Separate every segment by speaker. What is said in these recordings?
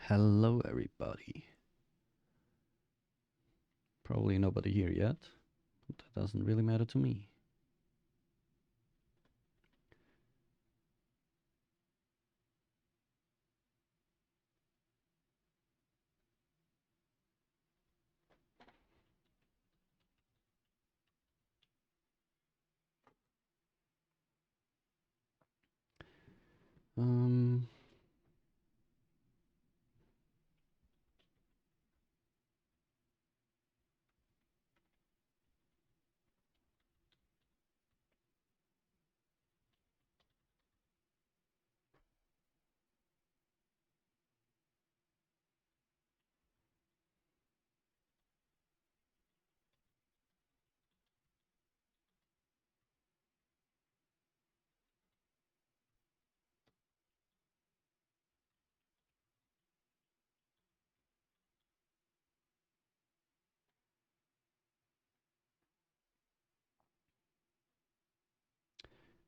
Speaker 1: Hello, everybody. Probably nobody here yet, but that doesn't really matter to me. Um,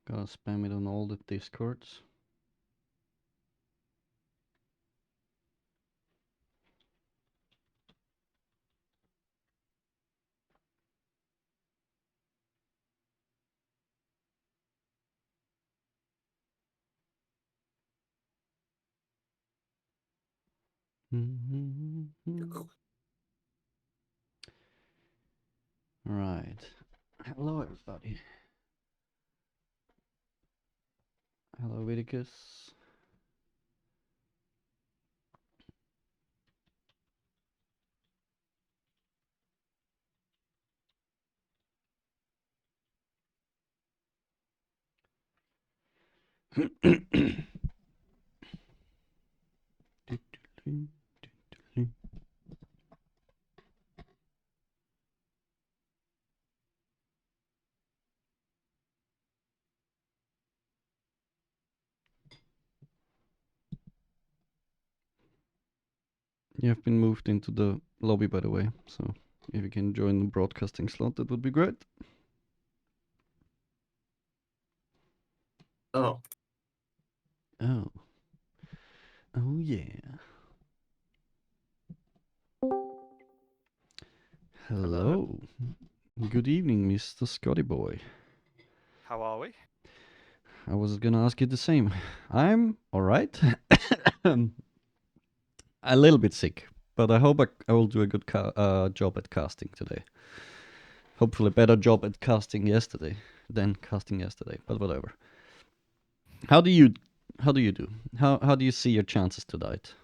Speaker 1: Gotta spam it on all the discords. Right. Hello, everybody. Hello, Viticus. You have been moved into the lobby, by the way, so if you can join the broadcasting slot, that would be great.
Speaker 2: Oh.
Speaker 1: Oh. Oh, yeah. Hello. Good evening, Mr. Scotty Boy.
Speaker 3: How are we?
Speaker 1: I was gonna ask you the same. I'm alright. A little bit sick, but I hope I will do a good job at casting today. Hopefully, better job at casting yesterday than casting yesterday. But whatever. How do you do? How do you see your chances tonight?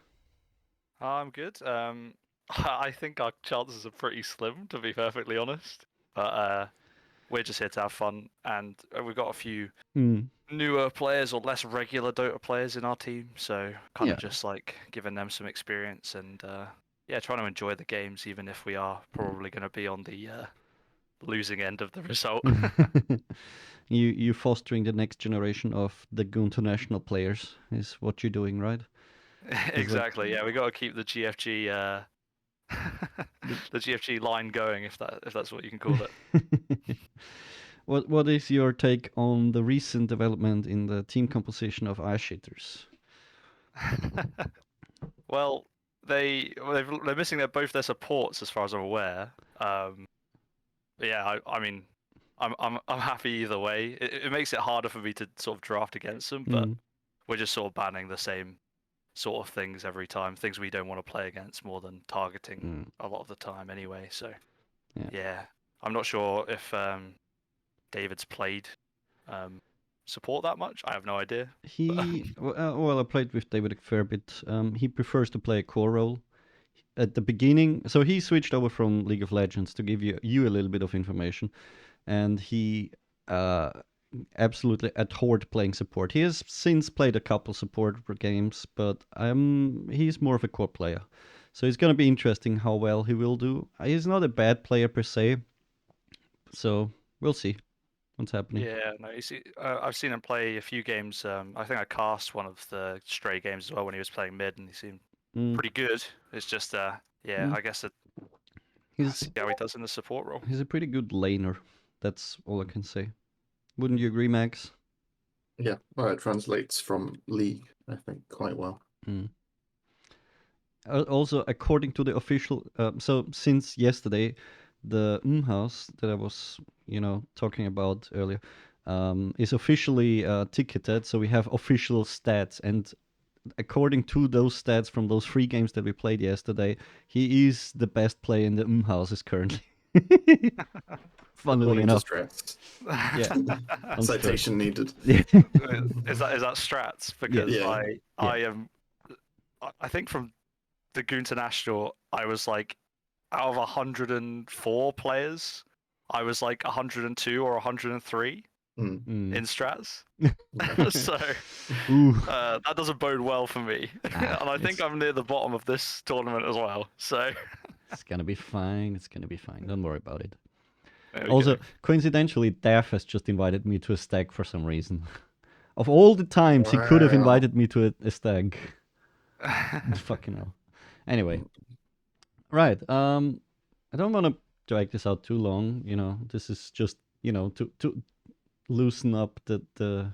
Speaker 3: I'm good. I think our chances are pretty slim, to be perfectly honest. But we're just here to have fun, and we've got a few newer players or less regular Dota players in our team, so kind of just like giving them some experience and yeah, trying to enjoy the games, even if we are probably going to be on the losing end of the result.
Speaker 1: You fostering the next generation of the International players is what you're doing, right?
Speaker 3: Exactly. Yeah, we got to keep the GFG the GFG line going, if that's what you can call it.
Speaker 1: What is your take on the recent development in the team composition of iShitters?
Speaker 3: Well, they're missing both their supports as far as I'm aware. Yeah, I mean, I'm happy either way. It makes it harder for me to sort of draft against them, but we're just sort of banning the same sort of things every time, things we don't want to play against more than targeting a lot of the time anyway. So yeah, I'm not sure if David's played support that much. I have no idea.
Speaker 1: Well, I played with David a fair bit. He prefers to play a core role at the beginning. So he switched over from League of Legends to give you a little bit of information, and he absolutely adored playing support. He has since played a couple support games, but he's more of a core player. So it's going to be interesting how well he will do. He's not a bad player per se, so we'll see what's happening.
Speaker 3: Yeah, no, I've seen him play a few games. I think I cast one of the stray games as well when he was playing mid, and he seemed pretty good. It's just, yeah, I guess see how he does in the support role.
Speaker 1: He's a pretty good laner. That's all I can say. Wouldn't you agree, Max?
Speaker 2: Yeah, well, it translates from League, I think, quite well.
Speaker 1: Also, according to the official, so since yesterday, the house that I was, talking about earlier, is officially ticketed. So we have official stats, and according to those stats from those 3 games that we played yesterday, he is the best player in the houses currently. Funnily
Speaker 2: According to
Speaker 1: enough,
Speaker 2: strats.
Speaker 1: yeah. On Strats.
Speaker 2: Citation needed.
Speaker 1: Yeah.
Speaker 3: Is that strats? Because
Speaker 2: Yeah.
Speaker 3: I am. I think from the International, I was like, out of 104 players, I was like 102 or 103 in strats. So that doesn't bode well for me. And I think I'm near the bottom of this tournament as well. So
Speaker 1: it's gonna be fine. It's gonna be fine. Don't worry about it.
Speaker 3: there we
Speaker 1: Also,
Speaker 3: go.
Speaker 1: coincidentally, Daph has just invited me to a stag for some reason. Of all the times he could have
Speaker 2: Wow.
Speaker 1: invited me to a stag. Fucking hell. Anyway, right. I don't want to drag this out too long. This is just to loosen up the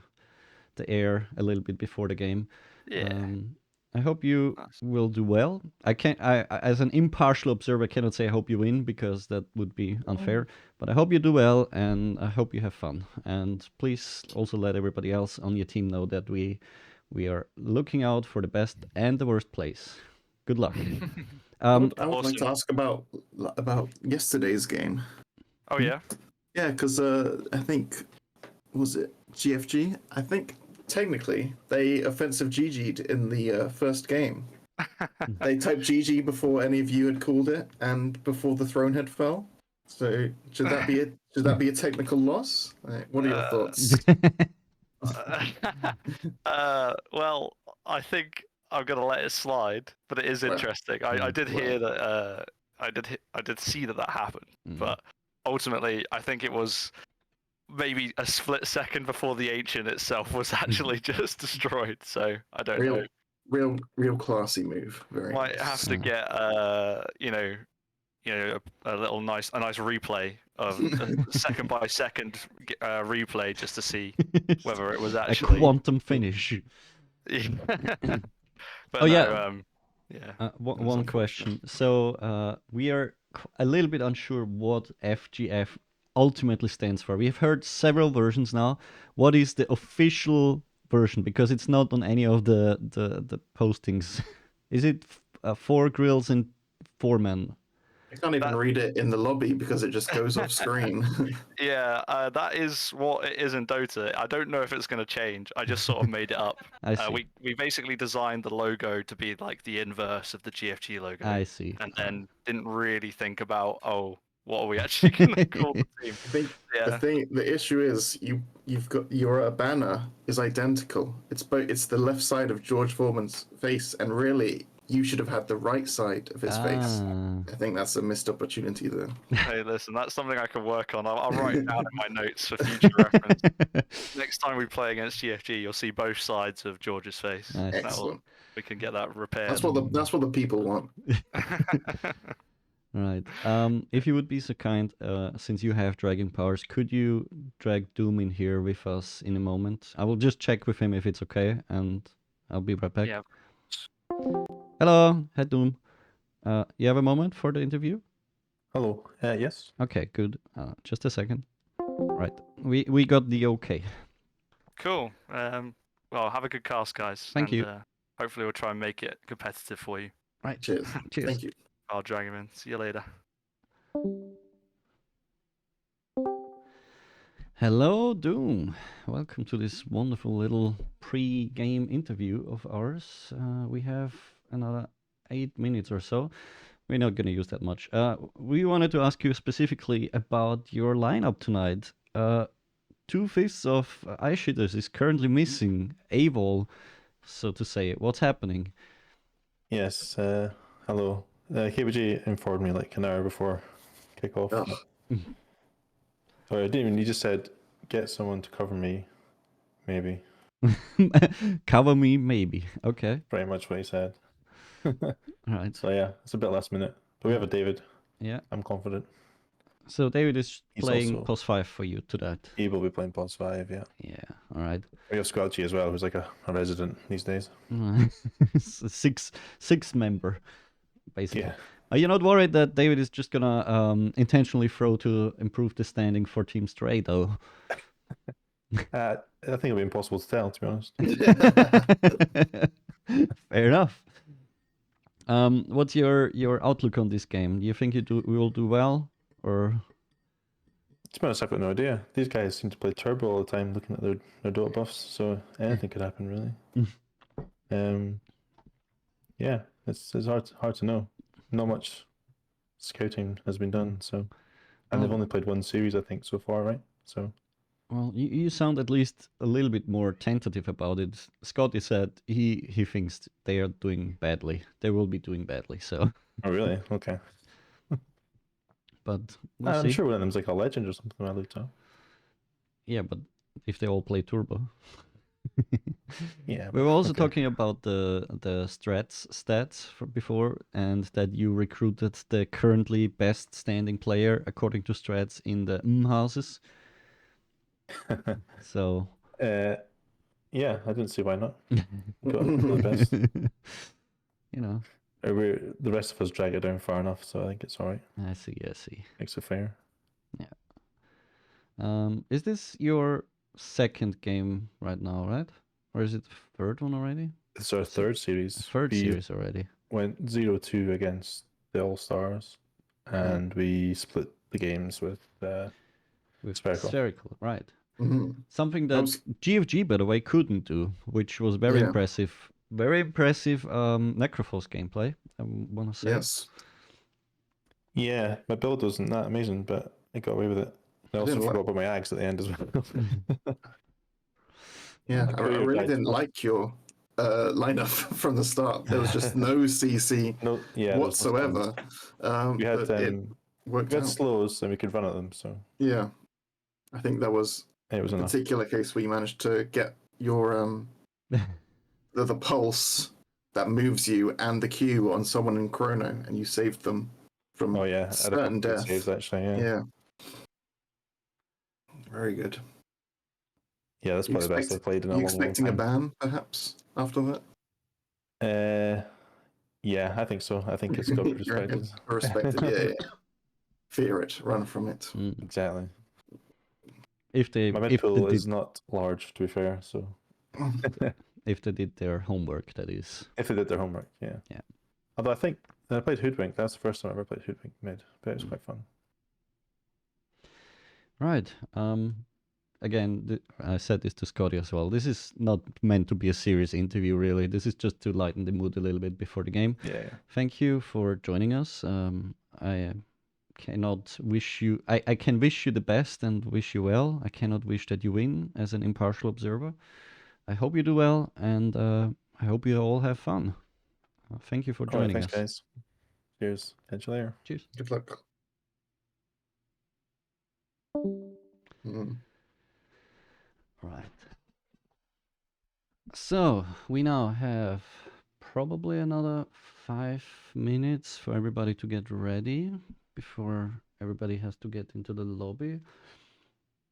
Speaker 1: air a little bit before the game.
Speaker 3: Yeah.
Speaker 1: I hope you
Speaker 3: Nice.
Speaker 1: will do well. I as an impartial observer, cannot say I hope you win because that would be unfair. But I hope you do well, and I hope you have fun. And please also let everybody else on your team know that we are looking out for the best and the worst place. Good luck.
Speaker 2: I would like to
Speaker 3: Awesome.
Speaker 2: ask about yesterday's game.
Speaker 3: Oh yeah.
Speaker 2: Yeah, because I think, was it GFG? I think technically they offensive GG'd in the first game. They typed GG before any of you had called it and before the throne head fell. So should that be a technical loss? What are your thoughts?
Speaker 3: Well, I think I'm gonna let it slide, but it is
Speaker 2: Well,
Speaker 3: interesting. I did hear that. I did see that happened, but ultimately, I think it was maybe a split second before the ancient itself was actually just destroyed. So I don't know.
Speaker 2: Real classy move. Very
Speaker 3: Might
Speaker 2: nice.
Speaker 3: have to get a little nice replay of a second by second replay just to see whether it was actually
Speaker 1: a quantum finish.
Speaker 3: But
Speaker 1: Oh,
Speaker 3: no,
Speaker 1: yeah.
Speaker 3: yeah.
Speaker 1: One question. So we are a little bit unsure what FGF ultimately stands for. We have heard several versions now. What is the official version? Because it's not on any of the postings. Is it 4 grills and 4 men?
Speaker 2: I can't even read it in the lobby because it just goes off screen.
Speaker 3: Yeah, that is what it is in Dota. I don't know if it's going to change. I just sort of made it up.
Speaker 1: I see.
Speaker 3: We basically designed the logo to be like the inverse of the GFG logo.
Speaker 1: I see.
Speaker 3: And then didn't really think about, what are we actually going to call the team?
Speaker 2: I think
Speaker 3: Yeah.
Speaker 2: the issue is you've got your banner is identical. It's the left side of George Foreman's face, and really you should have had the right side of his face. I think that's a missed opportunity there.
Speaker 3: Hey, listen, that's something I can work on. I'll write it down in my notes for future reference. Next time we play against GFG, you'll see both sides of George's face.
Speaker 1: Nice.
Speaker 2: Excellent.
Speaker 3: We can get that repaired.
Speaker 2: That's what the people want.
Speaker 1: Right. If you would be so kind, since you have dragon powers, could you drag Doom in here with us in a moment? I will just check with him if it's okay, and I'll be right back.
Speaker 3: Yeah.
Speaker 1: Hello, Head Doom. You have a moment for the interview?
Speaker 4: Hello. Yes.
Speaker 1: Okay, good. Just a second. Right. We got the okay.
Speaker 3: Cool. Well, have a good cast, guys.
Speaker 1: Thank you.
Speaker 3: Hopefully we'll try and make it competitive for you.
Speaker 1: Right.
Speaker 2: Cheers.
Speaker 1: Cheers.
Speaker 2: Thank you.
Speaker 3: I'll drag him in. See you later.
Speaker 1: Hello, Doom. Welcome to this wonderful little pre-game interview of ours. We have another 8 minutes or so. We're not going to use that much. We wanted to ask you specifically about your lineup tonight. 2/5 of iShitters is currently missing. AWOL, so to say. What's happening?
Speaker 4: Yes. Hello. KBG informed me like an hour before kickoff.
Speaker 2: Oh.
Speaker 4: Sorry, I didn't even. You just said get someone to cover me, maybe.
Speaker 1: Cover me, maybe. Okay.
Speaker 4: Pretty much what he said.
Speaker 1: Right.
Speaker 4: So yeah, it's a bit last minute, but we have a David.
Speaker 1: Yeah.
Speaker 4: I'm confident.
Speaker 1: So David is
Speaker 4: He's
Speaker 1: playing
Speaker 4: also-
Speaker 1: plus 5 for you to that.
Speaker 4: He will be playing Pulse 5, yeah.
Speaker 1: Yeah. All right.
Speaker 4: We have Squelchy as well, who's like a resident these days.
Speaker 1: Six member. basically.
Speaker 4: Yeah.
Speaker 1: Are you not worried that David is just gonna intentionally throw to improve the standing for Team Stray, though?
Speaker 4: I think it'll be impossible to tell, to be honest.
Speaker 1: Fair enough. What's your outlook on this game? Do you think we will do well, or?
Speaker 4: To be honest, I've got no idea. These guys seem to play turbo all the time, looking at their dot buffs, so anything could happen, really. Yeah, it's hard to know. Not much scouting has been done, so, and they've only played one series, I think, so far, right? So.
Speaker 1: Well, you sound at least a little bit more tentative about it. Scotty said he thinks they are doing badly. They will be doing badly. So.
Speaker 4: Oh really? Okay.
Speaker 1: But we'll
Speaker 4: I'm
Speaker 1: see.
Speaker 4: sure one of them's like a legend or something. I looked up.
Speaker 1: Yeah, but if they all play turbo.
Speaker 4: Yeah.
Speaker 1: We were also talking about the stats from before, and that you recruited the currently best standing player according to strats in the houses. So.
Speaker 4: Yeah, I didn't see why not. Got the best.
Speaker 1: You know.
Speaker 4: The rest of us drag it down far enough, so I think it's all right.
Speaker 1: I see.
Speaker 4: Makes it fair.
Speaker 1: Yeah. Is this your second game right now, right? Or is it the third one already?
Speaker 4: It's our third series.
Speaker 1: Third series already.
Speaker 4: Went 0-2 against the All Stars, and we split the games with
Speaker 1: Spherical, right?
Speaker 2: Mm-hmm.
Speaker 1: Something that GFG, by the way, couldn't do, which was very impressive. Very impressive Necrophos gameplay, I want to say.
Speaker 2: Yes.
Speaker 4: Yeah, my build wasn't that amazing, but I got away with it. I also forgot about my ags at the end as well.
Speaker 2: Yeah, I really didn't like your lineup from the start. There was just no CC whatsoever.
Speaker 4: We had
Speaker 2: it worked out.
Speaker 4: slows and we could run at them. So
Speaker 2: yeah, I think that was a particular case where you managed to get your the pulse that moves you and the Q on someone in Chrono, and you saved them from certain death.
Speaker 4: Saves, actually, yeah.
Speaker 2: Very good.
Speaker 4: Yeah, that's probably the best I've played in a long time.
Speaker 2: Are you expecting a ban, perhaps, after that?
Speaker 4: Yeah, I think so. I think it's got to be respected.
Speaker 2: Respected, yeah. Fear it, run from it.
Speaker 4: Exactly.
Speaker 1: My
Speaker 4: mid pool is not large, to be fair, so...
Speaker 1: If they did their homework, that is.
Speaker 4: If they did their homework, yeah. Although I think I played Hoodwink. That's the first time I ever played Hoodwink mid, but it was quite fun.
Speaker 1: Right. Again, I said this to Scotty as well. This is not meant to be a serious interview, really. This is just to lighten the mood a little bit before the game.
Speaker 4: Yeah.
Speaker 1: Thank you for joining us. I cannot wish you... I can wish you the best and wish you well. I cannot wish that you win as an impartial observer. I hope you do well, and I hope you all have fun. Thank you for joining us.
Speaker 4: Thanks, guys. Cheers. Catch you later.
Speaker 1: Cheers.
Speaker 2: Good luck.
Speaker 1: Right. So, we now have probably another 5 minutes for everybody to get ready before everybody has to get into the lobby.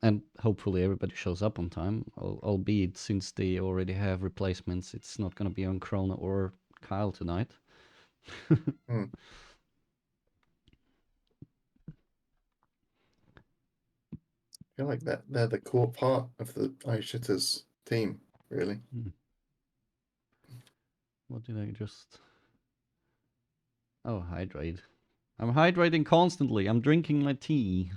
Speaker 1: And hopefully everybody shows up on time, albeit since they already have replacements, it's not going to be on Krona or Kyle tonight.
Speaker 2: I feel like they're the core part of the iShitters team, really.
Speaker 1: What did I just... Oh, hydrate. I'm hydrating constantly. I'm drinking my tea.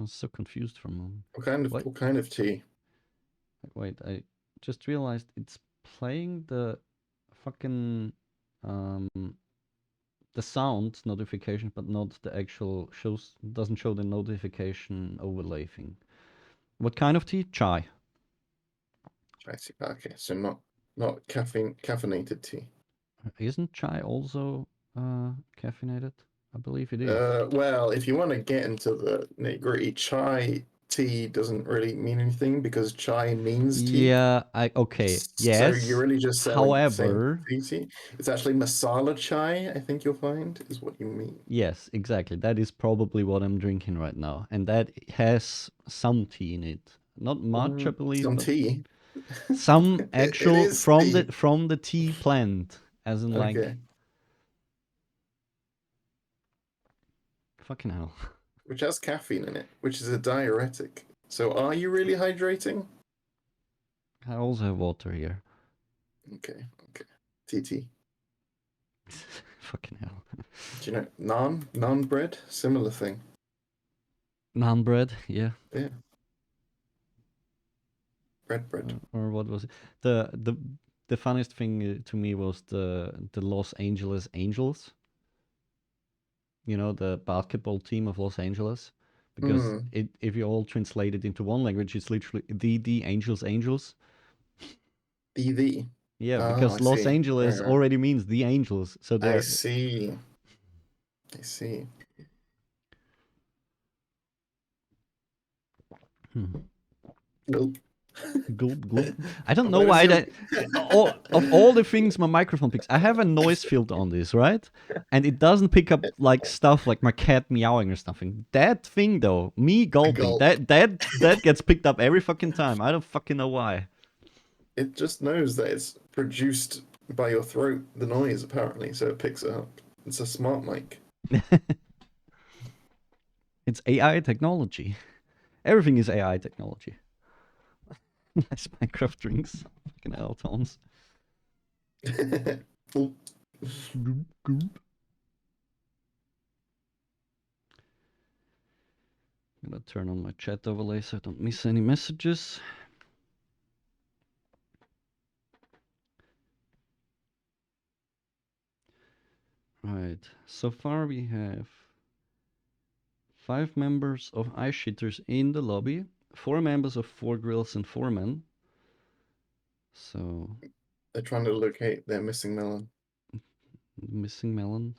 Speaker 1: So confused for a moment.
Speaker 2: What kind of tea?
Speaker 1: Wait, I just realized it's playing the fucking the sound notification, but not the actual doesn't show the notification overlay thing. What kind of tea? Chai.
Speaker 2: Okay, so not caffeinated tea.
Speaker 1: Isn't chai also caffeinated? I believe it is.
Speaker 2: Well, if you want to get into the nitty-gritty, chai tea doesn't really mean anything because chai means tea.
Speaker 1: Yeah, yes.
Speaker 2: So you're really just
Speaker 1: saying
Speaker 2: tea. It's actually masala chai, I think you'll find, is what you mean.
Speaker 1: Yes, exactly. That is probably what I'm drinking right now. And that has some tea in it. Not much, I believe.
Speaker 2: Some tea.
Speaker 1: Some actual
Speaker 2: from
Speaker 1: the tea plant as in like
Speaker 2: Okay.
Speaker 1: fucking hell.
Speaker 2: Which has caffeine in it, which is a diuretic. So are you really hydrating?
Speaker 1: I also have water here.
Speaker 2: Okay. TT.
Speaker 1: Fucking hell.
Speaker 2: Do you know naan bread? Similar thing.
Speaker 1: Naan bread, yeah.
Speaker 2: Yeah. Bread.
Speaker 1: Or what was it? The funniest thing to me was the Los Angeles Angels. You know, the basketball team of Los Angeles. Because if you all translate it into one language, it's literally the Angels.
Speaker 2: The.
Speaker 1: Yeah,
Speaker 2: Oh,
Speaker 1: because
Speaker 2: I
Speaker 1: Los
Speaker 2: see.
Speaker 1: Angeles
Speaker 2: Right.
Speaker 1: already means the Angels. So
Speaker 2: I
Speaker 1: they're
Speaker 2: see. Gulp.
Speaker 1: Gulp, gulp. I don't know
Speaker 2: What is
Speaker 1: why
Speaker 2: your-
Speaker 1: of all the things my microphone picks, I have a noise filter on this, right? And it doesn't pick up like stuff like my cat meowing or something. That thing though, me gulping,
Speaker 2: gulp.
Speaker 1: that gets picked up every fucking time. I don't fucking know why.
Speaker 2: It just knows that it's produced by your throat, the noise apparently, so it picks it up. It's a smart mic.
Speaker 1: It's AI technology. Everything is AI technology. Nice Minecraft drinks. Fucking hell, Toms.
Speaker 2: Well,
Speaker 1: Goop, goop. I'm gonna turn on my chat overlay so I don't miss any messages. Right, so far we have 5 members of iShitters in the lobby, 4 members of 4 Grills and 4 Men. So,
Speaker 2: they're trying to locate their missing melon.
Speaker 1: missing melon.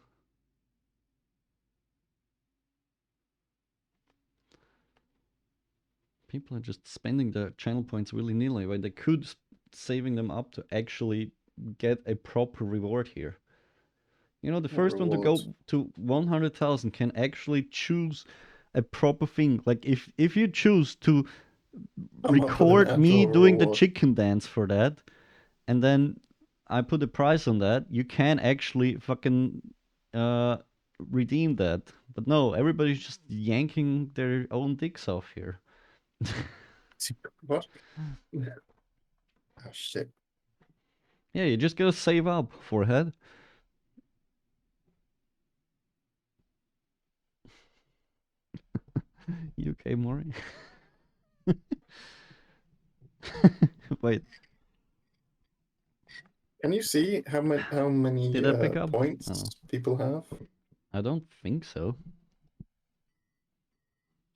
Speaker 1: People are just spending their channel points willy-nilly when they could saving them up to actually get a proper reward here. You know, the first one to
Speaker 2: Rewards.
Speaker 1: go to 100,000 can actually choose a proper thing. Like if you choose to
Speaker 2: Come up with an
Speaker 1: record me
Speaker 2: actual
Speaker 1: doing the
Speaker 2: reward.
Speaker 1: chicken dance for that, and then I put a price on that, you can actually fucking redeem that. But no, everybody's just yanking their own dicks off here.
Speaker 2: What? Oh shit.
Speaker 1: Yeah, you just gotta save up, forehead. You okay, Mori? Wait,
Speaker 2: Can you see how many
Speaker 1: did I pick up?
Speaker 2: points
Speaker 1: Oh,
Speaker 2: people have?
Speaker 1: I don't think so.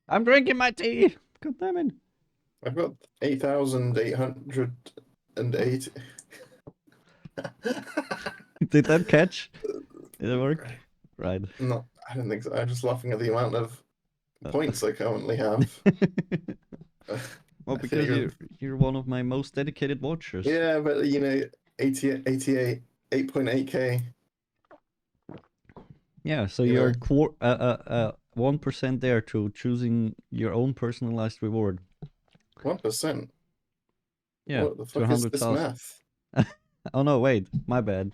Speaker 1: I'm drinking my tea. God damn it.
Speaker 2: I've got 8,808.
Speaker 1: Did that catch? Did it work? Right.
Speaker 2: No, I don't think so. I'm just laughing at the amount of points I currently have.
Speaker 1: Well,
Speaker 2: I
Speaker 1: because
Speaker 2: figured-
Speaker 1: you're one of my most dedicated watchers.
Speaker 2: Yeah, but you know, 88, 8.8k.
Speaker 1: Yeah, so
Speaker 2: You
Speaker 1: you're
Speaker 2: know.
Speaker 1: 1% there to choosing your own personalized reward.
Speaker 2: 1%.
Speaker 1: Yeah,
Speaker 2: What the
Speaker 1: to
Speaker 2: fuck is this
Speaker 1: 100,000.
Speaker 2: math?
Speaker 1: Oh no, wait, my bad.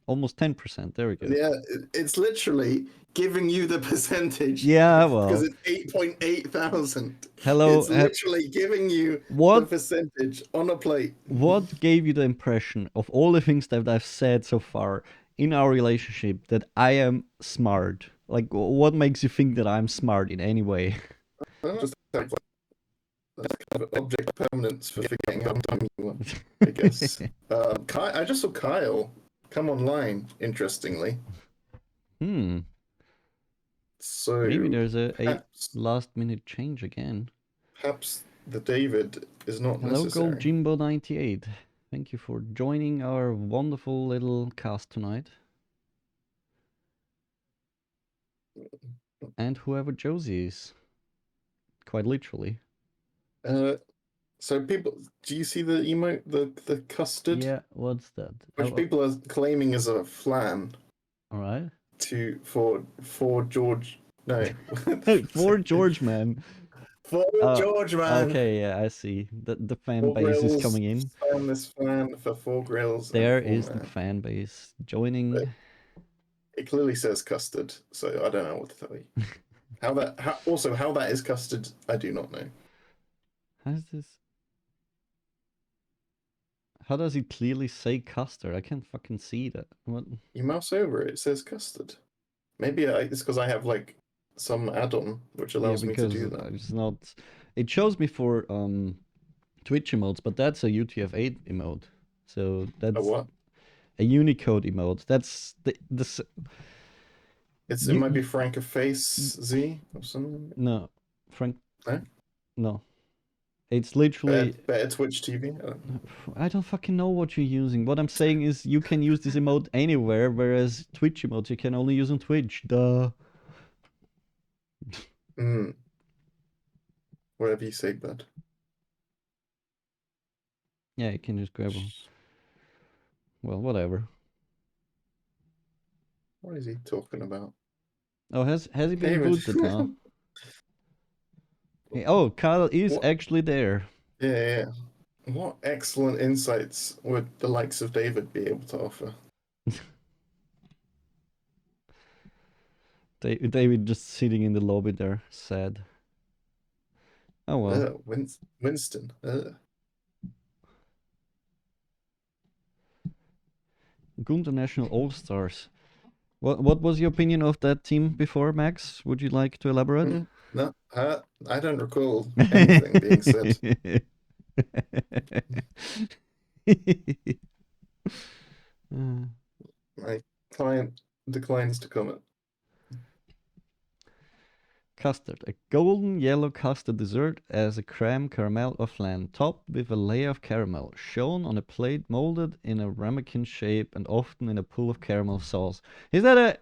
Speaker 1: Almost 10%. There we go.
Speaker 2: Yeah, it's literally giving you the percentage.
Speaker 1: Yeah, well.
Speaker 2: Because it's 8.8 thousand.
Speaker 1: Hello.
Speaker 2: It's literally giving you the
Speaker 1: What
Speaker 2: percentage on a plate.
Speaker 1: what gave you the impression of all the things that I've said so far in our relationship that I am smart? Like, what makes you think that I'm smart in any way?
Speaker 2: Just like that's kind of object permanence for forgetting how dumb you are, I guess. I just saw Kyle come online, interestingly. So
Speaker 1: Maybe there's a
Speaker 2: perhaps,
Speaker 1: last minute change again.
Speaker 2: perhaps the David is not
Speaker 1: Hello,
Speaker 2: necessary.
Speaker 1: Gold Jimbo 98. Thank you for joining our wonderful little cast tonight. And whoever Josie is. Quite literally.
Speaker 2: So people, do you see the emote, the custard?
Speaker 1: Yeah, what's that?
Speaker 2: Which people are claiming as a flan
Speaker 1: All right.
Speaker 2: for George. No,
Speaker 1: For George, man.
Speaker 2: For George, man.
Speaker 1: Okay, yeah, I see. The fan
Speaker 2: Four
Speaker 1: base is
Speaker 2: Grills,
Speaker 1: coming in.
Speaker 2: spam this fan for Four Grills.
Speaker 1: There
Speaker 2: and Four
Speaker 1: is the
Speaker 2: Man.
Speaker 1: fan base joining.
Speaker 2: It clearly says custard, so I don't know what to tell you. how that is custard, I do not know.
Speaker 1: How's this? How does it clearly say custard? I can't fucking see that. What?
Speaker 2: You mouse over it, it says custard. Maybe it's because I have like some add-on which allows me to do that.
Speaker 1: It's not. It shows me for Twitch emotes, but that's a UTF-8 emote. So that's
Speaker 2: A what?
Speaker 1: a Unicode emote. That's the
Speaker 2: It might be Frank of Face Z or something.
Speaker 1: No, Frank.
Speaker 2: Eh?
Speaker 1: No, it's literally.
Speaker 2: Better Twitch TV.
Speaker 1: I don't fucking know what you're using. What I'm saying is you can use this emote anywhere, whereas Twitch emotes you can only use on Twitch. Duh.
Speaker 2: Whatever you say, bud.
Speaker 1: Yeah, you can just grab them. Well, whatever.
Speaker 2: What is he talking about?
Speaker 1: Oh, has he been
Speaker 2: David.
Speaker 1: booted now? Hey, oh, Kyle is actually there.
Speaker 2: Yeah. What excellent insights would the likes of David be able to offer?
Speaker 1: David just sitting in the lobby there, sad. Oh well.
Speaker 2: Winston.
Speaker 1: Gunter National All-Stars. What was your opinion of that team before, Max? Would you like to elaborate?
Speaker 2: No, I don't recall anything being said. My client declines to comment.
Speaker 1: Custard. A golden yellow custard dessert as a creme caramel or flan, topped with a layer of caramel, shown on a plate molded in a ramekin shape and often in a pool of caramel sauce. Is that a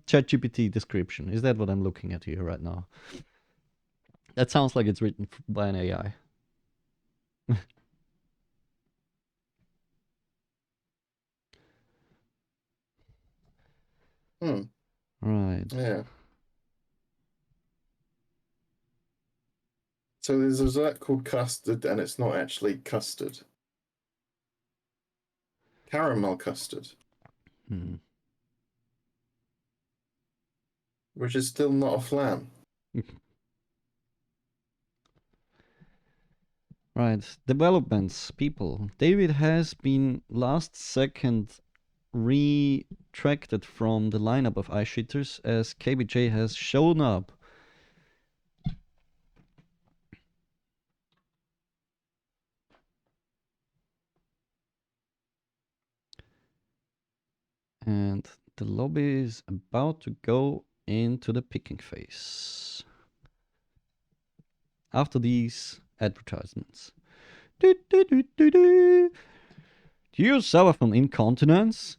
Speaker 1: ChatGPT description? Is that what I'm looking at here right now? That sounds like it's written by an AI. Right.
Speaker 2: Yeah. So there's a dessert called custard, and it's not actually custard. Caramel custard. Which is still not a flan.
Speaker 1: Right. Developments, people. David has been last second retracted from the lineup of iShitters as KBJ has shown up. And the lobby is about to go into the picking phase. After these advertisements. Do you suffer from incontinence?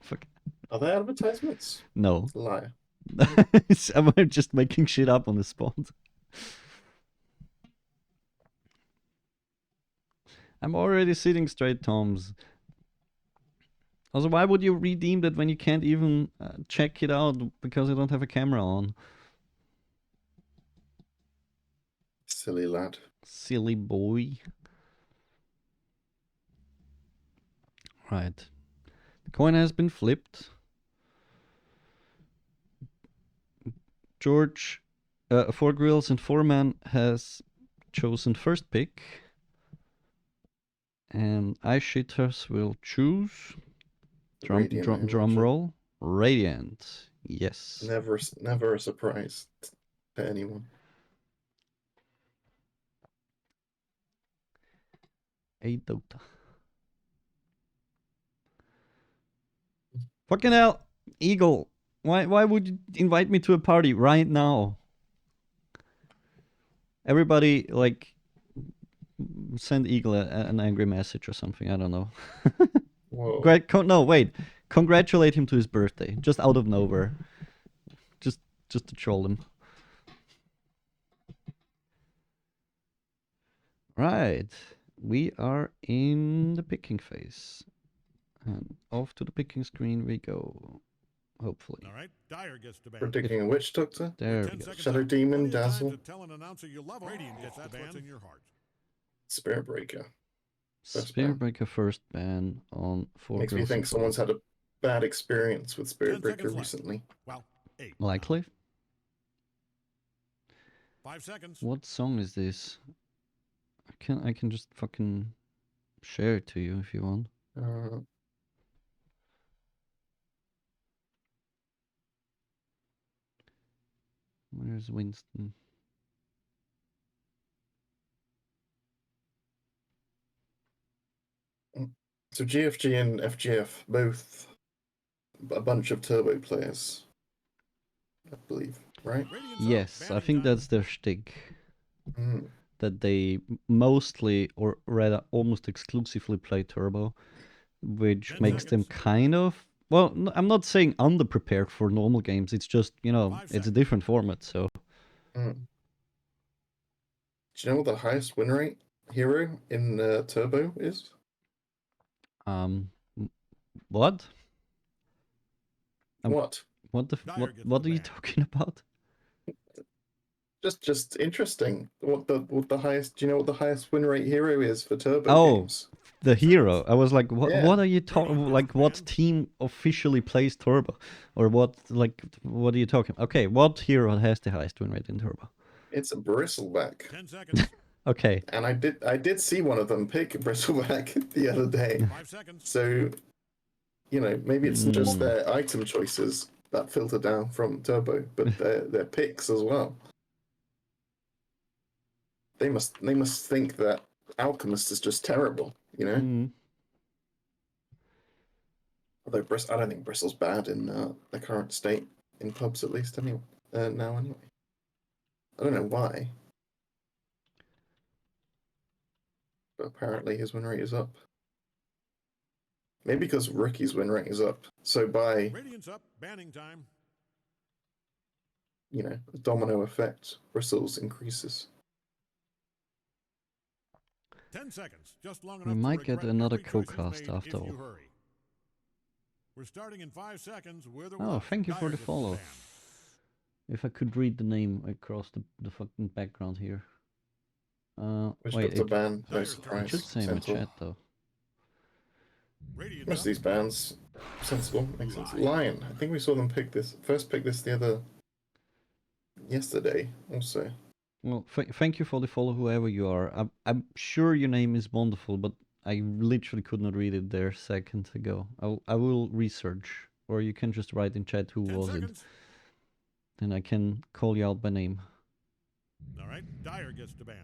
Speaker 1: Fuck.
Speaker 2: Are there advertisements?
Speaker 1: No.
Speaker 2: It's a lie.
Speaker 1: I'm just making shit up on the spot. I'm already sitting straight, Toms. Also, why would you redeem that when you can't even check it out because you don't have a camera on?
Speaker 2: Silly lad.
Speaker 1: Silly boy. Right. The coin has been flipped. George, Four Grills and Four Man has chosen first pick. And iShitters will choose. Drum roll. Radiant. Yes.
Speaker 2: Never a surprise to anyone.
Speaker 1: A Dota. Fucking hell, Eagle. Why would you invite me to a party right now? Everybody, like, send Eagle an angry message or something. I don't know.
Speaker 2: Whoa.
Speaker 1: Great. No, wait. Congratulate him to his birthday, just out of nowhere. Just to troll him. Right. We are in the picking phase. And off to the picking screen we go. hopefully.
Speaker 5: All right, Dyer gets to ban.
Speaker 2: Predicting a Witch Doctor.
Speaker 1: There we
Speaker 5: 10
Speaker 1: go.
Speaker 5: seconds
Speaker 2: Shadow
Speaker 5: out.
Speaker 2: Demon,
Speaker 5: Plenty of time
Speaker 2: Dazzle.
Speaker 5: to tell an announcer you love 'em. Radiant gets that's what's in your heart.
Speaker 2: Spirit Breaker. First
Speaker 1: Spear
Speaker 2: ban.
Speaker 1: Breaker first ban on 4
Speaker 2: Makes me
Speaker 1: girls
Speaker 2: think
Speaker 1: and
Speaker 2: someone's
Speaker 1: Four.
Speaker 2: had a bad experience with Spirit
Speaker 5: 10
Speaker 2: Breaker
Speaker 5: seconds left.
Speaker 2: recently.
Speaker 5: Well, 8.
Speaker 1: Likely.
Speaker 5: 5 seconds.
Speaker 1: What song is this? I can just fucking share it to you if you want. Where's Winston?
Speaker 2: So GFG and FGF, both a bunch of turbo players, I believe, right?
Speaker 5: Radiant's up.
Speaker 1: Yes, I
Speaker 5: Banning
Speaker 1: think
Speaker 5: time.
Speaker 1: that's their shtick.
Speaker 2: Mm.
Speaker 1: That they mostly, or rather almost exclusively, play turbo, which
Speaker 5: 10
Speaker 1: makes them
Speaker 5: seconds.
Speaker 1: kind of. Well, I'm not saying underprepared for normal games. It's just,
Speaker 5: 5
Speaker 1: it's a
Speaker 5: seconds.
Speaker 1: different format. So
Speaker 2: Mm. Do you know what the highest win rate hero in Turbo is?
Speaker 1: um, what?
Speaker 2: What?
Speaker 1: What the
Speaker 5: Dyer gets
Speaker 1: what
Speaker 5: the
Speaker 1: are you
Speaker 5: ban.
Speaker 1: talking about?
Speaker 2: Just interesting. What the highest? Do you know what the highest win rate hero is for Turbo
Speaker 1: Oh,
Speaker 2: games?
Speaker 1: the hero. I was like, what?
Speaker 2: Yeah.
Speaker 1: What are you talking?
Speaker 5: Radiant
Speaker 1: Like,
Speaker 5: gets
Speaker 1: what
Speaker 5: banned.
Speaker 1: team officially plays turbo, or what? Like, what are you talking? Okay, what hero has the highest win rate in turbo?
Speaker 2: It's a Bristleback.
Speaker 5: 10 seconds.
Speaker 1: Okay,
Speaker 2: And I did see one of them pick Bristleback the other day.
Speaker 5: 5 seconds.
Speaker 2: So, maybe it's not just
Speaker 1: Mm.
Speaker 2: their item choices that filter down from Turbo, but their picks as well. They must think that Alchemist is just terrible,
Speaker 1: Mm.
Speaker 2: Although I don't think Bristle's bad in the current state in pubs, at least anyway. Now anyway. I don't know why, but apparently his win rate is up. Maybe because Rookie's win rate is up. So by
Speaker 5: Radiant's up. Banning time.
Speaker 2: a domino effect, Bristle's increases.
Speaker 5: 10 seconds. Just long
Speaker 1: We
Speaker 5: enough
Speaker 1: might
Speaker 5: to
Speaker 1: get
Speaker 5: regret
Speaker 1: another
Speaker 5: every choice
Speaker 1: co-cast
Speaker 5: made
Speaker 1: after
Speaker 5: if you
Speaker 1: all.
Speaker 5: hurry. We're starting in 5 seconds with or
Speaker 1: Oh,
Speaker 5: without.
Speaker 1: thank you for
Speaker 5: Dyer
Speaker 1: the
Speaker 5: gets
Speaker 1: follow.
Speaker 5: ban.
Speaker 1: If I could read the name across the fucking background here.
Speaker 2: Which
Speaker 1: Wait,
Speaker 2: Dr.
Speaker 1: it
Speaker 2: Ban, no
Speaker 5: Dyer's turn.
Speaker 1: should
Speaker 2: surprise.
Speaker 1: say in the
Speaker 2: Centaur.
Speaker 1: chat though.
Speaker 5: Radiant's
Speaker 2: Most of
Speaker 5: up.
Speaker 2: these bands, sensible, makes sense. Lion, I think we saw them pick this yesterday also.
Speaker 1: Well, thank you for the follow, whoever you are. I'm sure your name is wonderful, but I literally could not read it there seconds ago. I will research, or you can just write in chat who
Speaker 5: 10
Speaker 1: was
Speaker 5: seconds.
Speaker 1: it, then I can call you out by name.
Speaker 5: All right. Dyer gets to ban.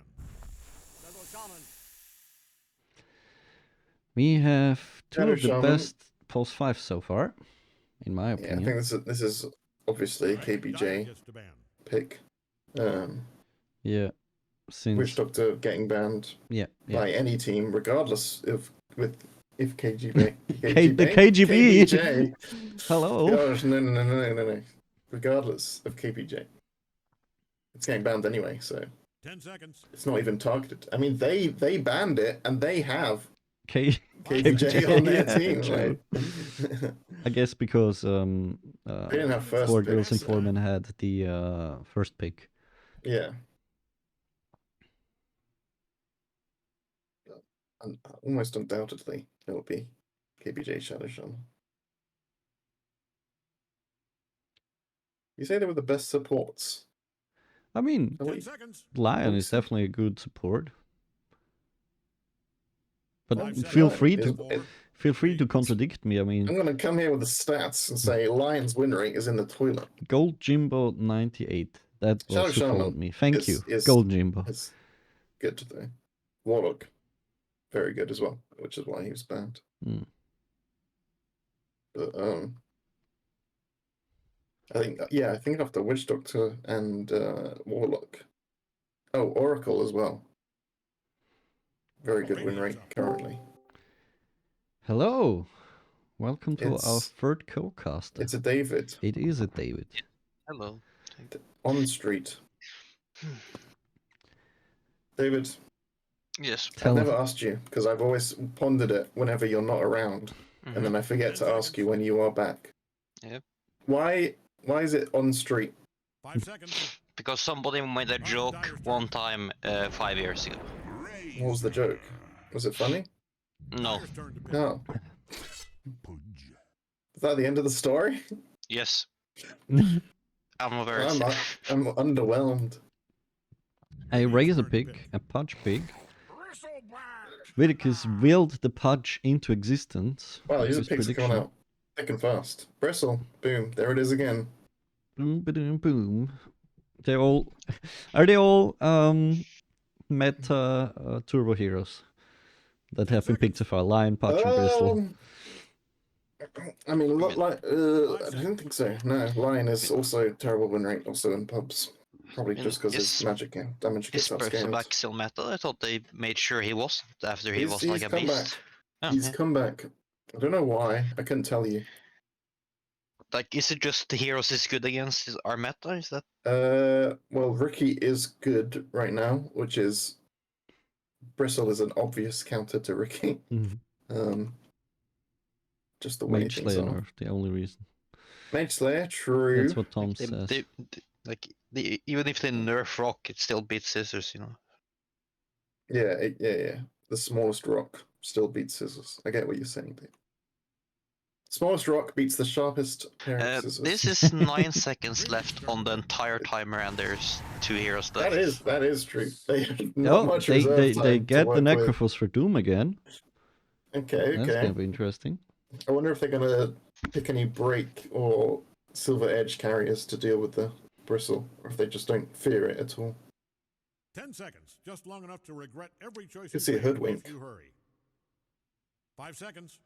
Speaker 1: We have two
Speaker 2: Shadow
Speaker 1: of the
Speaker 2: Shaman.
Speaker 1: best pulse 5 so far, in my
Speaker 2: Yeah, I
Speaker 1: opinion.
Speaker 2: think this is obviously a
Speaker 5: All right, Dyer
Speaker 2: KBJ
Speaker 5: gets to ban.
Speaker 2: pick.
Speaker 1: Yeah,
Speaker 2: Witch
Speaker 1: since
Speaker 2: Doctor getting banned
Speaker 1: yeah.
Speaker 2: by any team, regardless if KGB
Speaker 1: The KGB.
Speaker 2: KBJ.
Speaker 1: Hello.
Speaker 2: Gosh, no. Regardless of KBJ, it's getting banned anyway, so
Speaker 5: 10 seconds.
Speaker 2: it's not even targeted. I mean, they banned it, and they have
Speaker 1: KBJ
Speaker 2: KBJ on their team.
Speaker 1: true.
Speaker 2: Like,
Speaker 1: I guess because
Speaker 2: they didn't have first
Speaker 1: 4 girls and
Speaker 2: picks.
Speaker 1: 4 men had the first pick.
Speaker 2: Yeah. Almost undoubtedly, it will be KBJ Shadow Shaman. You say they were the best supports.
Speaker 1: I mean,
Speaker 5: 10 seconds.
Speaker 1: Lion
Speaker 2: we
Speaker 1: is
Speaker 2: said?
Speaker 1: definitely a good support. But
Speaker 5: 5 seconds.
Speaker 1: feel
Speaker 2: Lion
Speaker 1: free
Speaker 2: is-
Speaker 1: to feel free to contradict me. I mean,
Speaker 2: I'm going to come here with the stats and say Lion's win rate is in the toilet.
Speaker 1: Gold Jimbo 98. That
Speaker 2: Shadow
Speaker 1: was who followed
Speaker 2: Shaman
Speaker 1: me. Thank you,
Speaker 2: is-
Speaker 1: Gold Jimbo.
Speaker 2: It's good though. Warlock, very good as well, which is why he was banned.
Speaker 1: Mm.
Speaker 2: But I think after Witch Doctor and Warlock. Oh, Oracle as well. Very good win rate currently.
Speaker 1: Hello, welcome to our
Speaker 2: It's-
Speaker 1: third co-caster.
Speaker 2: It's a David
Speaker 1: It is a David.
Speaker 6: Hello.
Speaker 2: on street. David,
Speaker 6: Yes.
Speaker 1: Tell
Speaker 2: I've never asked you because I've always pondered it whenever you're not around, and then I forget to ask you when you are back.
Speaker 6: Yeah.
Speaker 2: Why is it on street?
Speaker 5: 5 seconds.
Speaker 6: Because somebody made a joke one time 5 years ago.
Speaker 2: What was the joke? Was it funny?
Speaker 6: No.
Speaker 5: Dyer's turn to pick.
Speaker 2: No. Is that the end of the story?
Speaker 6: Yes. I'm very.
Speaker 2: I'm underwhelmed.
Speaker 1: A razor pig, a pudge pig. Whitaker's willed the pudge into existence.
Speaker 2: Wow, these
Speaker 1: His
Speaker 2: pigs are coming out thick and fast. Bristle, boom, there it is again.
Speaker 1: Boom, boom, boom. They're all. Are they all meta turbo heroes that have been picked so far? Lion, Pudge, and Bristle.
Speaker 2: I mean, I don't think so. No, Lion is also terrible win rate, also in pubs. Probably just because his magic damage
Speaker 6: Is
Speaker 2: gets upscaled.
Speaker 6: Bristle back still meta? I thought they made sure he wasn't after he
Speaker 2: He's
Speaker 6: was like a
Speaker 2: come
Speaker 6: beast.
Speaker 2: back. He's come back. I don't know why. I couldn't tell you.
Speaker 6: Like, is it just the heroes is good against our meta? Is that?
Speaker 2: Well, Ricky is good right now, which is Bristle is an obvious counter to Ricky. Just the way
Speaker 1: Mage
Speaker 2: things
Speaker 1: Slayer
Speaker 2: are.
Speaker 1: nerf, the only reason.
Speaker 2: Mage Slayer, true.
Speaker 1: That's what Tom says.
Speaker 6: Even if they nerf rock, it still beats scissors, you know.
Speaker 2: Yeah. The smallest rock still beats scissors. I get what you're saying, Dave. Smallest rock beats the sharpest pair of scissors.
Speaker 6: This is 9 seconds left on the entire timer, and there's 2 heroes left.
Speaker 2: That is true. They have not much reserve
Speaker 1: they
Speaker 2: time
Speaker 1: get
Speaker 2: to
Speaker 1: the
Speaker 2: work with.
Speaker 1: Necrophos for Doom again.
Speaker 2: Okay.
Speaker 1: That's gonna be interesting.
Speaker 2: I wonder if they're gonna pick any break or silver edge carriers to deal with the bristle, or if they just don't fear it at all.
Speaker 5: 10 seconds, just long enough to regret every choice
Speaker 2: Could see a
Speaker 5: made
Speaker 2: hoodwink.
Speaker 5: if you hurry. 5 seconds.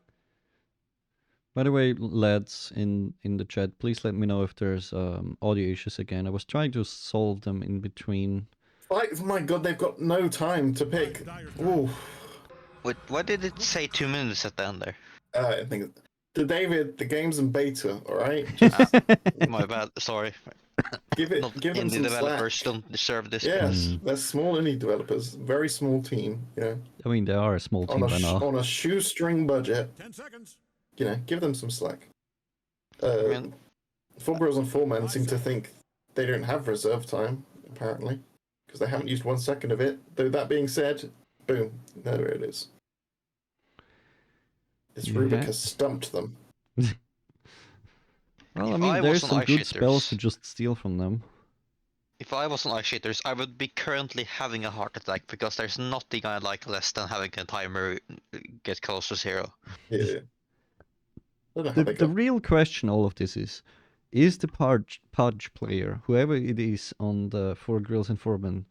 Speaker 1: By the way, lads in the chat, please let me know if there's audio issues again. I was trying to solve them in between.
Speaker 2: Oh my god, they've got no time to pick. Ooh.
Speaker 6: Wait, why did it say 2 minutes at the end there?
Speaker 2: I think David, the game's in beta, all right?
Speaker 6: My bad. Sorry.
Speaker 2: Give them
Speaker 6: Indie
Speaker 2: some
Speaker 6: developers
Speaker 2: slack.
Speaker 6: don't deserve this.
Speaker 2: Yes, they're small indie developers, very small team. Yeah.
Speaker 1: I mean, they are a small team by now.
Speaker 2: On a shoestring budget.
Speaker 5: 10 seconds.
Speaker 2: Give them some slack. 4 Bros and 4 Men seem to think they don't have reserve time, apparently, because they haven't used 1 second of it. Though that being said, boom, there it is. This Rubik has stumped them.
Speaker 1: Well, I mean, there's some good spells to just steal from them.
Speaker 6: If I was on iShitters, I would be currently having a heart attack because there's nothing I like less than having a timer get close to 0.
Speaker 2: Yeah.
Speaker 1: The real question all of this is the Pudge player, whoever it is on the 4 Grills and 4 Men,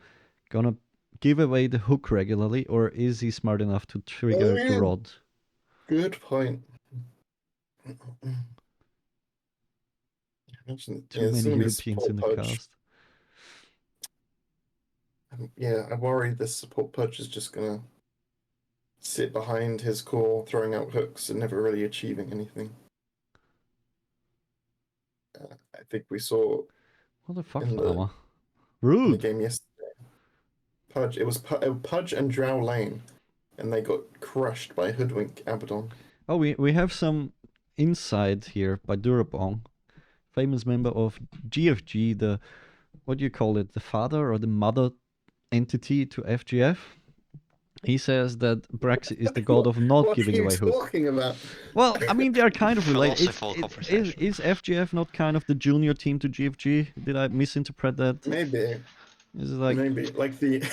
Speaker 1: gonna give away the hook regularly, or is he smart enough to trigger the rod?
Speaker 2: Good point.
Speaker 1: Too many Europeans in the cast.
Speaker 2: Yeah, I worry this support Pudge is just gonna sit behind his core, throwing out hooks and never really achieving anything. I think we saw.
Speaker 1: What the fuck,
Speaker 2: in
Speaker 1: Lama?
Speaker 2: in
Speaker 1: Rude.
Speaker 2: the game yesterday. Pudge. It was Pudge and Drow Lane, and they got crushed by Hoodwink Abaddon.
Speaker 1: Oh, we have some insight here by Durabong, famous member of GFG, the what do you call it, the father or the mother entity to FGF. He says that Braxi is the god of not giving away hooks.
Speaker 2: What are you talking about?
Speaker 1: Well, I mean, they are kind of related. Is
Speaker 6: Philosophical
Speaker 1: FGF not kind of the junior team to GFG? Did I misinterpret that?
Speaker 2: Maybe.
Speaker 1: Is it like
Speaker 2: Maybe like the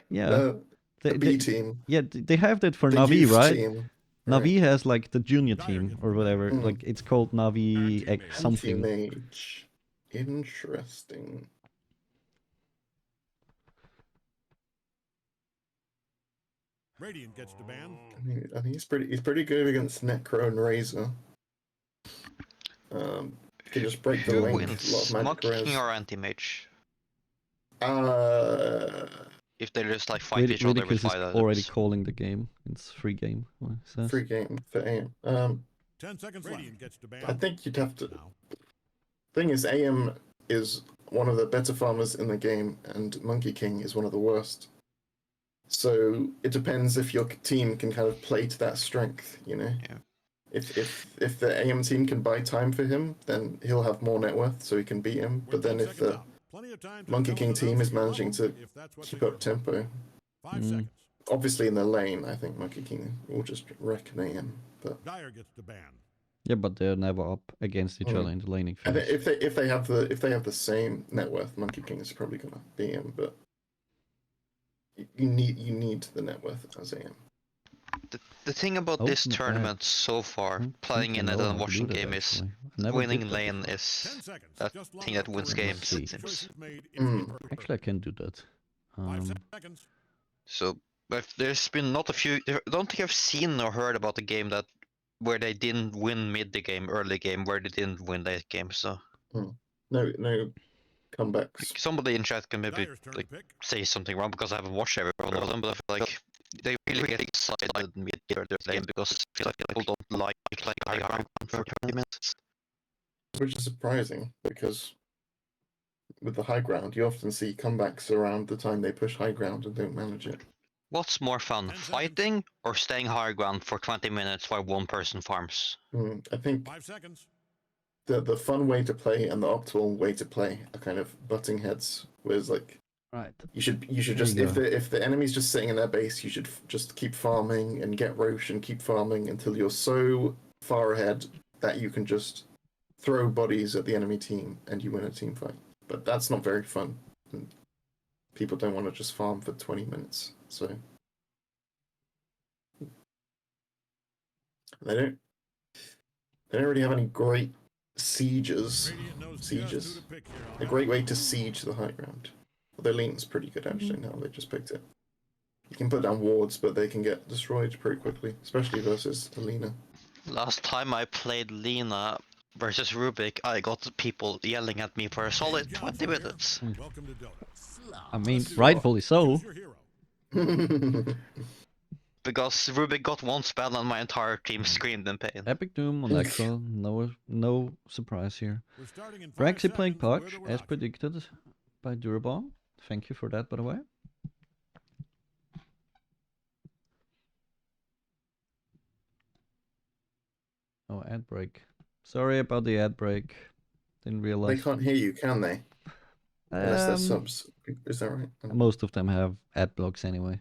Speaker 1: yeah
Speaker 2: the B team.
Speaker 1: Yeah, they have that for
Speaker 2: The
Speaker 1: Navi,
Speaker 2: youth
Speaker 1: right?
Speaker 2: team.
Speaker 1: Navi has like the junior team or whatever.
Speaker 2: Mm.
Speaker 1: Like it's called Navi X something.
Speaker 2: Mage. Interesting.
Speaker 5: Radiant gets to ban.
Speaker 2: I think he's pretty good against Necro and Razor. Can just break the
Speaker 6: Who
Speaker 2: link.
Speaker 6: wins?
Speaker 2: A lot of
Speaker 6: Monk
Speaker 2: magic
Speaker 6: King
Speaker 2: res.
Speaker 6: or Anti-Mage? If they just like fight
Speaker 1: Really,
Speaker 6: each other
Speaker 1: really,
Speaker 6: with
Speaker 1: because
Speaker 6: 5
Speaker 1: it's already
Speaker 6: items.
Speaker 1: calling the game. It's free game. What it says.
Speaker 2: Free game for AM.
Speaker 5: 10 seconds Radiant gets to ban.
Speaker 2: I think you'd have to.
Speaker 5: Now.
Speaker 2: Thing is, AM is one of the better farmers in the game, and Monkey King is one of the worst. So it depends if your team can kind of play to that strength, you know.
Speaker 6: Yeah.
Speaker 2: If the AM team can buy time for him, then he'll have more net worth, so he can beat him. But then if the Monkey King team is managing to keep up tempo,
Speaker 5: 5 seconds.
Speaker 2: obviously in the lane, I think Monkey King will just wreck an AM. But
Speaker 5: Dyer gets the ban.
Speaker 1: Yeah, but they're never up against each other in the laning
Speaker 2: and
Speaker 1: phase.
Speaker 2: if they have the same net worth, Monkey King is probably gonna beat him. But you need the net worth as AM.
Speaker 6: The thing about
Speaker 1: Oh,
Speaker 6: this
Speaker 1: not bad.
Speaker 6: tournament so far,
Speaker 1: Don't
Speaker 6: playing
Speaker 1: think
Speaker 6: in
Speaker 1: I
Speaker 6: it
Speaker 1: know
Speaker 6: and
Speaker 1: how to do
Speaker 6: watching
Speaker 1: that,
Speaker 6: game is
Speaker 1: actually. I never
Speaker 6: winning
Speaker 1: did that
Speaker 6: lane
Speaker 1: before.
Speaker 6: is
Speaker 5: 10 seconds.
Speaker 6: that
Speaker 5: Just
Speaker 6: thing
Speaker 5: long
Speaker 6: that wins
Speaker 5: enough
Speaker 6: games.
Speaker 5: to
Speaker 1: see.
Speaker 6: It seems.
Speaker 5: Choices made if they prefer.
Speaker 1: Actually, I can do that.
Speaker 5: 5 seconds.
Speaker 6: So, but there's been not a few. I don't think I've seen or heard about a game that where they didn't win mid the game, early game, where they didn't win late game. So
Speaker 2: No comebacks.
Speaker 6: somebody in chat can maybe
Speaker 5: Dyer's turn
Speaker 6: like
Speaker 5: to pick.
Speaker 6: say something wrong because I haven't watched every one of them, but I feel like they really get excited mid the game because I feel like people don't like high ground for 20 minutes.
Speaker 2: Which is surprising because with the high ground, you often see comebacks around the time they push high ground and don't manage it.
Speaker 6: What's more fun,
Speaker 5: 10 seconds.
Speaker 6: fighting or staying high ground for 20 minutes while one person farms?
Speaker 2: I think
Speaker 5: 5 seconds.
Speaker 2: the fun way to play and the optimal way to play are kind of butting heads. Whereas like
Speaker 1: Right.
Speaker 2: you should
Speaker 1: There
Speaker 2: just
Speaker 1: you
Speaker 2: if
Speaker 1: go.
Speaker 2: the enemy's just sitting in their base, you should just keep farming and get Roche and keep farming until you're so far ahead that you can just throw bodies at the enemy team and you win a team fight. But that's not very fun. And people don't want to just farm for 20 minutes. So they don't really have any great sieges.
Speaker 5: Radiant knows just
Speaker 2: Sieges.
Speaker 5: who to pick here on
Speaker 2: A
Speaker 5: that
Speaker 2: great
Speaker 5: one.
Speaker 2: way to siege the high ground. Although Lean's pretty good actually now, they just picked it. You can put down wards, but they can get destroyed pretty quickly, especially versus Alina.
Speaker 6: Last time I played Lena versus Rubik, I got people yelling at me for a solid
Speaker 5: Good job
Speaker 6: 20
Speaker 5: from here.
Speaker 6: minutes.
Speaker 5: Welcome to Dota.
Speaker 1: I mean,
Speaker 5: Let's see
Speaker 1: rightfully so.
Speaker 5: Choose your hero.
Speaker 6: Because Rubik got one spell and my entire team screamed in pain.
Speaker 1: Epic Doom on Axel, no surprise here.
Speaker 5: We're starting in 5
Speaker 1: Braxy playing
Speaker 5: seconds. We're
Speaker 1: Puck,
Speaker 5: the
Speaker 1: as
Speaker 5: Rock.
Speaker 1: predicted by Durabon. Thank you for that, by the way. Oh, ad break. Sorry about the ad break. Didn't
Speaker 2: They
Speaker 1: realize.
Speaker 2: can't hear you, can they? Unless they're
Speaker 1: Um,
Speaker 2: subs. Is that right?
Speaker 1: Most of them have ad blocks anyway.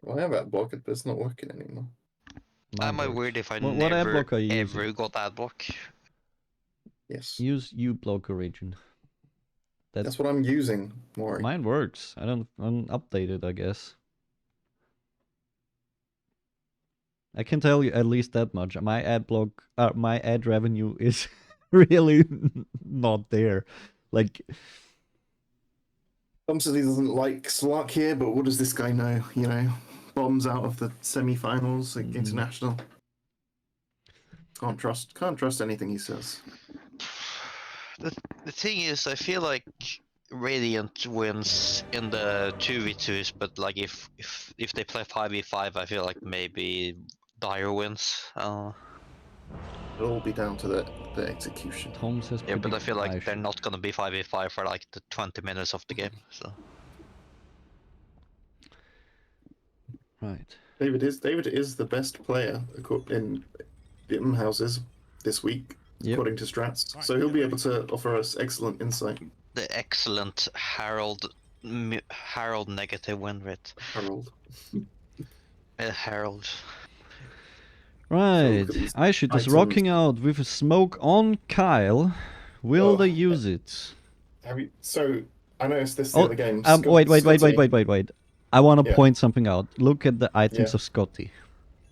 Speaker 2: Well, I have that block, but it's not working anymore.
Speaker 1: Mine
Speaker 6: Am I
Speaker 1: works.
Speaker 6: weird if I
Speaker 1: What ad
Speaker 6: never
Speaker 1: block are you
Speaker 6: ever
Speaker 1: using?
Speaker 6: got ad block?
Speaker 2: Yes.
Speaker 1: Use uBlock Origin.
Speaker 2: That's what I'm using, Mori.
Speaker 1: Mine works. I don't update it, I guess. I can tell you at least that much. My ad revenue is really not there. Like,
Speaker 2: Somebody doesn't like Slark here, but what does this guy know? You know, bombs out of the semi-finals, like international. Can't trust anything he says.
Speaker 6: The thing is, I feel like Radiant wins in the 2v2s, but like if they play 5v5, I feel like maybe Dyer wins.
Speaker 2: It'll all be down to the execution.
Speaker 1: Tom says.
Speaker 6: Yeah, but I feel like
Speaker 1: prediction.
Speaker 6: they're not gonna be 5v5 for like the 20 minutes of the game. So
Speaker 1: Right.
Speaker 2: David is the best player in the houses this week,
Speaker 1: Yep.
Speaker 2: according to strats. So he'll be able to offer us excellent insight.
Speaker 6: the excellent Harold negative win rate.
Speaker 2: Harold.
Speaker 6: Harold.
Speaker 1: Right.
Speaker 2: So,
Speaker 1: iShitters
Speaker 2: items.
Speaker 1: rocking out with a smoke on Kyle. Will
Speaker 2: Oh,
Speaker 1: they use it?
Speaker 2: So I noticed this the
Speaker 1: Oh,
Speaker 2: other game.
Speaker 1: wait.
Speaker 2: Scotty-
Speaker 1: I want to
Speaker 2: Yeah.
Speaker 1: point something out. Look at the items
Speaker 2: Yeah.
Speaker 1: of Scotty.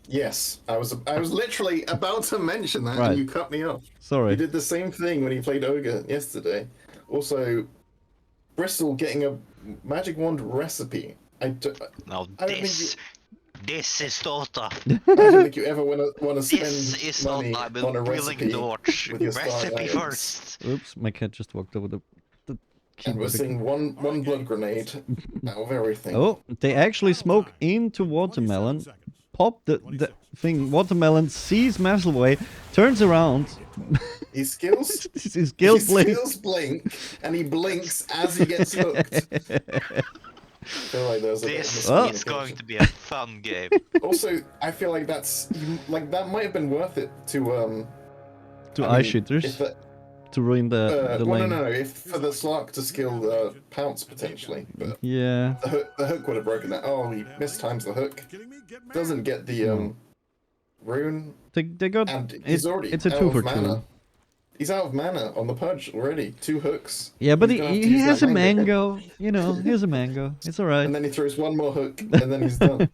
Speaker 2: Yes, I was literally about to mention that,
Speaker 1: Right.
Speaker 2: and you cut me off.
Speaker 1: Sorry.
Speaker 2: He did the same thing when he played Ogre yesterday. Also, Bristol getting a magic wand recipe.
Speaker 6: Now
Speaker 2: I don't think
Speaker 6: this is Dota.
Speaker 2: I don't think you ever want to spend
Speaker 6: This is
Speaker 2: money
Speaker 6: Dota. I've been
Speaker 2: on a
Speaker 6: willing
Speaker 2: recipe
Speaker 6: to watch.
Speaker 2: with your star
Speaker 6: Recipe
Speaker 2: items.
Speaker 6: first.
Speaker 1: Oops, my cat just walked over the
Speaker 2: And we're
Speaker 1: keyboard.
Speaker 2: seeing one blood grenade out of everything.
Speaker 1: Oh, they actually smoke into
Speaker 5: 27
Speaker 1: Watermelon.
Speaker 5: seconds.
Speaker 1: Pop the thing. Watermelon sees Masselway, turns around.
Speaker 2: His skills,
Speaker 1: His skills blink.
Speaker 2: skills blink, and he blinks as he gets hooked. feel like there's a bit of
Speaker 6: This
Speaker 1: Well-
Speaker 6: is going
Speaker 2: miscommunication.
Speaker 6: to be a fun game.
Speaker 2: Also, I feel like that might have been worth it to
Speaker 1: To
Speaker 2: I mean,
Speaker 1: iShitters
Speaker 2: if the,
Speaker 1: to ruin the
Speaker 2: well,
Speaker 1: lane.
Speaker 2: no, if for the Slark to skill Pounce potentially, but
Speaker 1: Yeah.
Speaker 2: the hook would have broken that. Oh, he mistimes the hook.
Speaker 5: Kidding me? Get mad.
Speaker 2: Doesn't get the rune,
Speaker 1: They got
Speaker 2: and he's already
Speaker 1: it's a
Speaker 2: out
Speaker 1: 2
Speaker 2: of
Speaker 1: for
Speaker 2: mana.
Speaker 1: 2.
Speaker 2: He's out of mana on the pudge already. 2 hooks.
Speaker 1: Yeah, but
Speaker 2: He's gonna have to
Speaker 1: he
Speaker 2: use
Speaker 1: has
Speaker 2: that
Speaker 1: a mango. You know, he has a mango. It's alright.
Speaker 2: And then he throws one more hook, and then he's done.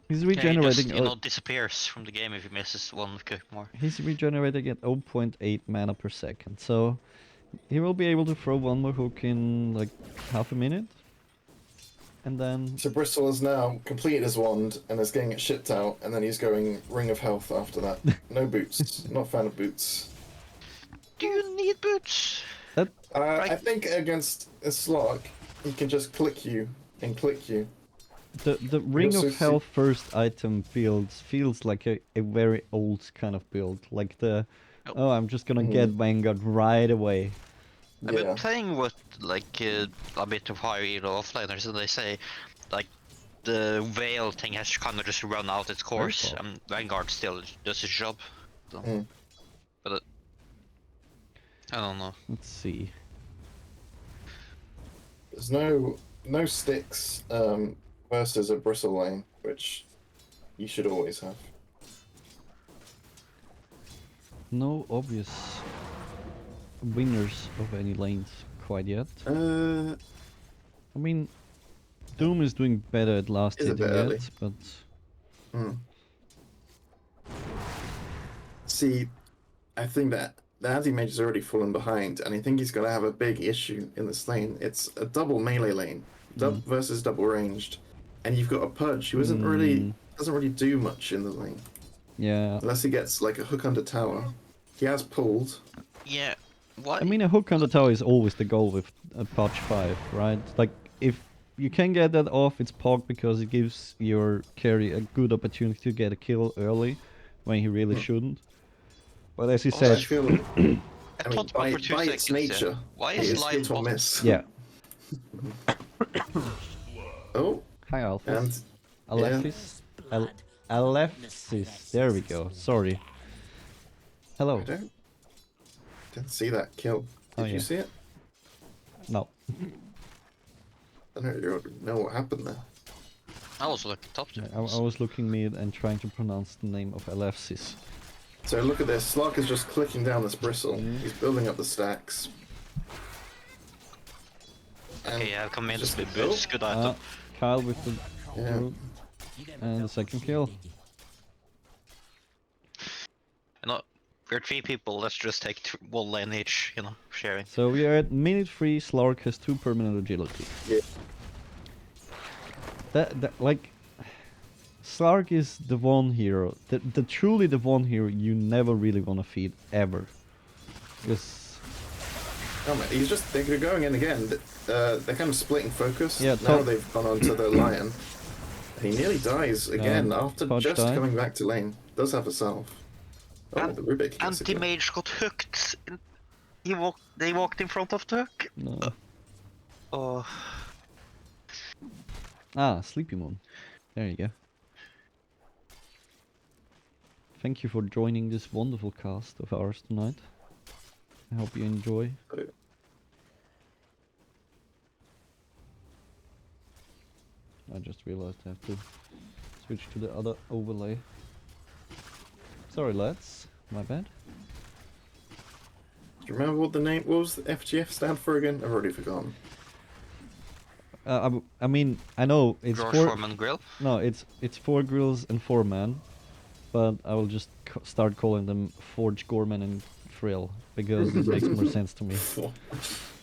Speaker 1: He's
Speaker 6: Yeah, he
Speaker 1: regenerating.
Speaker 6: just, you know, disappears from the game if he misses one cook more.
Speaker 1: He's regenerating at 0.8 mana per second, so he will be able to throw one more hook in like half a minute, and then
Speaker 2: So Bristol is now completed his wand and is getting it shipped out, and then he's going Ring of Health after that. No boots. Not a fan of boots.
Speaker 6: Do you need boots?
Speaker 2: I think against a Slark, he can just click you and click you.
Speaker 1: the ring
Speaker 2: also
Speaker 1: of
Speaker 2: see-
Speaker 1: health first item feels like a very old kind of build, like the oh, I'm just gonna get Vanguard right away.
Speaker 6: I've been
Speaker 2: Yeah.
Speaker 6: playing with like a bit of higher elo offliners, and they say like the Veil thing has kind of just run out its course,
Speaker 1: cool.
Speaker 6: and Vanguard still does its job. So, but I don't know.
Speaker 1: Let's see.
Speaker 2: There's no sticks versus a Bristle lane, which you should always have.
Speaker 1: No obvious winners of any lanes quite yet. I mean, Doom is doing better at last
Speaker 2: Is a
Speaker 1: hitting
Speaker 2: bit early.
Speaker 1: it, but
Speaker 2: See, I think that the anti-mage has already fallen behind, and I think he's going to have a big issue in this lane. It's a double melee lane, versus double ranged, and you've got a Pudge who doesn't really do much in the lane
Speaker 1: yeah.
Speaker 2: unless he gets like a hook under tower. He has pulled.
Speaker 6: Yeah, why?
Speaker 1: I mean, a hook on the tower is always the goal with a patch 5, right? Like, if you can get that off, it's POG because it gives your carry a good opportunity to get a kill early when he really shouldn't. But as you
Speaker 2: I
Speaker 1: said,
Speaker 2: feel,
Speaker 6: I
Speaker 2: I mean,
Speaker 6: thought about for 2
Speaker 2: by
Speaker 6: seconds.
Speaker 2: its nature,
Speaker 6: Yeah. Why
Speaker 2: it
Speaker 6: is
Speaker 2: is
Speaker 6: line
Speaker 2: hit or
Speaker 6: bot?
Speaker 2: miss.
Speaker 1: yeah.
Speaker 2: Oh,
Speaker 1: Hi,
Speaker 2: and
Speaker 1: Alphys. Alephis? Alephis. There we go. Sorry. Hello.
Speaker 2: I didn't see that kill. Did
Speaker 1: Oh,
Speaker 2: you
Speaker 1: yeah.
Speaker 2: see it?
Speaker 1: No.
Speaker 2: I don't know what happened there.
Speaker 6: I was looking top two.
Speaker 1: I was looking mid and trying to pronounce the name of Alephis.
Speaker 2: So look at this. Slark is just clicking down this bristle. He's building up the stacks. And
Speaker 6: Okay, I've convinced
Speaker 2: just
Speaker 6: me.
Speaker 2: go.
Speaker 6: Boots, good item.
Speaker 1: Kyle with the
Speaker 2: Yeah.
Speaker 1: root and the second kill.
Speaker 6: You know, we're 3 people. Let's just take 1 lane each. You know, sharing.
Speaker 1: So we are at minute 3. Slark has 2 permanent agility.
Speaker 2: Yeah.
Speaker 1: That like, Slark is the one hero, the truly the one hero you never really want to feed ever. Because
Speaker 2: Oh man, they're going in again. They're kind of splitting focus.
Speaker 1: Yeah,
Speaker 2: now
Speaker 1: top-
Speaker 2: they've gone on to the lion. He nearly dies again after
Speaker 1: Podge
Speaker 2: just
Speaker 1: died.
Speaker 2: coming back to lane. Does have a salve. Oh,
Speaker 6: And
Speaker 2: the Rubik gets a kill.
Speaker 6: Anti-mage got hooked. They walked in front of the hook.
Speaker 1: no.
Speaker 6: Oh,
Speaker 1: Sleepy Moon. There you go. Thank you for joining this wonderful cast of ours tonight. I hope you enjoy. I just realized I have to switch to the other overlay. Sorry lads, my bad.
Speaker 2: Do you remember what what was the FGF stand for again? I've already forgotten.
Speaker 1: I mean, I know it's
Speaker 6: George
Speaker 1: 4.
Speaker 6: Foreman grill.
Speaker 1: No, it's 4 grills and 4 man, but I will just start calling them Forge, Gorman, and Frill because it makes more sense to me.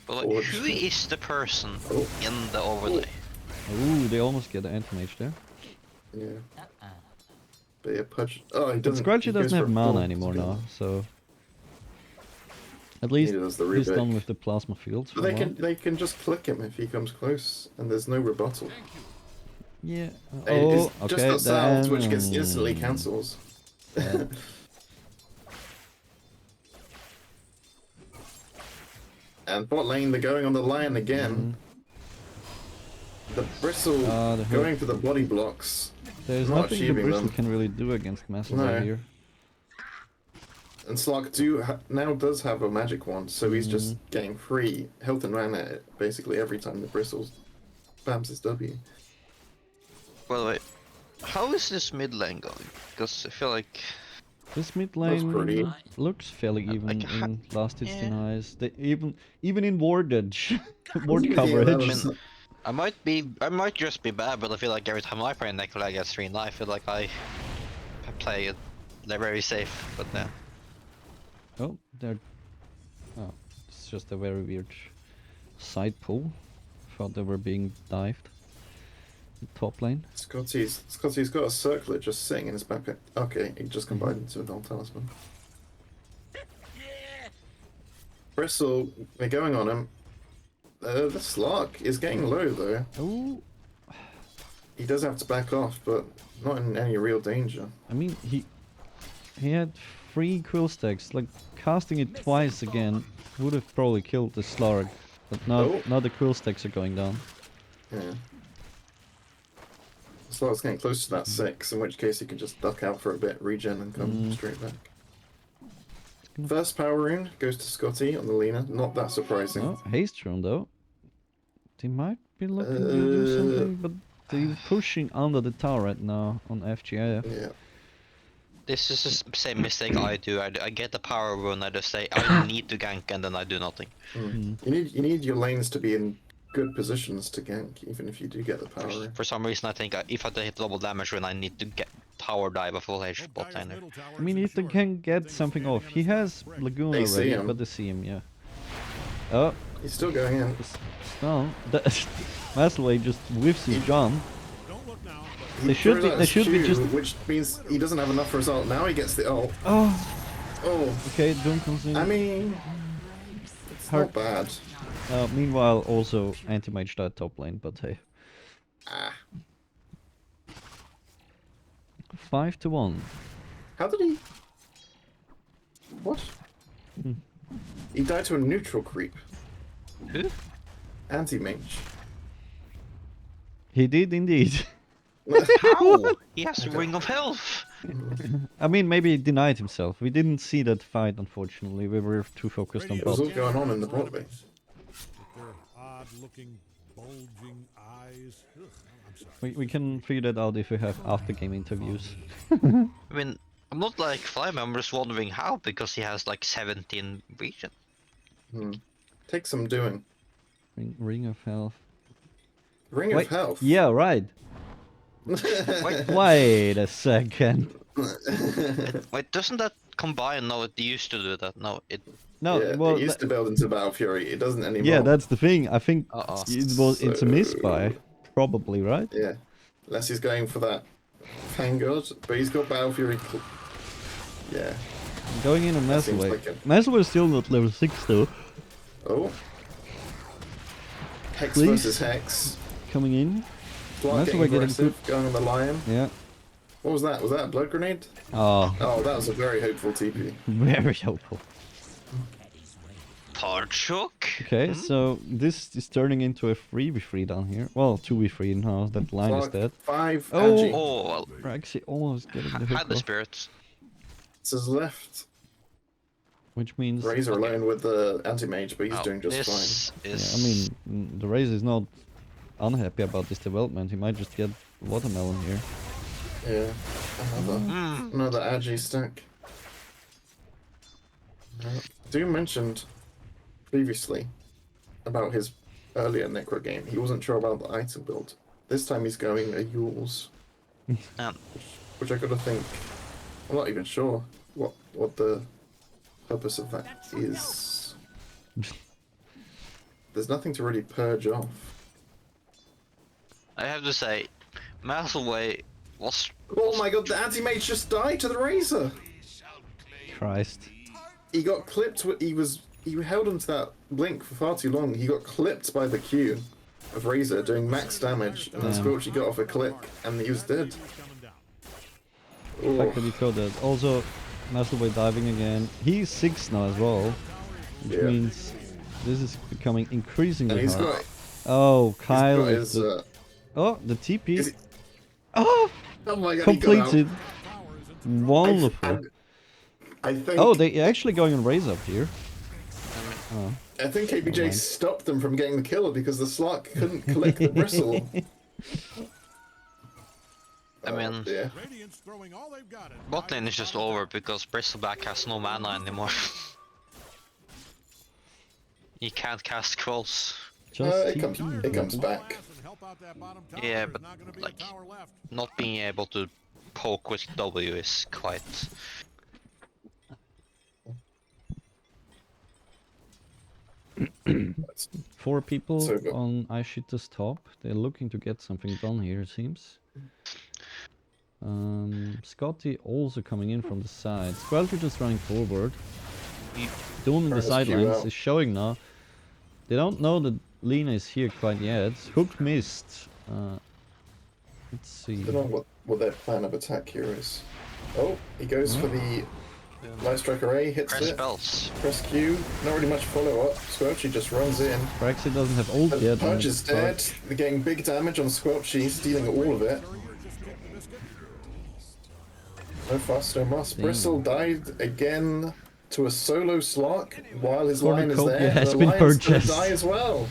Speaker 6: But like,
Speaker 2: Forge.
Speaker 6: who is the person
Speaker 2: Oh.
Speaker 6: in the overlay?
Speaker 1: Ooh, they almost get the anti-mage there.
Speaker 2: Yeah. But yeah, Pudge. Oh, he
Speaker 1: But
Speaker 2: doesn't.
Speaker 1: Scratchy
Speaker 2: he goes
Speaker 1: doesn't have
Speaker 2: for a
Speaker 1: mana
Speaker 2: full
Speaker 1: anymore
Speaker 2: skill.
Speaker 1: now, so at least
Speaker 2: Neither does the
Speaker 1: he's
Speaker 2: Rubik.
Speaker 1: done with the plasma fields.
Speaker 2: But
Speaker 1: for a while.
Speaker 2: they can just click him if he comes close, and there's no rebuttal.
Speaker 1: Yeah.
Speaker 2: It's
Speaker 1: Oh,
Speaker 2: just
Speaker 1: okay.
Speaker 2: got salved, which gets
Speaker 1: then-
Speaker 2: instantly cancels.
Speaker 1: Yeah.
Speaker 2: And bot lane, they're going on the lion again. The Bristle
Speaker 1: the hook.
Speaker 2: going for the body blocks.
Speaker 1: There's
Speaker 2: not
Speaker 1: nothing the
Speaker 2: achieving
Speaker 1: Bristle
Speaker 2: them.
Speaker 1: can really do against Massive
Speaker 2: No.
Speaker 1: here.
Speaker 2: And Slark now does have a magic wand, so he's just getting free health and mana basically every time the Bristles spams his W.
Speaker 6: Well, wait. How is this mid lane going? Because I feel like
Speaker 1: This mid
Speaker 2: pretty-
Speaker 1: lane looks fairly even
Speaker 6: like,
Speaker 1: in last hits
Speaker 6: yeah.
Speaker 1: denies. They even in wardage, ward
Speaker 2: Yeah,
Speaker 1: coverage.
Speaker 2: that was-
Speaker 6: I might just be bad, but I feel like every time I play Necrolag against 3 I feel like I play it. They're very safe, but yeah.
Speaker 1: Oh, they're. Oh, it's just a very weird side pull. Thought they were being dived. Top lane.
Speaker 2: Scotty's got a circlet just sitting in his backpack. Okay, he just combined into an old talisman. Bristle, they're going on him. The Slark is getting low though.
Speaker 1: Oh,
Speaker 2: He does have to back off, but not in any real danger.
Speaker 1: I mean he had 3 quill stacks. Like casting it twice again would have probably killed the Slark, but now the quill stacks are going down.
Speaker 2: Yeah. Slark's getting close to that 6, in which case he can just duck out for a bit, regen, and come straight back. First power rune goes to Scotty on the Lena. Not that surprising.
Speaker 1: Oh, haste rune though. They might be looking to do something, but they're pushing under the tower right now on FGF.
Speaker 2: Yeah.
Speaker 6: This is the same mistake I do. I get the power rune, I just say I need to gank, and then I do nothing.
Speaker 2: You need your lanes to be in good positions to gank, even if you do get the power rune.
Speaker 6: For some reason, I think if I hit double damage rune, I need to get tower dive a full HP bot laner.
Speaker 1: I mean, if they can get something off, he has Lagoon
Speaker 2: They see
Speaker 1: already,
Speaker 2: him.
Speaker 1: but they see him, yeah. Oh,
Speaker 2: He's still going in.
Speaker 1: no, Masley just whiffs his jump.
Speaker 5: Don't look now,
Speaker 2: He
Speaker 1: They should
Speaker 2: throws
Speaker 1: be-
Speaker 2: out
Speaker 1: they
Speaker 2: his
Speaker 1: should be
Speaker 2: Q,
Speaker 1: just-
Speaker 2: which means he doesn't have enough result. Now he gets the ult.
Speaker 1: Oh,
Speaker 2: Oh,
Speaker 1: okay, Doom comes in.
Speaker 2: I mean, it's
Speaker 1: Hard.
Speaker 2: not bad.
Speaker 1: Meanwhile, also anti-mage died top lane, but hey.
Speaker 2: Ah,
Speaker 1: 5-1.
Speaker 2: how did he? What? He died to a neutral creep.
Speaker 6: Who?
Speaker 2: Anti-mage.
Speaker 1: He did indeed.
Speaker 6: How? He has Ring of Health.
Speaker 1: I mean, maybe he denied himself. We didn't see that fight, unfortunately. We were too focused on
Speaker 2: It was
Speaker 1: bot.
Speaker 2: all going on in the bot lane.
Speaker 5: with their odd-looking, bulging eyes. Ugh, I'm sorry.
Speaker 1: We can figure that out if we have after-game interviews.
Speaker 6: I mean, I'm not like Flyman, I'm just wondering how, because he has like 17 region.
Speaker 2: Take some doing.
Speaker 1: Ring of Health.
Speaker 2: Ring
Speaker 1: Wait,
Speaker 2: of Health.
Speaker 1: yeah, right.
Speaker 6: Wait,
Speaker 1: Wait a second.
Speaker 6: wait, doesn't that combine? No, it used to do that. No, it.
Speaker 1: No,
Speaker 2: Yeah,
Speaker 1: well,
Speaker 2: it used to build into Battle Fury. It doesn't anymore.
Speaker 1: yeah, that's the thing. I think
Speaker 6: Uh-oh.
Speaker 1: it's a misbuy, probably, right?
Speaker 2: Yeah. Unless he's going for that Vanguard, but he's got Battle Fury. Yeah.
Speaker 1: Going in on
Speaker 2: That seems
Speaker 1: Masley.
Speaker 2: like it.
Speaker 1: Masley is still not level 6 though.
Speaker 2: Oh. Hex
Speaker 1: Please.
Speaker 2: versus Hex.
Speaker 1: Coming in.
Speaker 2: Flark
Speaker 1: That's
Speaker 2: getting
Speaker 1: why getting
Speaker 2: aggressive, going on the Lion.
Speaker 1: Yeah.
Speaker 2: What was that? Was that a blood grenade?
Speaker 1: Oh,
Speaker 2: Oh, that was a very hopeful TP.
Speaker 1: very helpful.
Speaker 6: Parchuk?
Speaker 1: Okay, so this is turning into a 3v3 down here. Well, 2v3 now that line is
Speaker 2: Flark,
Speaker 1: dead.
Speaker 2: 5
Speaker 1: Oh.
Speaker 2: Agi.
Speaker 6: Oh, well,
Speaker 1: We're actually almost getting the hook
Speaker 6: had the
Speaker 1: off,
Speaker 6: spirits.
Speaker 2: It's his left.
Speaker 1: which means...
Speaker 2: Razor alone with the anti-mage, but he's
Speaker 6: Oh,
Speaker 2: doing just
Speaker 6: this
Speaker 1: Yeah,
Speaker 6: is.
Speaker 1: I mean, the Razor is not unhappy about this development. He might just get watermelon here.
Speaker 2: fine. Yeah. Another Agi stack. Doom mentioned previously about his earlier Necro game. He wasn't sure about the item build. This time he's going a Yules,
Speaker 6: Um,
Speaker 2: which I gotta think. I'm not even sure what the purpose of that is. There's nothing to really purge off.
Speaker 6: I have to say, Masley was.
Speaker 2: Oh my god, the anti-mage just died to the Razor!
Speaker 1: Christ.
Speaker 2: He got clipped. He held onto that blink for far too long. He got clipped by the Q of Razor doing max damage, and then
Speaker 1: Yeah.
Speaker 2: Scorchy got off a click, and he was dead.
Speaker 5: Coming down.
Speaker 1: The fact that he killed that. Also, Masley diving again. He's 6 now as well, which
Speaker 2: Yeah.
Speaker 1: means this is becoming
Speaker 2: And
Speaker 1: increasingly
Speaker 2: he's
Speaker 1: hard.
Speaker 2: got,
Speaker 1: Oh,
Speaker 2: he's
Speaker 1: Kyle
Speaker 2: got
Speaker 1: with
Speaker 2: his
Speaker 1: the Oh, the TP.
Speaker 2: Is it-
Speaker 1: Oh,
Speaker 2: Oh my god, he got out.
Speaker 1: completed. Wonderful.
Speaker 2: I think.
Speaker 1: Oh, they're actually going on raise up here. Oh.
Speaker 2: I think KBJ
Speaker 1: mind.
Speaker 2: stopped them from getting the kill because the Slark couldn't collect the bristle.
Speaker 6: I mean,
Speaker 2: Yeah.
Speaker 5: Radiant's throwing all they've got at
Speaker 6: bot lane is just over because Bristleback has no mana anymore. He can't cast scrolls.
Speaker 1: Just
Speaker 2: It comes
Speaker 1: TP.
Speaker 2: back.
Speaker 5: and help out that bottom tower.
Speaker 6: Yeah,
Speaker 5: There's
Speaker 6: but,
Speaker 5: not gonna be
Speaker 6: like,
Speaker 5: a tower left.
Speaker 6: Not being able to poke with W is quite...
Speaker 1: Four people
Speaker 2: So good.
Speaker 1: on iShitters top. They're looking to get something done here, it seems. Scotty also coming in from the side. Squelcher just running forward. Doom in the
Speaker 2: Trying to skew
Speaker 1: sidelines
Speaker 2: out.
Speaker 1: is showing now. They don't know that Lina is here quite yet. Hook missed. Let's see.
Speaker 2: I don't know what their plan of attack here is. Oh, he goes for the Light Strike Array, hits
Speaker 6: Press
Speaker 2: it.
Speaker 6: spells.
Speaker 2: Press Q, not really much follow up. Squelchy just runs in.
Speaker 1: Braxy doesn't have ult
Speaker 2: The
Speaker 1: yet.
Speaker 2: Pudge
Speaker 1: on
Speaker 2: is
Speaker 1: start.
Speaker 2: dead. They're getting big damage on Squelchy, stealing all of it. No fuss, no muss.
Speaker 1: Damn.
Speaker 2: Bristle died again to a solo Slark while his line is
Speaker 1: Cornucopia
Speaker 2: there.
Speaker 1: has
Speaker 2: the
Speaker 1: been
Speaker 2: line's gonna
Speaker 1: purchased.
Speaker 2: die as well.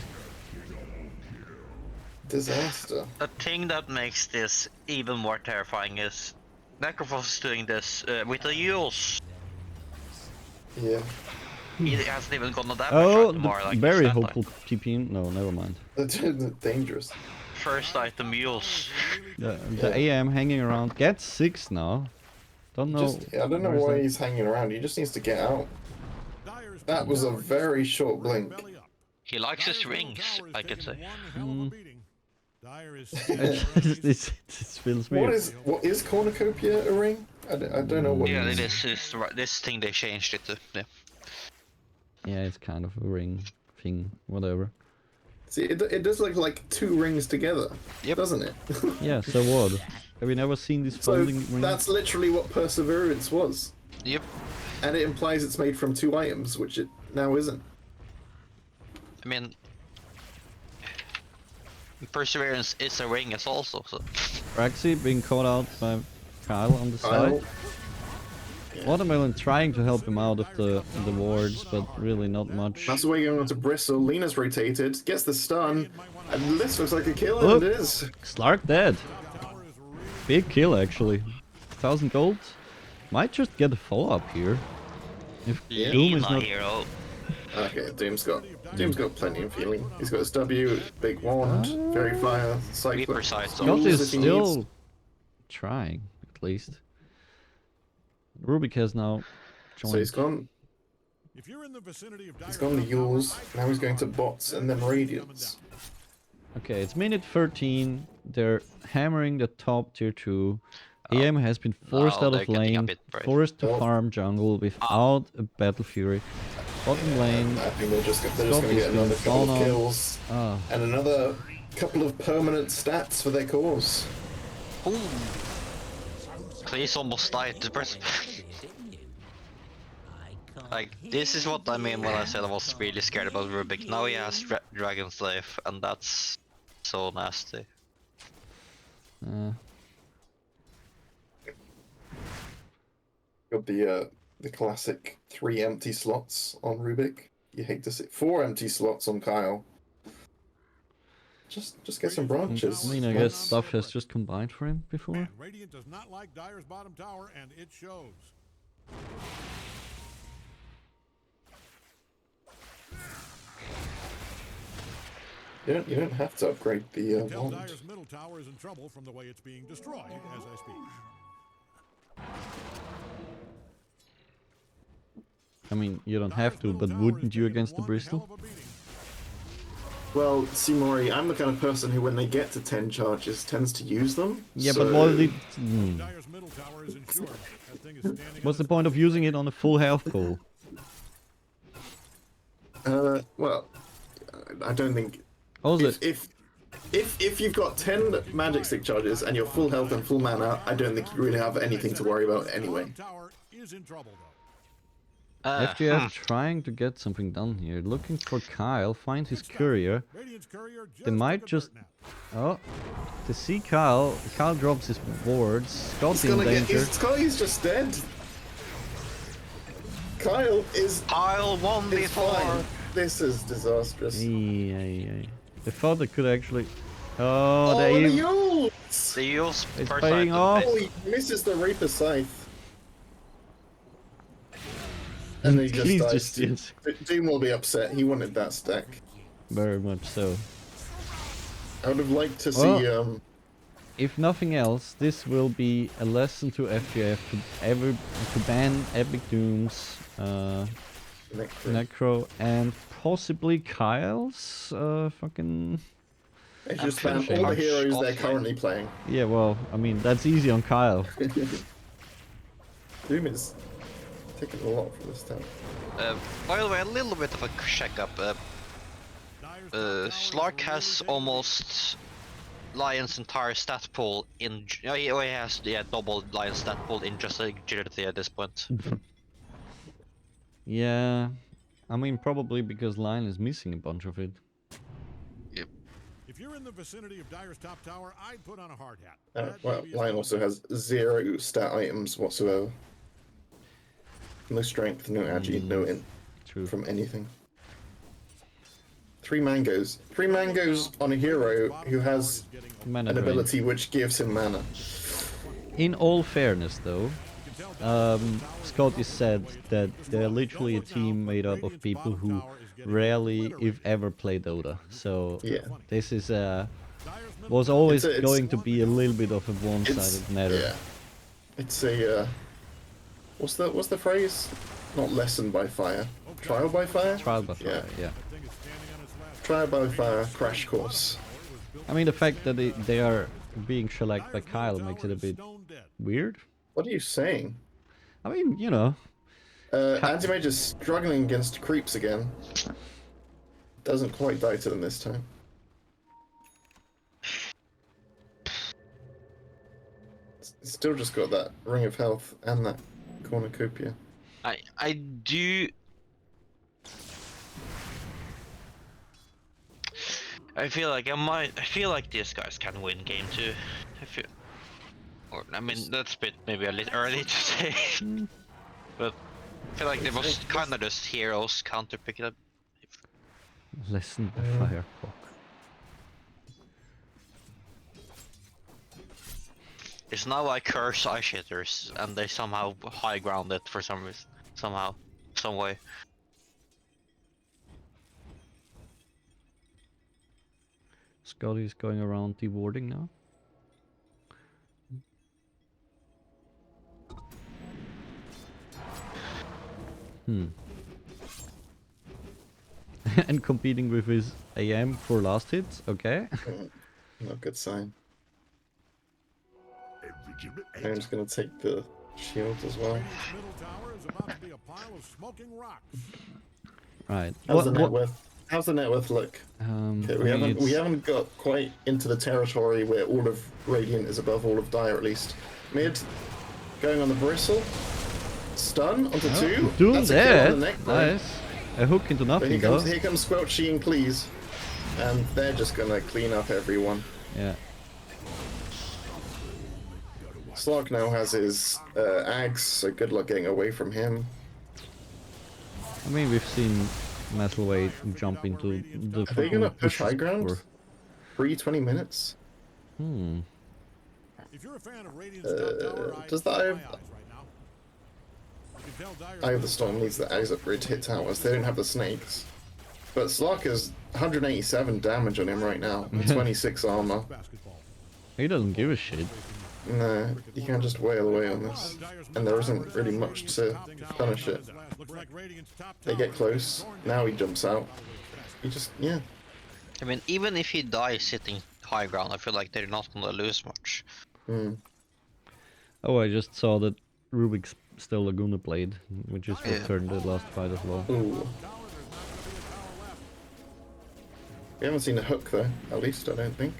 Speaker 2: Disaster.
Speaker 6: The thing that makes this even more terrifying is Necrophos is doing this with the Eul's.
Speaker 2: Yeah.
Speaker 6: He hasn't even gotten a damage
Speaker 1: Oh,
Speaker 6: item or
Speaker 1: the
Speaker 6: like
Speaker 1: very
Speaker 6: stat
Speaker 1: hopeful
Speaker 6: item.
Speaker 1: TP. No, never mind.
Speaker 2: That's dangerous.
Speaker 6: First item Eul's.
Speaker 1: The AM hanging around. Gets 6 now. Don't know.
Speaker 2: I don't know
Speaker 1: where's
Speaker 2: why
Speaker 1: that?
Speaker 2: he's hanging around. He just needs to get out.
Speaker 5: Dyer's
Speaker 2: That was a very short blink.
Speaker 5: belly up.
Speaker 6: He likes his
Speaker 5: Dyer's middle
Speaker 6: rings,
Speaker 5: tower is
Speaker 6: I could say.
Speaker 5: taking one hell of a beating. Dyer is
Speaker 1: this feels
Speaker 2: What
Speaker 1: weird.
Speaker 2: is Cornucopia a ring? I don't know what
Speaker 6: Yeah,
Speaker 2: it
Speaker 6: it
Speaker 2: is.
Speaker 6: is this thing they changed it to. Yeah.
Speaker 1: Yeah, it's kind of a ring thing. Whatever.
Speaker 2: See, it does look like two rings together,
Speaker 6: Yep.
Speaker 2: doesn't it?
Speaker 1: Yeah, so what? Have you never seen this
Speaker 2: So
Speaker 1: folding ring?
Speaker 2: that's literally what Perseverance was.
Speaker 6: Yep.
Speaker 2: And it implies it's made from two items, which it now isn't.
Speaker 6: I mean, Perseverance is a ring as also. So.
Speaker 1: Braxy being caught out by Kyle on the side. Watermelon trying to help him out of the wards, but really not much.
Speaker 2: That's the way going on to Bristle. Lena's rotated, gets the stun, and this looks like a kill,
Speaker 1: Oh.
Speaker 2: and it is.
Speaker 1: Slark dead. Big kill actually. 1000 gold. Might just get a follow-up here. If Doom is
Speaker 6: Lina
Speaker 1: not...
Speaker 6: hero.
Speaker 2: Okay, Doom's got plenty of healing. He's got his W, big wand, fairy fire,
Speaker 6: Be
Speaker 2: cycler.
Speaker 6: precise.
Speaker 1: Scott
Speaker 2: Rules
Speaker 1: is
Speaker 2: if he
Speaker 1: still
Speaker 2: needs.
Speaker 1: trying, at least. Rubik has now joined.
Speaker 2: So he's gone.
Speaker 5: If you're in the vicinity of
Speaker 2: He's gone to Yules. Now he's going to bots and then Radiance.
Speaker 1: Okay, it's minute 13. They're hammering the top tier 2. AM has been forced
Speaker 6: now
Speaker 1: out
Speaker 6: they're
Speaker 1: of
Speaker 6: getting a
Speaker 1: lane,
Speaker 6: bit brave.
Speaker 1: forced to
Speaker 2: Oh.
Speaker 1: farm jungle without a Battle Fury. Bottom lane,
Speaker 2: I think they're just going
Speaker 1: Scott
Speaker 2: to
Speaker 1: is
Speaker 2: get another
Speaker 1: being
Speaker 2: couple
Speaker 1: gone
Speaker 2: of
Speaker 1: on.
Speaker 2: kills
Speaker 1: Ah,
Speaker 2: and another couple of permanent stats for their cause.
Speaker 6: Ooh. Please almost died to press. Like, this is what I mean when I said I was really scared about Rubik. Now he has Dragon Slave, and that's so nasty.
Speaker 2: Got the classic 3 empty slots on Rubik. You hate to see 4 empty slots on Kyle. Just get some branches.
Speaker 1: I mean, I guess stuff has just combined for him before.
Speaker 5: Man, Radiant does not like Dyer's bottom tower, and it shows.
Speaker 2: You don't have to upgrade the
Speaker 5: Tell
Speaker 2: wand.
Speaker 5: Dyer's middle tower is in trouble from the way it's being destroyed as I speak.
Speaker 1: I mean, you don't have to, but wouldn't you against the Bristol?
Speaker 2: Well, see, Mori, I'm the kind of person who, when they get to 10 charges, tends to use them.
Speaker 1: Yeah,
Speaker 2: so...
Speaker 1: but what did...
Speaker 5: Dyer's middle tower is insured. That thing is standing
Speaker 1: What's the
Speaker 5: on
Speaker 1: point of using it on a full health pool?
Speaker 2: Well, I don't think...
Speaker 1: Also,
Speaker 2: If you've got 10 magic stick charges and you're full health and full mana, I don't think you really have anything to worry about anyway.
Speaker 5: Bottom tower is in trouble though.
Speaker 1: FGF trying to get something done here. Looking for Kyle, find his courier.
Speaker 5: Radiant's courier just
Speaker 1: They might
Speaker 5: took a
Speaker 1: just...
Speaker 5: dirt nap.
Speaker 1: Oh, to see Kyle. Kyle drops his wards. Scott's in danger.
Speaker 2: He's just dead. Kyle is
Speaker 6: Kyle won
Speaker 2: is
Speaker 6: before.
Speaker 2: fine. This is disastrous.
Speaker 1: They thought they could actually... Oh,
Speaker 2: Oh,
Speaker 1: they...
Speaker 2: the Yules!
Speaker 6: The use
Speaker 1: It's
Speaker 6: first
Speaker 1: paying
Speaker 6: item.
Speaker 1: off.
Speaker 2: Oh, he misses the Reaper Scythe. And then he just
Speaker 1: He's
Speaker 2: dies.
Speaker 1: just- yes.
Speaker 2: Doom will be upset. He wanted that stack.
Speaker 1: Very much so.
Speaker 2: I would have liked to
Speaker 1: Well,
Speaker 2: see.
Speaker 1: If nothing else, this will be a lesson to FGF to ban Epic Dooms, Necro, and possibly Kyle's fucking...
Speaker 2: They just
Speaker 6: I'm
Speaker 2: ban
Speaker 6: pretty
Speaker 2: all the
Speaker 6: sure
Speaker 2: heroes they're
Speaker 6: offline.
Speaker 2: currently playing.
Speaker 1: Yeah, well, I mean, that's easy on Kyle.
Speaker 2: Doom is taking a lot from this town.
Speaker 6: By the way, a little bit of a checkup. Slark has almost Lion's entire stat pool in. He has double Lion's stat pool in just agility at this point.
Speaker 1: Yeah, I mean, probably because Lion is missing a bunch of it.
Speaker 5: If you're in the vicinity of Dyer's top tower, I'd put on a hard hat. That
Speaker 2: Well,
Speaker 5: baby is
Speaker 2: Lion
Speaker 5: going
Speaker 2: also has 0 stat items whatsoever. No strength, no agi, no int
Speaker 1: True.
Speaker 2: from anything. 3 mangoes. 3 mangoes on a hero who has
Speaker 1: Mana
Speaker 2: an
Speaker 1: drain.
Speaker 2: ability which gives him mana.
Speaker 1: In all fairness, though, Scotty said that they're literally a team made up of people who rarely, if ever, play Dota. So
Speaker 2: Yeah.
Speaker 1: this is was always
Speaker 2: It's
Speaker 1: going to be a little bit of a one-sided matter.
Speaker 2: Yeah. It's a what's the phrase? Not lesson by fire. Trial by fire?
Speaker 1: Trial by fire, yeah.
Speaker 2: Trial by fire crash course.
Speaker 1: I mean, the fact that they are being shellacked by Kyle makes it a bit weird.
Speaker 2: What are you saying?
Speaker 1: I mean, you know,
Speaker 2: Anti-Mage is struggling against creeps again. Doesn't quite die to them this time. Still just got that Ring of Health and that Cornucopia.
Speaker 6: I do. I feel like these guys can win game 2. I mean, that's a bit maybe a little early to say, but I feel like they was kind of just heroes counter picking up.
Speaker 1: lesson by fire. Fuck.
Speaker 6: It's now I curse iShitters and they somehow high ground it for some reason, some way.
Speaker 1: Scotty's going around dewarding now. And competing with his AM for last hits, okay.
Speaker 2: Not a good sign. I'm just gonna take the shield as well.
Speaker 5: Radiant's middle tower is about to be a pile of smoking rocks.
Speaker 1: Right.
Speaker 2: How's the net worth? How's the net worth look? Okay,
Speaker 1: I mean,
Speaker 2: we
Speaker 1: it's-
Speaker 2: haven't got quite into the territory where all of Radiant is above all of Dire at least. Mid, going on the bristle. Stun onto 2.
Speaker 1: Doom
Speaker 2: That's a kill
Speaker 1: dead.
Speaker 2: on the neck blade.
Speaker 1: Nice. A hook into
Speaker 2: But
Speaker 1: nothing though.
Speaker 2: here comes Squelchy and Cleese. And they're just gonna clean up everyone.
Speaker 1: Yeah.
Speaker 2: Slog now has his Ags, so good luck getting away from him.
Speaker 1: I mean, we've seen Metalweight jump into the
Speaker 2: Are they gonna
Speaker 1: fucking
Speaker 2: push high
Speaker 1: bushes
Speaker 2: ground?
Speaker 1: before.
Speaker 2: 20 minutes?
Speaker 5: If you're a fan of Radiant's top tower,
Speaker 2: does
Speaker 5: I'd
Speaker 2: the Eye
Speaker 5: close
Speaker 2: of-
Speaker 5: my eyes right now. You can tell Dyer's
Speaker 2: Eye of the Storm needs the Ags upgrade to hit towers. They don't have the snakes. But Slark has 187 damage on him right now, and 26 armor.
Speaker 5: basketball.
Speaker 1: He doesn't give a shit.
Speaker 2: No, you can't just wail away on this. And there isn't really much to punish it.
Speaker 5: Looks like Radiant's top
Speaker 2: They
Speaker 5: tower
Speaker 2: get close. Now he jumps out. He just, yeah.
Speaker 6: I mean, even if he dies sitting high ground, I feel like they're not gonna lose much.
Speaker 1: Oh, I just saw that Rubik's still Laguna Blade, which is what turned the last fight as well.
Speaker 2: Ooh. We haven't seen a hook though, at least I don't think.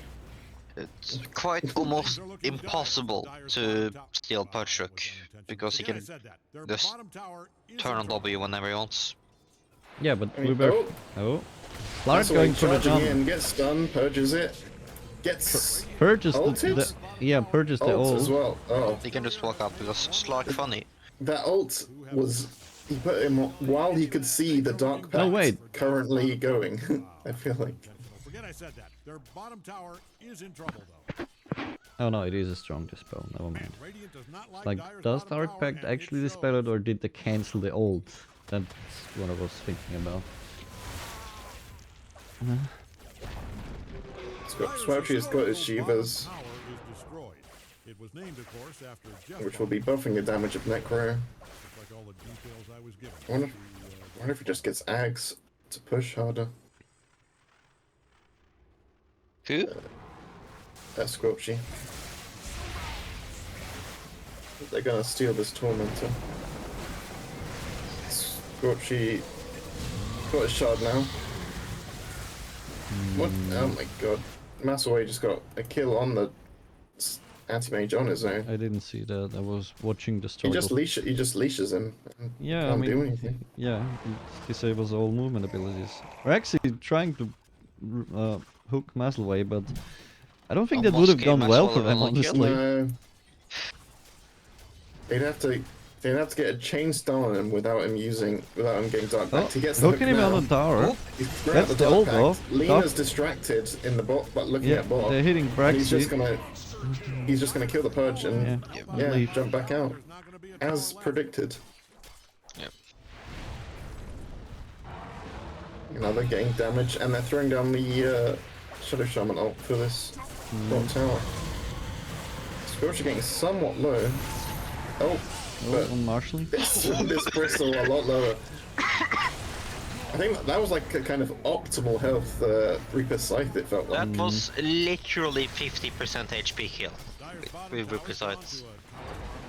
Speaker 6: It's quite almost impossible to steal Pudge Hook because he can just turn on W whenever he wants.
Speaker 1: Yeah, but
Speaker 2: I mean,
Speaker 1: we were.
Speaker 2: oh,
Speaker 1: Oh,
Speaker 2: that's
Speaker 1: Slark
Speaker 2: why
Speaker 1: going for the
Speaker 2: charging
Speaker 1: jump.
Speaker 2: in, gets stunned, purges it, gets
Speaker 1: Purges
Speaker 2: ulted?
Speaker 1: purges the
Speaker 2: ult
Speaker 1: ult.
Speaker 2: as well. Oh,
Speaker 6: He can just walk out because Slark funny.
Speaker 2: that ult was, he put him while he could see the Dark Pact
Speaker 1: No, wait.
Speaker 2: currently going. I feel like.
Speaker 5: Forget I said that. Their bottom tower is in trouble, though.
Speaker 1: Oh no, it is a strong dispel. Never mind.
Speaker 5: Radiant does not like
Speaker 1: Like,
Speaker 5: Dire's
Speaker 1: does
Speaker 5: bottom
Speaker 1: Dark
Speaker 5: tower,
Speaker 1: Pact
Speaker 5: and it
Speaker 1: actually dispel
Speaker 5: shows.
Speaker 1: it, or did they cancel the ult? That's what I was thinking about.
Speaker 2: Swapshi's got his Shivas,
Speaker 5: It was named, of course, after Jeff
Speaker 2: which will be buffing the damage of Necro.
Speaker 5: like all the details I was given.
Speaker 2: I wonder if it just gets Ags to push harder.
Speaker 6: Who?
Speaker 2: That's Squelchy. They're gonna steal this Tormentor. Squelchy got a shard now. What? Oh my god. Massaway just got a kill on the anti-mage on his own.
Speaker 1: I didn't see that. I was watching the
Speaker 2: He
Speaker 1: struggle.
Speaker 2: he just leashes him. And
Speaker 1: Yeah,
Speaker 2: can't
Speaker 1: I mean,
Speaker 2: do anything.
Speaker 1: yeah, it disables all movement abilities. We're actually trying to hook Masleway, but I don't think that would
Speaker 6: Almost
Speaker 1: have
Speaker 6: gave
Speaker 1: gone well
Speaker 6: Maslow
Speaker 1: for
Speaker 6: a
Speaker 1: them,
Speaker 6: one kill.
Speaker 1: honestly.
Speaker 2: No. They'd have to get a chain stun on him without him getting Dark
Speaker 1: Oh,
Speaker 2: Pact. He gets the hook
Speaker 1: hooking him
Speaker 2: now.
Speaker 1: on the tower.
Speaker 6: Oh,
Speaker 2: He's throughout
Speaker 1: That's
Speaker 2: the
Speaker 1: the
Speaker 2: Dark
Speaker 1: ult
Speaker 2: Pact.
Speaker 1: though.
Speaker 2: Lena's distracted in the bot, but looking
Speaker 1: Yeah,
Speaker 2: at bot.
Speaker 1: they're hitting
Speaker 2: And he's just
Speaker 1: Braxy.
Speaker 2: gonna kill the Purge and
Speaker 1: Yeah, leave.
Speaker 2: jump back out as predicted.
Speaker 6: Yep.
Speaker 2: Now they're getting damage and they're throwing down the Shadow Shaman ult for this bot tower. Scorcher getting somewhat low. Oh,
Speaker 1: Oh,
Speaker 2: but
Speaker 1: on Marshalling.
Speaker 2: this Bristol a lot lower. I think that was like a kind of optimal health Reaper Scythe, it felt like.
Speaker 6: that was literally 50% HP kill with Reaper Scythes.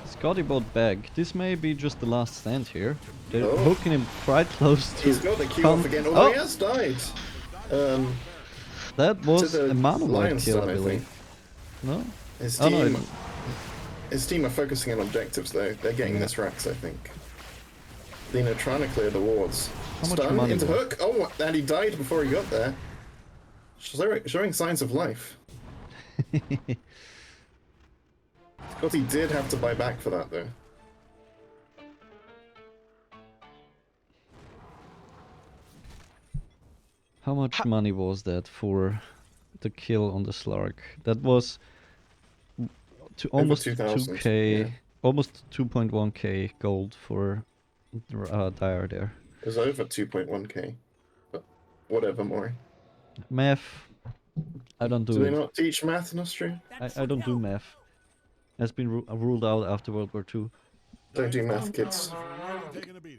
Speaker 1: Scotty bought bag. This may be just the last stand here. They're
Speaker 2: Oh.
Speaker 1: hooking him quite close to.
Speaker 2: He's got the Q
Speaker 1: come-
Speaker 2: off again, although
Speaker 1: Oh,
Speaker 2: he has died.
Speaker 1: that was
Speaker 2: the
Speaker 1: a Mana White
Speaker 2: Lion's
Speaker 1: kill,
Speaker 2: Stone,
Speaker 1: I
Speaker 2: I
Speaker 1: believe.
Speaker 2: think.
Speaker 1: No?
Speaker 2: His
Speaker 1: Oh,
Speaker 2: team,
Speaker 1: no,
Speaker 2: his team are focusing on objectives though. They're getting this rats, I think. Lena trying to clear the wards.
Speaker 1: How much
Speaker 2: Stun
Speaker 1: money
Speaker 2: into
Speaker 1: was-
Speaker 2: hook. Oh, and he died before he got there. Showing signs of life. Scotty did have to buy back for that though.
Speaker 1: How much money was that for the kill on the Slark? That was almost
Speaker 2: 2,000,
Speaker 1: 2k,
Speaker 2: yeah.
Speaker 1: almost 2.1k gold for Dire there.
Speaker 2: It was over 2.1k. But whatever, Mori.
Speaker 1: Math, I don't do
Speaker 2: Do they
Speaker 1: it.
Speaker 2: not teach math in Austria?
Speaker 1: I don't do math. Has been ruled out after World War II.
Speaker 2: Don't do math, kids.
Speaker 5: Taking a beating.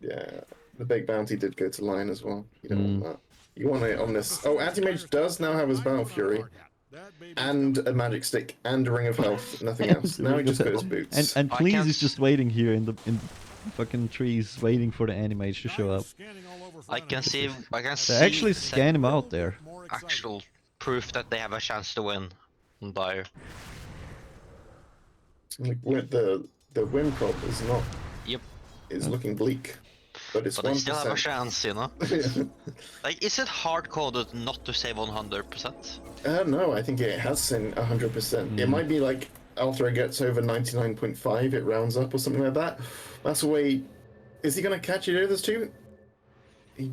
Speaker 2: Yeah, the big bounty did go to Lion as well. You don't want that. You want it on this. Oh, Anti-Mage does now have his Battle Fury. And a magic stick and a ring of health, nothing else. Now he just got his boots.
Speaker 1: And
Speaker 6: I
Speaker 1: Please
Speaker 6: can't
Speaker 1: is just waiting here in the fucking trees, waiting for the animage to show up.
Speaker 6: I can see
Speaker 1: They actually scan him out there.
Speaker 6: actual proof that they have a chance to win on Dire.
Speaker 2: Like, the win prop is not.
Speaker 6: Yep.
Speaker 2: Is looking bleak, but it's
Speaker 6: But they still have a
Speaker 2: 1%.
Speaker 6: chance, you know? Like, is it hard-coded not to say 100%?
Speaker 2: No, I think it has seen 100%. It might be like after it gets over 99.5, it rounds up or something like that. That's the way. Is he gonna catch it others too? He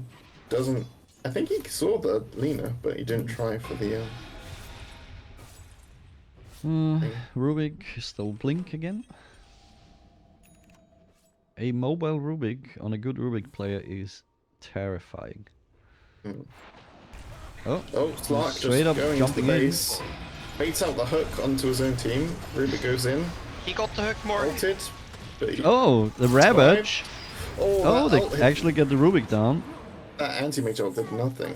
Speaker 2: doesn't. I think he saw the Lena, but he didn't try for the.
Speaker 1: Rubik still blink again. A mobile Rubik on a good Rubik player is terrifying. Oh,
Speaker 2: Oh, Slark
Speaker 1: straight
Speaker 2: just
Speaker 1: up
Speaker 2: going into the
Speaker 1: jumping in.
Speaker 2: base. Baits out the hook onto his own team. Rubik goes in,
Speaker 6: He got the hook more.
Speaker 2: ulted. But he,
Speaker 1: Oh, the Ravage! Oh,
Speaker 2: that ult
Speaker 1: they
Speaker 2: hit-
Speaker 1: actually get the Rubik down.
Speaker 2: That anti-mage ult did nothing.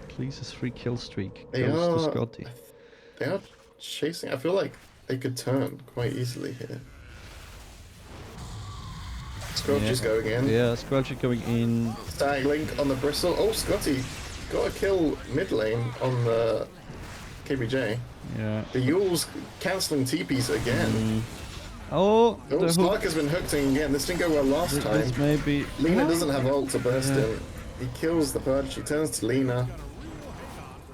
Speaker 1: Cleese's free kill streak
Speaker 2: They
Speaker 1: goes to
Speaker 2: are-
Speaker 1: Scotty.
Speaker 2: They are chasing. I feel like they could turn quite easily here. Squelchy's going in.
Speaker 1: Yeah, Squelchy going in.
Speaker 2: Stag Link on the bristle. Oh, Scotty got a kill mid lane on the KBJ.
Speaker 1: Yeah.
Speaker 2: The Yule's cancelling TPs again.
Speaker 1: Oh,
Speaker 2: Oh,
Speaker 1: the
Speaker 2: Slark
Speaker 1: hook.
Speaker 2: has been hooked in again. This didn't go well last time.
Speaker 1: This may be.
Speaker 2: Lina doesn't have ult to burst
Speaker 1: Yeah.
Speaker 2: in. He kills the Purge. He turns to Lina.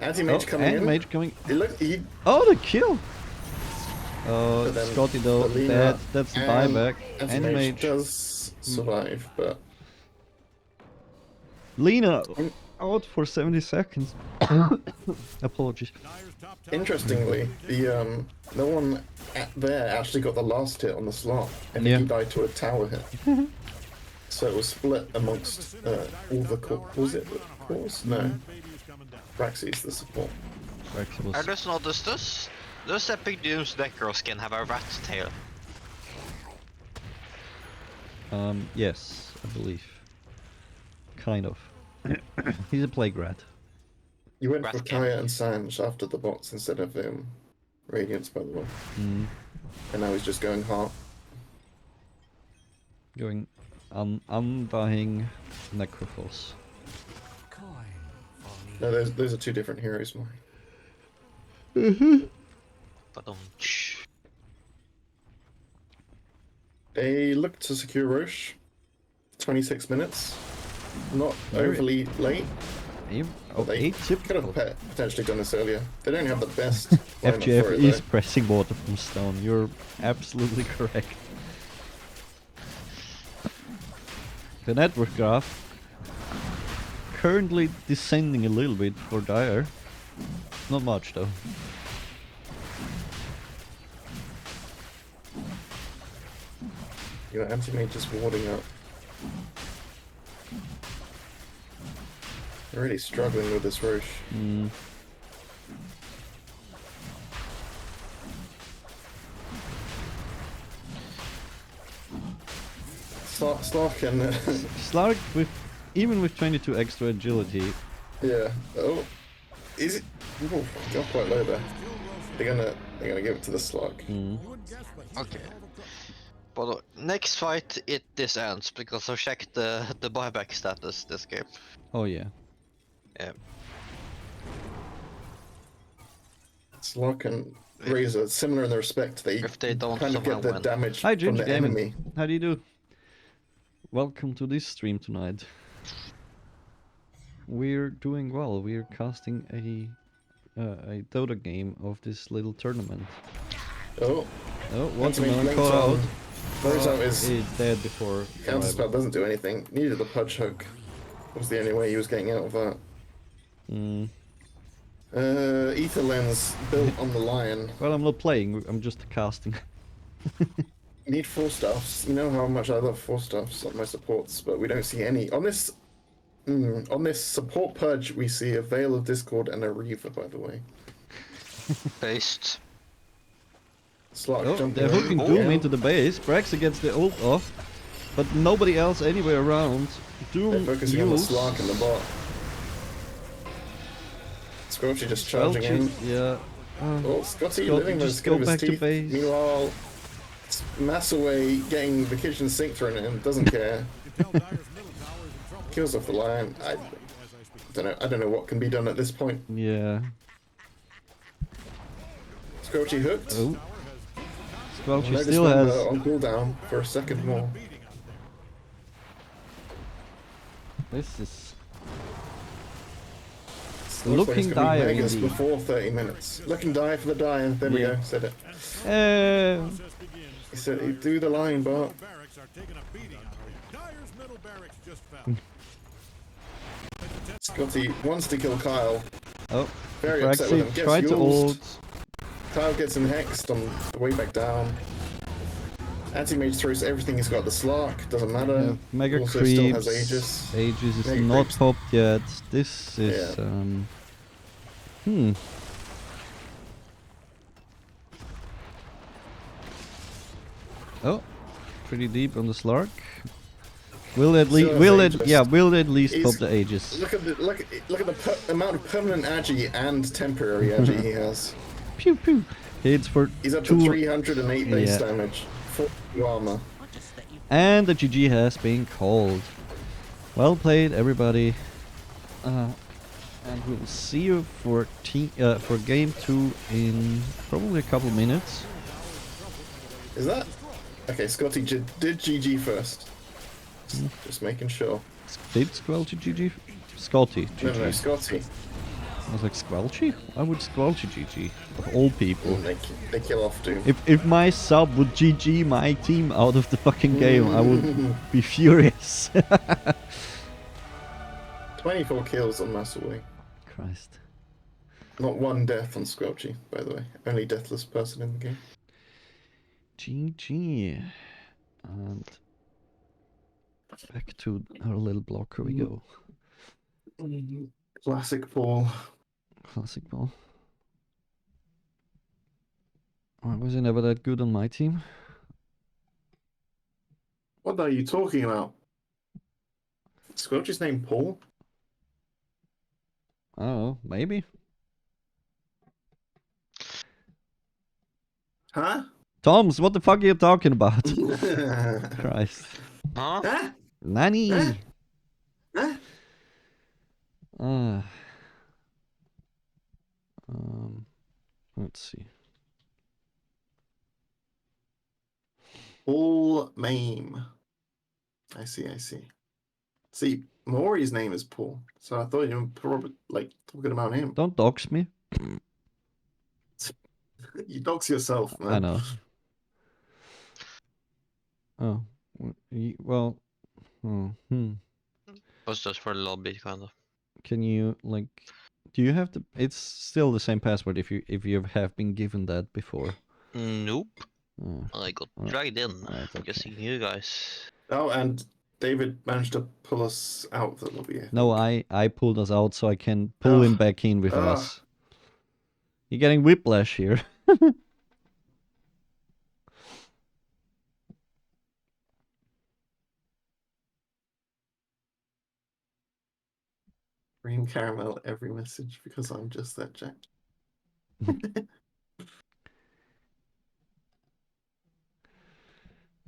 Speaker 2: Anti-mage coming in.
Speaker 1: Mage coming.
Speaker 2: He
Speaker 1: Oh, the kill! Oh,
Speaker 2: But then
Speaker 1: Scotty though.
Speaker 2: Lina
Speaker 1: That's the
Speaker 2: and
Speaker 1: buyback.
Speaker 2: Anti-mage
Speaker 1: Mage.
Speaker 2: does survive, but
Speaker 1: Lina out for 70 seconds. Apologies.
Speaker 2: interestingly, the no one there actually got the last hit on the slot. I think
Speaker 1: Yeah.
Speaker 2: he died to a tower hit. So it was split amongst all the was it the cores? No. Braxy's the support.
Speaker 6: I just noticed this. Does Epic Doom's Necro skin have a rat tail?
Speaker 1: Yes, I believe. Kind of. He's a plague rat.
Speaker 2: You went for
Speaker 6: Raskin.
Speaker 2: Kaya and Sanj after the bots instead of Radiance, by the way. And now he's just going hard.
Speaker 1: Going undying Necrophos.
Speaker 2: No, those are two different heroes, Mori.
Speaker 6: But
Speaker 2: They look to secure Roche. 26 minutes. Not
Speaker 1: Very-
Speaker 2: overly late.
Speaker 1: Oh,
Speaker 2: They could have
Speaker 1: atypical.
Speaker 2: potentially done this earlier. They don't have the best lineup
Speaker 1: FGF
Speaker 2: for it,
Speaker 1: is
Speaker 2: though.
Speaker 1: pressing water from stone. You're absolutely correct. The network graph currently descending a little bit for Dire. Not much though.
Speaker 2: You know, anti-mage just warding up. They're really struggling with this Roche. Slark and
Speaker 1: Slark with even with 22 extra agility.
Speaker 2: yeah. Oh, is it? Oh, got quite low there. They're gonna give it to the Slark.
Speaker 6: okay. But next fight this ends because I checked the buyback status this game.
Speaker 1: Oh yeah.
Speaker 6: Yeah.
Speaker 2: Slark and Razor similar in the respect they
Speaker 6: If they don't
Speaker 2: kind of get
Speaker 6: somehow
Speaker 2: the
Speaker 6: win.
Speaker 2: damage
Speaker 1: Hi
Speaker 2: from
Speaker 1: Ginger
Speaker 2: the
Speaker 1: Gaming.
Speaker 2: enemy.
Speaker 1: How do you do? Welcome to this stream tonight. We're doing well. We're casting a Dota game of this little tournament.
Speaker 2: Oh,
Speaker 1: Oh,
Speaker 2: anti-mage
Speaker 1: Watermelon
Speaker 2: blinks
Speaker 1: call out.
Speaker 2: on. Throws out his
Speaker 1: He's dead before
Speaker 2: counter
Speaker 1: survival.
Speaker 2: spell doesn't do anything. Needed the Pudge hook. Was the only way he was getting out of that. Ether Lens built on the Lion.
Speaker 1: Well, I'm not playing. I'm just casting.
Speaker 2: Need 4 stuffs. You know how much I love 4 stuffs on my supports, but we don't see any. On this support purge, we see a Veil of Discord and a Reaver, by the way.
Speaker 6: Based.
Speaker 2: Slark
Speaker 1: Oh,
Speaker 2: jumping
Speaker 1: they're
Speaker 2: in.
Speaker 1: hooking
Speaker 2: Oh,
Speaker 1: Doom
Speaker 2: yeah.
Speaker 1: into the base. Brax gets the ult off, but nobody else anywhere around.
Speaker 2: They're
Speaker 1: Doom
Speaker 2: focusing on the
Speaker 1: use.
Speaker 2: Slark and the bot. Squelchy just charging in.
Speaker 1: Yeah.
Speaker 2: Oh, Scotty
Speaker 1: Scotty,
Speaker 2: living with the
Speaker 1: just
Speaker 2: skin
Speaker 1: go
Speaker 2: of his
Speaker 1: back to
Speaker 2: teeth.
Speaker 1: base.
Speaker 2: Meanwhile, Massaway getting the kitchen sink thrown at him, doesn't care. Kills off the Lion. I don't know what can be done at this point.
Speaker 1: Yeah.
Speaker 2: Squelchy hooked.
Speaker 1: Oh. Squelchy
Speaker 2: Notice
Speaker 1: still
Speaker 2: Wonder
Speaker 1: has.
Speaker 2: on cooldown for a second more.
Speaker 1: This is
Speaker 2: Looks like
Speaker 1: looking
Speaker 2: it's gonna be
Speaker 1: dire
Speaker 2: Vegas
Speaker 1: indeed.
Speaker 2: before 30 minutes. Looking dire for the dire. There we
Speaker 1: Yeah.
Speaker 2: go. Said it.
Speaker 1: Uh,
Speaker 2: He said he'd do the line, but
Speaker 5: Barracks are taking a beating. Dyer's middle barracks just fell.
Speaker 2: Scotty wants to kill Kyle.
Speaker 1: oh,
Speaker 2: Very upset with him.
Speaker 1: Braxy
Speaker 2: Gets
Speaker 1: tried to
Speaker 2: yours.
Speaker 1: ult.
Speaker 2: Kyle gets him hexed on the way back down. Anti-mage throws everything he's got. The Slark doesn't matter.
Speaker 1: Mega
Speaker 2: Also still has
Speaker 1: creeps.
Speaker 2: Aegis.
Speaker 1: Aegis is
Speaker 2: Mega
Speaker 1: not
Speaker 2: creeps.
Speaker 1: popped yet. This is
Speaker 2: Yeah.
Speaker 1: Oh, pretty deep on the Slark. Will at least
Speaker 2: So
Speaker 1: will
Speaker 2: has
Speaker 1: it
Speaker 2: Aegis.
Speaker 1: yeah will at least
Speaker 2: He's-
Speaker 1: pop the Aegis.
Speaker 2: Look at the amount of permanent agi and temporary agi he has.
Speaker 1: Pew pew. Hits for
Speaker 2: He's up to
Speaker 1: two.
Speaker 2: 308 base
Speaker 1: Yeah.
Speaker 2: damage, 40 armor.
Speaker 1: And the GG has been called. Well played, everybody. And we'll see you for game 2 in probably a couple minutes.
Speaker 2: Is that? Okay, Scotty did GG first. Just making sure.
Speaker 1: Did Squelchy GG? Scotty GG.
Speaker 2: No, Scotty.
Speaker 1: I was like, Squelchy? Why would Squelchy GG? Of all people.
Speaker 2: They kill off Doom.
Speaker 1: If my sub would GG my team out of the fucking game, I would be furious.
Speaker 2: 24 kills on Massaway.
Speaker 1: Christ.
Speaker 2: Not one death on Squelchy, by the way. Only deathless person in the game.
Speaker 1: GG. And back to our little blocker we go.
Speaker 2: Classic Paul.
Speaker 1: Classic ball. I was he never that good on my team?
Speaker 2: What are you talking about? Squelchy's name Paul?
Speaker 1: I don't know, maybe.
Speaker 2: Huh?
Speaker 1: Toms, what the fuck are you talking about? Christ.
Speaker 6: Huh?
Speaker 2: Huh?
Speaker 1: Nanny!
Speaker 2: Huh? Huh?
Speaker 1: Let's see.
Speaker 2: Paul Mame. I see. See, Mori's name is Paul, so I thought you were probably like talking about him.
Speaker 1: Don't dox me.
Speaker 2: You dox yourself, man.
Speaker 1: I know. Oh. Well.
Speaker 6: Was just for a little bit, kind of.
Speaker 1: Can you, like... Do you have to... It's still the same password if you have been given that before.
Speaker 6: Nope.
Speaker 1: Oh,
Speaker 6: I got
Speaker 1: Alright.
Speaker 6: dragged in.
Speaker 1: Alright,
Speaker 6: I'm
Speaker 1: okay.
Speaker 6: guessing you guys.
Speaker 2: Oh, and David managed to pull us out of the lobby.
Speaker 1: No,
Speaker 2: think.
Speaker 1: I pulled us out so I can pull him back in with us. You're getting whiplash here.
Speaker 2: Cream caramel every message because I'm just that Jack.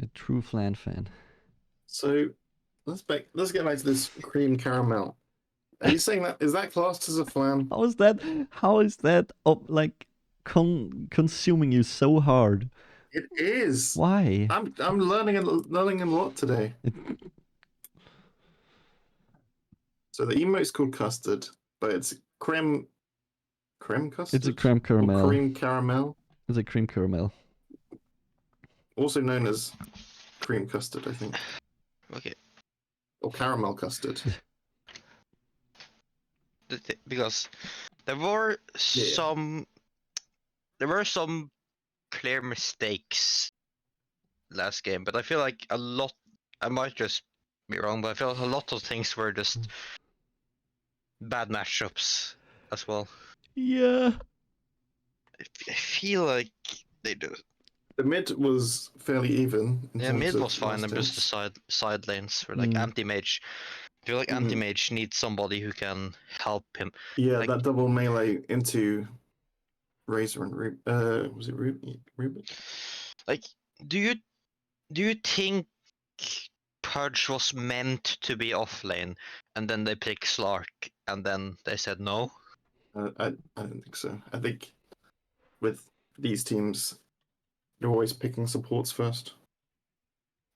Speaker 1: A true Flan fan.
Speaker 2: So let's get back to this cream caramel. Are you saying that is that classed as a flan?
Speaker 1: How is that like consuming you so hard?
Speaker 2: It is.
Speaker 1: Why?
Speaker 2: I'm learning a lot today. So the emote's called custard, but it's creme custard.
Speaker 1: It's a creme caramel.
Speaker 2: Or cream caramel.
Speaker 1: It's a cream caramel.
Speaker 2: Also known as cream custard, I think.
Speaker 6: Okay.
Speaker 2: Or caramel custard.
Speaker 6: Because there were some clear mistakes last game, but I feel like a lot. I might just be wrong, but I feel like a lot of things were just bad matchups as well.
Speaker 1: Yeah.
Speaker 6: I feel like they do.
Speaker 2: The mid was fairly even.
Speaker 6: Yeah, mid was fine. And just the side lanes were like anti-mage. I feel like anti-mage needs somebody who can help him.
Speaker 2: Yeah,
Speaker 6: like,
Speaker 2: that double melee into Razor and Rubik. Was it Rubik?
Speaker 6: Like, do you think Purge was meant to be off lane, and then they pick Slark, and then they said no?
Speaker 2: I don't think so. I think with these teams, they're always picking supports first.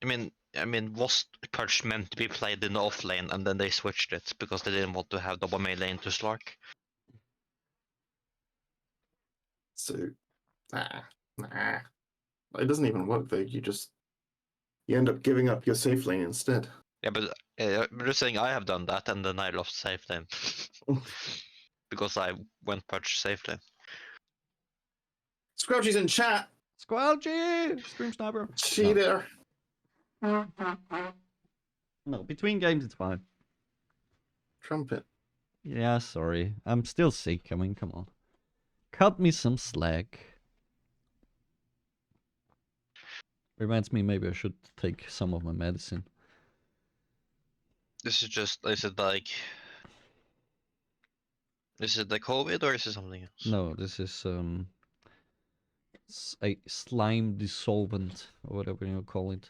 Speaker 6: I mean, was Purge meant to be played in the off lane, and then they switched it because they didn't want to have double melee into Slark?
Speaker 2: So, nah. It doesn't even work though. You end up giving up your safe lane instead.
Speaker 6: Yeah, but I'm just saying I have done that, and then I lost safe lane because I went Purge safe lane.
Speaker 2: Squelchy's in chat.
Speaker 1: Squelchy! Stream sniper.
Speaker 2: Cheater.
Speaker 1: No, between games it's fine.
Speaker 2: Trumpet.
Speaker 1: Yeah, sorry. I'm still sick. I mean, come on. Cut me some slack. Reminds me, maybe I should take some of my medicine.
Speaker 6: Is it the COVID or is it something else?
Speaker 1: No, this is a slime dissolvent or whatever you call it.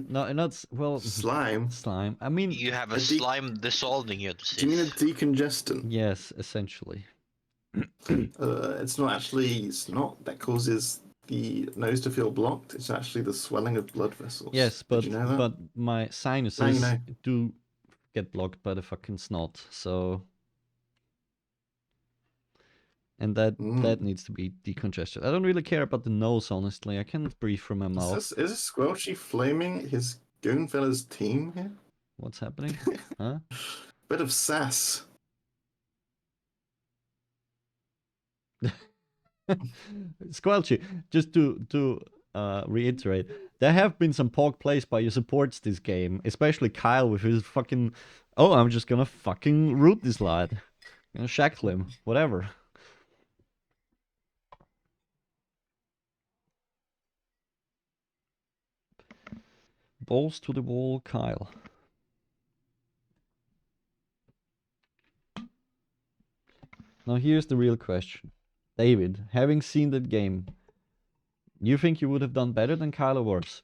Speaker 1: No, not
Speaker 2: Slime.
Speaker 1: slime. I mean,
Speaker 6: You have a
Speaker 2: A de-
Speaker 6: slime dissolving your
Speaker 2: Do you mean a
Speaker 6: disease.
Speaker 2: decongestant?
Speaker 1: yes, essentially.
Speaker 2: It's not actually. It's not that causes the nose to feel blocked. It's actually the swelling of blood vessels.
Speaker 1: Yes,
Speaker 2: Did you know that?
Speaker 1: but my
Speaker 2: Now you
Speaker 1: sinuses
Speaker 2: know.
Speaker 1: do get blocked by the fucking snot. So, and that needs to be decongested. I don't really care about the nose, honestly. I can breathe from my mouth.
Speaker 2: Is Squelchy flaming his Goonfellas team here?
Speaker 1: What's happening? Huh?
Speaker 2: Bit of sass.
Speaker 1: Squelchy, just to reiterate, there have been some poor plays by your supports this game, especially Kyle with his fucking, oh, I'm just gonna fucking root this lad. Gonna shackle him, whatever. Balls to the wall, Kyle. Now here's the real question. David, having seen that game, you think you would have done better than Kyle or worse?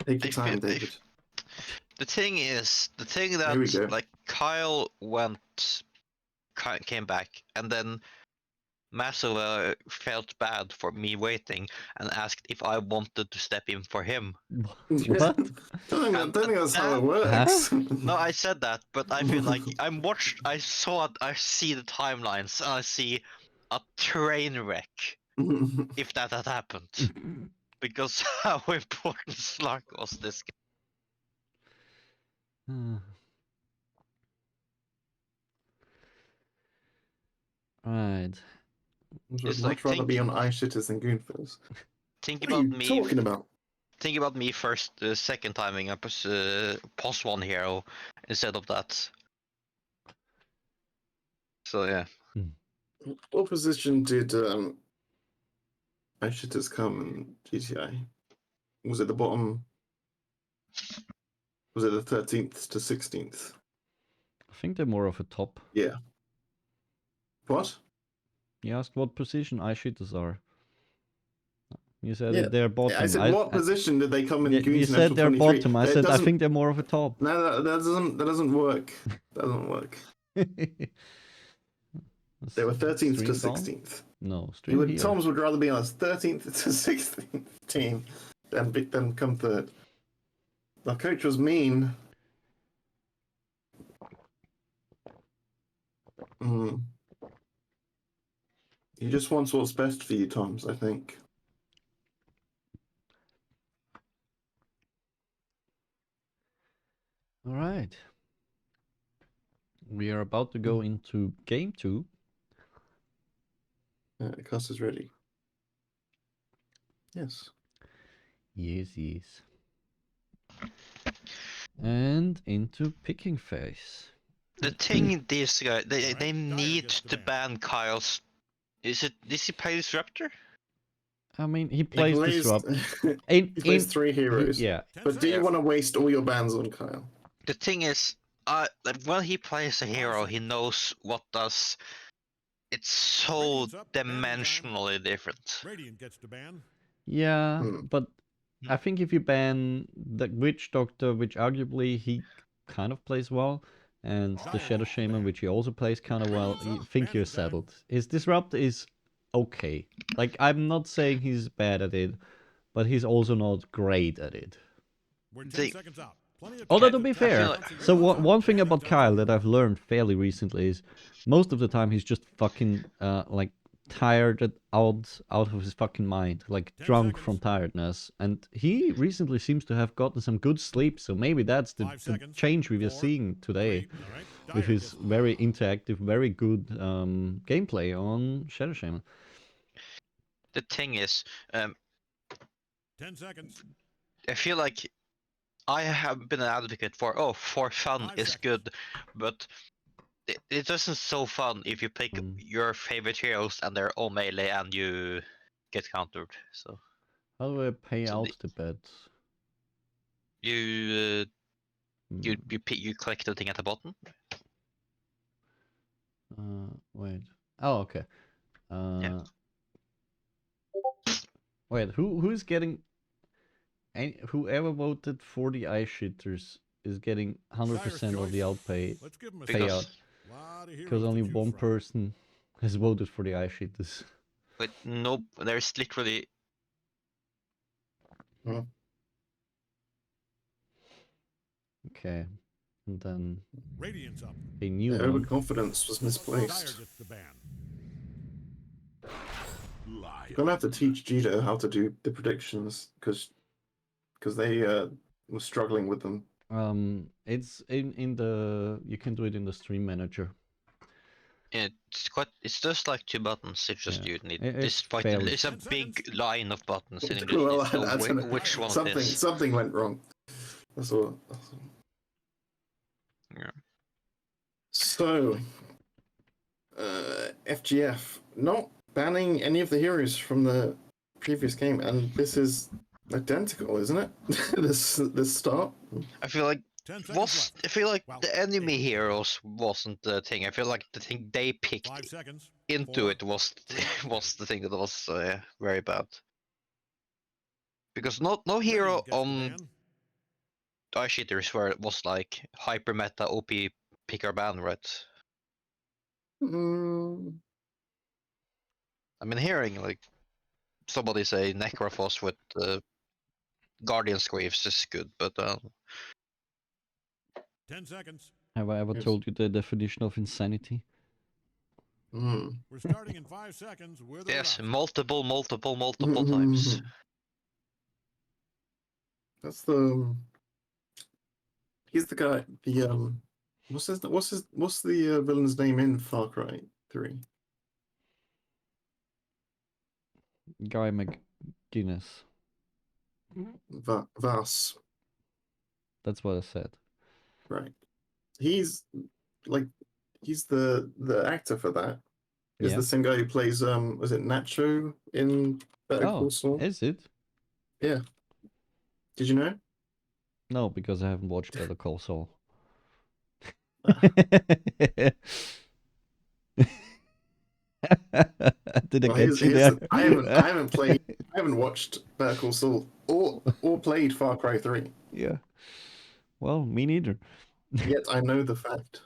Speaker 2: Take your
Speaker 6: If
Speaker 2: time,
Speaker 6: it-
Speaker 2: David.
Speaker 6: The thing is,
Speaker 2: Here we go.
Speaker 6: like Kyle came back, and then Maslow felt bad for me waiting and asked if I wanted to step in for him.
Speaker 1: What?
Speaker 2: Don't think that's how it works.
Speaker 6: No, I said that, but I feel like I see the timelines, and I see a train wreck if that had happened. Because how important Slug was this game.
Speaker 1: Right.
Speaker 2: I'd
Speaker 6: It's
Speaker 2: much
Speaker 6: like,
Speaker 2: rather be on iShitters than Goonfellas.
Speaker 6: Think
Speaker 2: What are
Speaker 6: about
Speaker 2: you
Speaker 6: me.
Speaker 2: talking about?
Speaker 6: Think about me first, second timing a pos 1 hero instead of that. So yeah.
Speaker 2: What position did iShitters come in GTI? Was it the bottom? Was it the 13th to 16th?
Speaker 1: I think they're more of a top.
Speaker 2: Yeah. What?
Speaker 1: You asked what position iShitters are. You said
Speaker 2: Yeah.
Speaker 1: they're bottom.
Speaker 2: I said, what position did they come in
Speaker 1: you
Speaker 2: Goons
Speaker 1: said
Speaker 2: National
Speaker 1: they're
Speaker 2: 23?
Speaker 1: bottom. I
Speaker 2: It
Speaker 1: said I
Speaker 2: doesn't-
Speaker 1: think they're more of a top.
Speaker 2: No, that doesn't work. That doesn't work. They were 13th to
Speaker 1: Stream gone?
Speaker 2: 16th.
Speaker 1: No, stream here.
Speaker 2: Toms would rather be on a 13th to 16th team than come third. The coach was mean. He just wants what's best for you, Toms, I think.
Speaker 1: All right. We are about to go into game 2.
Speaker 2: The cast is ready. Yes.
Speaker 1: Yes, yes. And into picking phase.
Speaker 6: The thing these guys they need to ban Kyle's. Is he play Disruptor?
Speaker 1: I mean, he plays Disrupt.
Speaker 2: He plays 3 heroes.
Speaker 1: Yeah.
Speaker 2: But do you want to waste all your bans on Kyle?
Speaker 6: The thing is, like when he plays a hero, he knows what does. It's so dimensionally different.
Speaker 5: Radiant gets to ban.
Speaker 1: Yeah, but I think if you ban the Witch Doctor, which arguably he kind of plays well, and the Shadow Shaman, which he also plays kind of well, you think you're settled. His Disrupt is okay. Like, I'm not saying he's bad at it, but he's also not great at it.
Speaker 5: We're 10 seconds out.
Speaker 1: Although, to be fair, so one thing about Kyle that I've learned fairly recently is most of the time he's just fucking like tired out of his fucking mind, like drunk from tiredness. And he recently seems to have gotten some good sleep, so maybe that's the change we are seeing today with his very interactive, very good gameplay on Shadow Shaman.
Speaker 6: The thing is,
Speaker 5: 10 seconds.
Speaker 6: I feel like I have been an advocate for fun is good, but it isn't so fun if you pick your favorite heroes and they're all melee and you get countered. So
Speaker 1: how do I pay out the bets?
Speaker 6: You click the thing at the bottom.
Speaker 1: Wait. Oh, okay.
Speaker 6: Yeah.
Speaker 1: Wait, who's getting? Whoever voted for the iShitters is getting 100% of the outpay
Speaker 5: Let's give 'em a
Speaker 6: Because-
Speaker 1: payout
Speaker 5: lot of
Speaker 1: because
Speaker 5: heroes
Speaker 1: only
Speaker 5: to choose
Speaker 1: one
Speaker 5: from.
Speaker 1: person has voted for the iShitters.
Speaker 6: But no, there's literally
Speaker 1: Okay, and then
Speaker 5: Radiant's up.
Speaker 1: a new
Speaker 2: The
Speaker 1: one.
Speaker 2: overconfidence was
Speaker 5: Dire
Speaker 2: misplaced.
Speaker 5: gets the ban.
Speaker 2: You're gonna have to teach Jito how to do the predictions because they were struggling with them.
Speaker 1: It's in the you can do it in the stream manager.
Speaker 6: it's just like 2 buttons. It's just
Speaker 1: Yeah.
Speaker 6: you need
Speaker 1: It's
Speaker 6: this fight.
Speaker 1: fairly
Speaker 6: It's a
Speaker 5: 10
Speaker 6: big
Speaker 5: seconds.
Speaker 6: line of buttons, and you just
Speaker 2: Well,
Speaker 6: need to know
Speaker 2: I don't know.
Speaker 6: which one it is.
Speaker 2: Something something went wrong. That's all.
Speaker 6: Yeah.
Speaker 2: So, FGF not banning any of the heroes from the previous game, and this is identical, isn't it? this start.
Speaker 6: I feel like
Speaker 5: 10 seconds left. Well,
Speaker 6: the enemy
Speaker 5: eight.
Speaker 6: heroes wasn't the thing. I feel like the thing they picked
Speaker 5: 5 seconds.
Speaker 6: into
Speaker 5: 4,
Speaker 6: it was
Speaker 5: 3,
Speaker 6: was the thing that was very bad. Because no hero
Speaker 5: Radiant gets the
Speaker 6: on
Speaker 5: ban.
Speaker 6: iShitters where it was like hyper meta OP pick or ban, right?
Speaker 2: Mm,
Speaker 6: I mean, hearing like somebody say Necrophos with Guardian Greaves is good, but
Speaker 5: 10 seconds.
Speaker 1: Have I ever
Speaker 2: Yes.
Speaker 1: told you the definition of insanity?
Speaker 5: We're starting in 5 seconds with a
Speaker 6: yes,
Speaker 5: rush.
Speaker 6: multiple times.
Speaker 2: That's the. He's the guy. The What's the villain's name in Far Cry 3?
Speaker 1: Guy McGuinness.
Speaker 2: Vas.
Speaker 1: That's what I said.
Speaker 2: Right. He's the actor for that. Is
Speaker 1: Yeah.
Speaker 2: the same guy who plays was it Nacho in Better Call
Speaker 1: Oh,
Speaker 2: Saul?
Speaker 1: is it?
Speaker 2: Yeah. Did you know?
Speaker 1: No, because I haven't watched Better Call Saul.
Speaker 2: Ah.
Speaker 1: Did I
Speaker 2: Well,
Speaker 1: get you there?
Speaker 2: I haven't watched Better Call Saul or played Far Cry 3.
Speaker 1: Yeah. Well, me neither.
Speaker 2: Yet I know the fact.